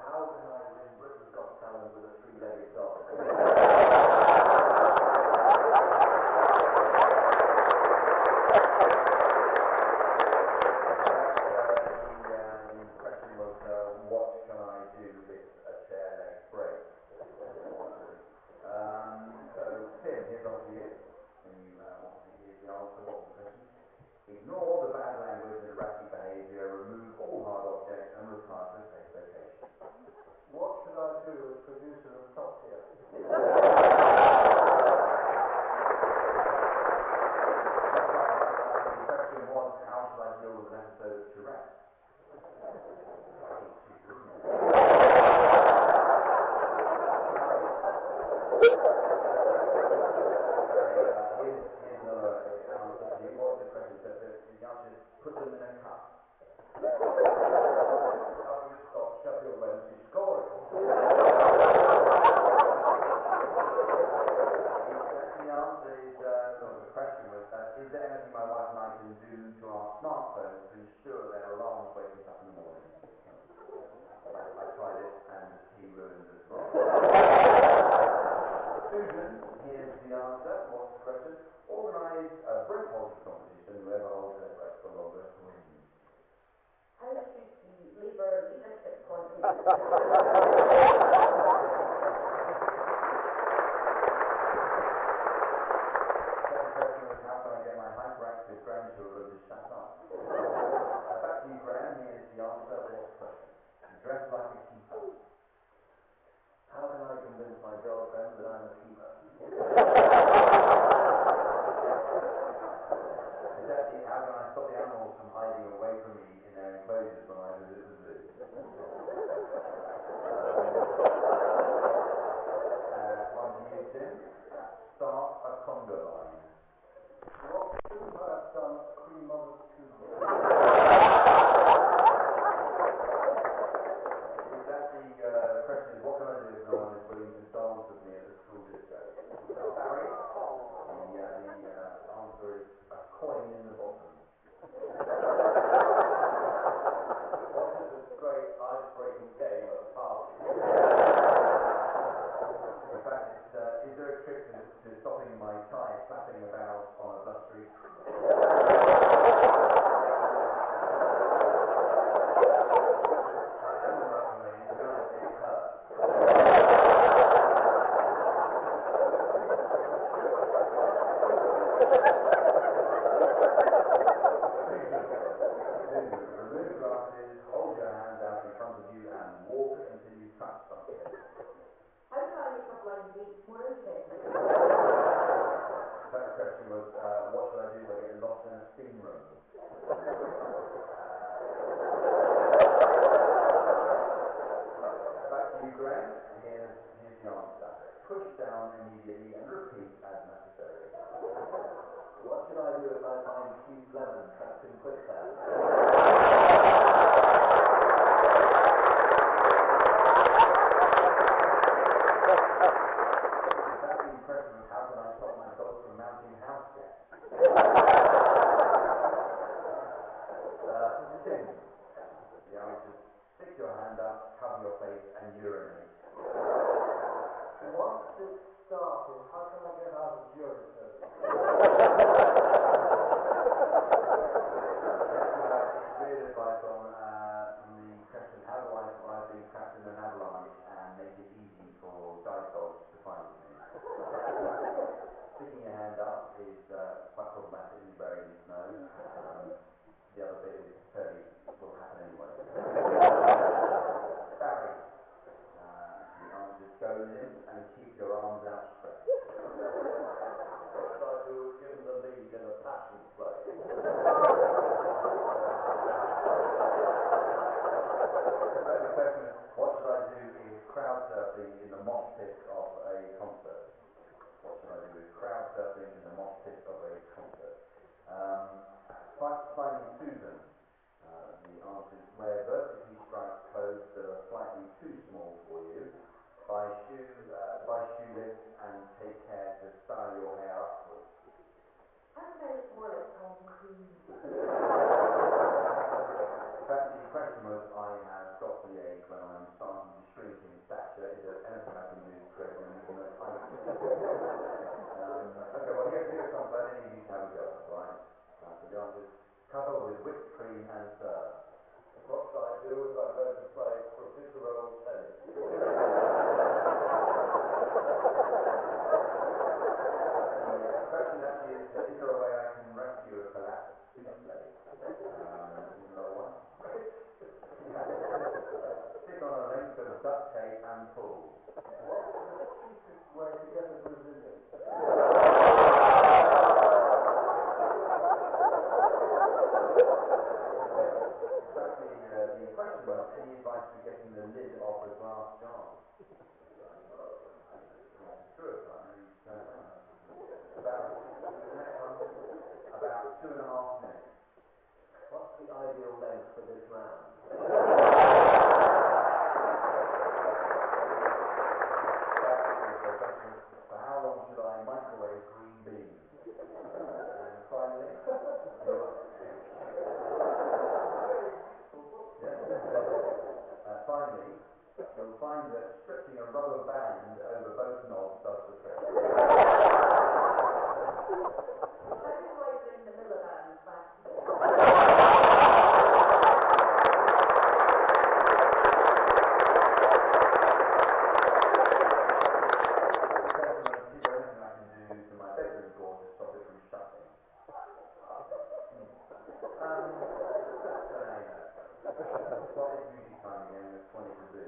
How can I win Britain's Got Talent with a three-legged dog? The question was, what can I do with a chair leg break? So, Tim, here's on to you. When you want to hear the answer, what's the question? Ignore the bad language and erratic behaviour, remove all hard objects, and retire to a safe location. What should I do as producer of Top Tier? The question was, how should I deal with an episode of Tourette? Here's another answer for you. What's the question? The answer is put them in a cup. How do you stop Sheffield Wednesday scoring? The answer is, the question was, is there anything my wife and I can do to our smartphones to ensure their alarms wake us up in the morning? I tried it and he ruined the spot. Susan, here's the answer. What's the question? Organise a breath holding competition. Whoever holds their breath the longest wins. How should the Labour leadership continue? How can I get my hyperactive grandchildren to shut up? Back to you, Graham. Here's the answer. What's the question? Dress like a keeper. How can I convince my girlfriend that I'm a keeper? Exactly. How can I stop the animals from hiding away from me in their enclosures when I visit the zoo? One to you, Tim. Start a conga line. What should I have done cream of the two? Exactly. The question is, what can I do if no one is willing to dance with me at the school disco? Barry? The answer is a coin in the bottom. What is this great ice-breaking game at the party? In fact, is there a trick to stopping my tie flapping about on a blustery remove glasses, hold your hands out in front of you and walk until you touch something. How can I make my blind dates more interesting? That question was, what should I do if I get lost in a steam room? Back to you, Graham. Here's the answer. Push down immediately and repeat as necessary. What should I do if I find Keith Lemon trapped in quicksand? Exactly the question was, how can I stop my dog from mounting house guests? Tim, the answer is stick your hand up, cover your face and urinate. Once it's started, how can I get out of urine? Great advice on the question, how do I survive being trapped in an avalanche and make it easy for guide dogs to find me? Sticking your hand up is quite problematic in buried in snow. The other bit is fairly will happen anyway. Barry, the answer is go in and keep your arms outstretched. What should I do if given the lead in a passion play? The question is, what should I do if crowd surfing in the mosh pit of a concert? What should I do with crowd surfing in the mosh pit of a concert? Finding Susan, the answer is wear vertically striped clothes that are slightly too small for you. Buy shoe lifts and take care to style your hair upwards. How can I look more like Tom Cruise? creating an intimate height. Okay, well, here's some but any of you can have a go, right? So the answer is cover with whipped cream and serve. What shall I do as I learn to play profiterole tennis? The question actually is there a way I can rescue a collapsed souffle? No one. Stick on a length of duct tape and pull. What's the cheapest way to get a Brazilian? The question was, any advice for getting the lid off a glass jar? True, about 2.5 minutes. What's the ideal length for this round? For how long should I microwave green beans? And finally, you'll find that stretching a rubber band over both knobs does the trick. What is music time again? There's 20 to do.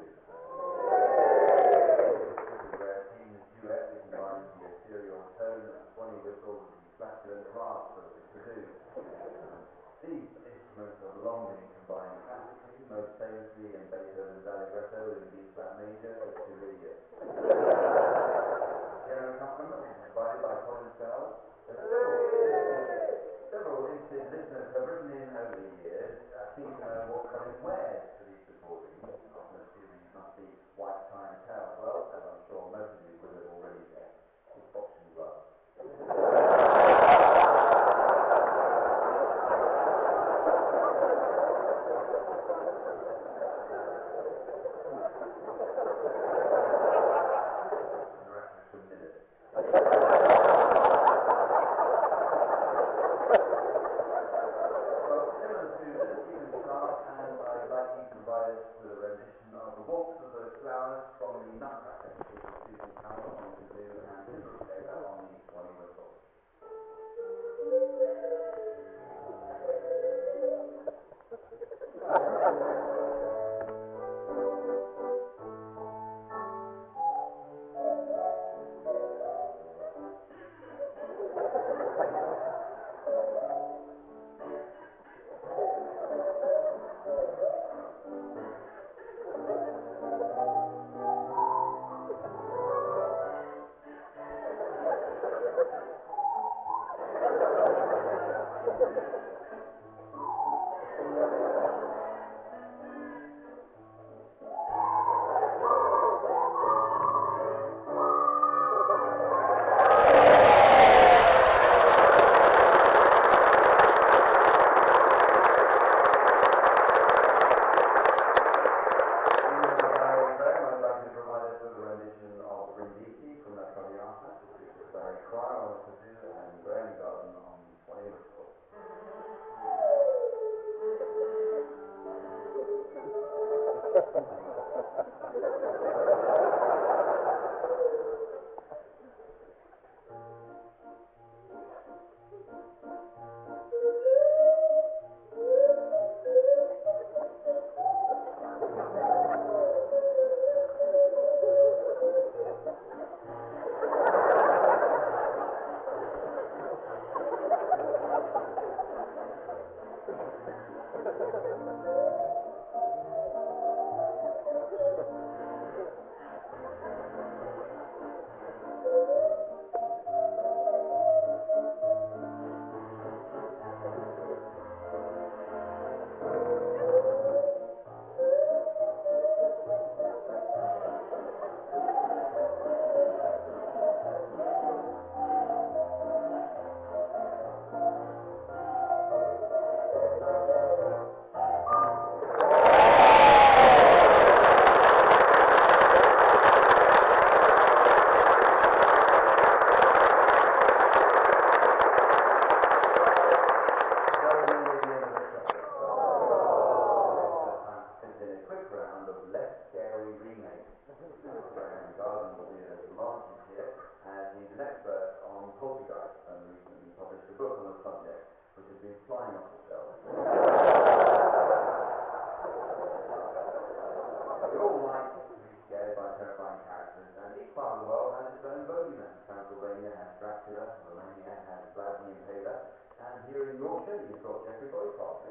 And here in Yorkshire, you've got Jeffrey Boycott.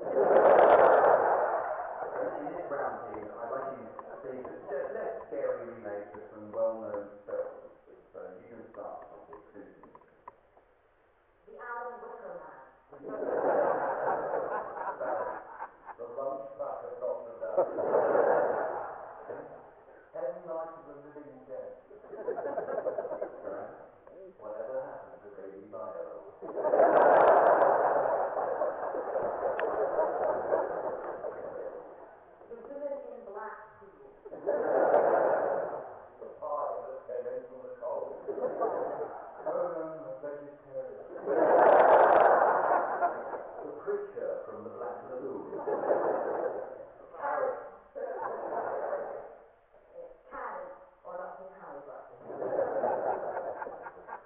In this round here, I'd like you to see just less scary remakes of some well-known films. So you can start with Susan. The Alan Wicker Man. The Lunch Pack of Dr. Dow. M. Night of the Living Dead. Whatever happened to Baby Bio? The Women in Blackpool. The fire that came in from the cold. Conan the Vegetarian. The Preacher from the Black Lagoon. Carrot. Cannon, or not the caliber.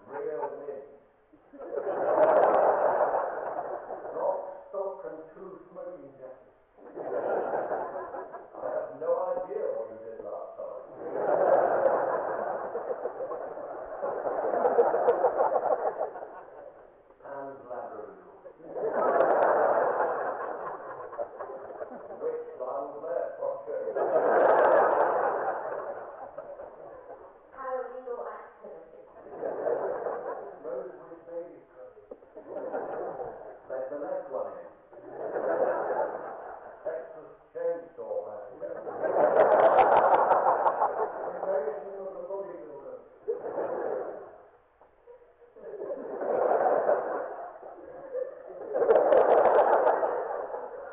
Real wind. Lock, stock, and 2 smoking jackets. I have no idea what you did last time. Pan's Labyrinth. Which line was there? Paralegal activity. Rosewood baby clothes. Let the next one in. Texas Chainsaw Massacre. Invasion of the bodybuilders.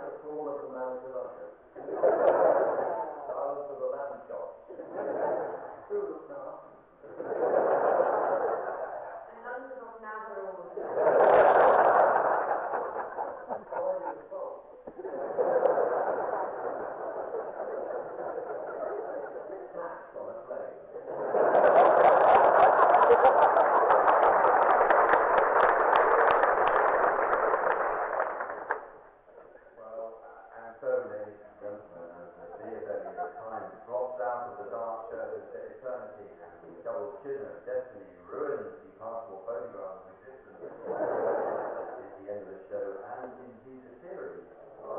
The Fall of the Mount Olympus. Silence of the Lamb Chop. Who looks now? The Nuns of Navarone. Snacks on a plane. Well, and so, ladies and gentlemen, as the dear belly of time drops out of the dark shadows to eternity, and the double chin of destiny ruins the passable photograph of existence, is the end of the show, and indeed the series. So,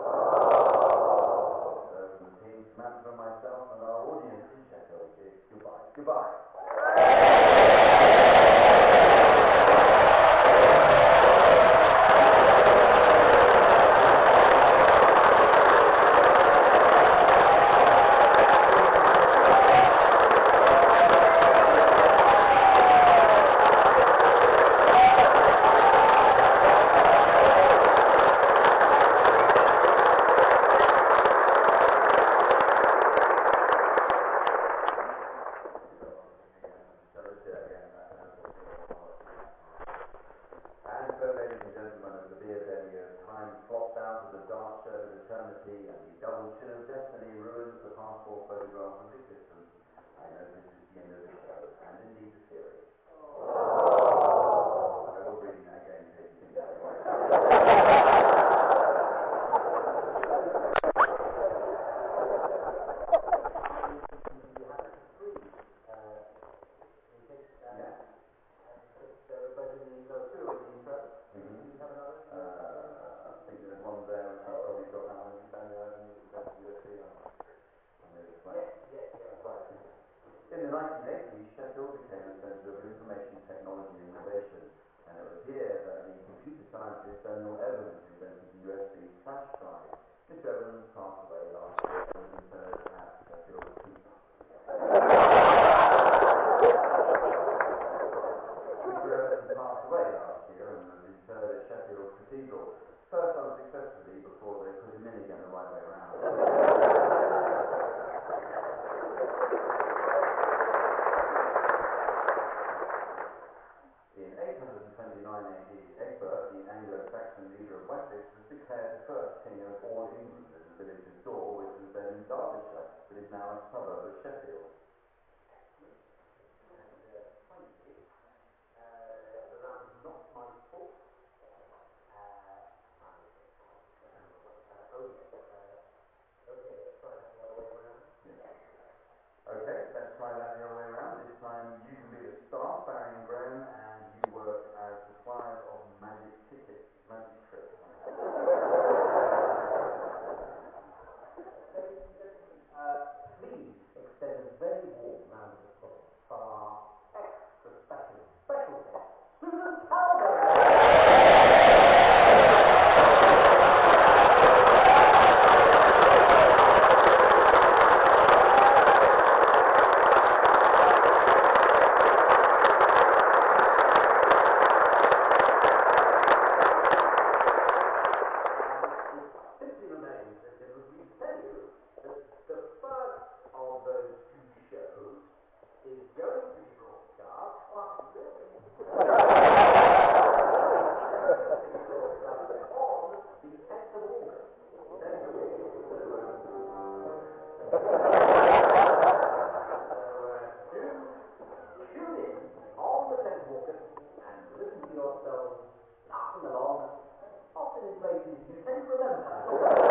from the team, Samantha, myself, and our audience in Sheffield, it's goodbye. Goodbye. And so, ladies and gentlemen, as the beer belly of time flops out of the dark shadow of eternity and the double chin of destiny ruins the passport photograph of existence, I know this is the end of the show, and indeed the series. I was reading that again in case you think that way. I think there's one there which you've probably got that one. You've done your own USB on. In the 1980s, Sheffield became a centre of information technology and innovation, and it was here that the computer scientist Daniel Evans invented the USB flash drive. Mr. Evans passed away last year and was interred at Sheffield Keep. Mr. Evans passed away last year and was interred at Sheffield Cathedral, first unsuccessfully before they put him in again the right way around. In 829 AD, Egbert, the Anglo-Saxon leader of Wessex, was declared the first king of all England at the village of Dore, which was then in Derbyshire, but is now a suburb of Sheffield. places. You tend to remember.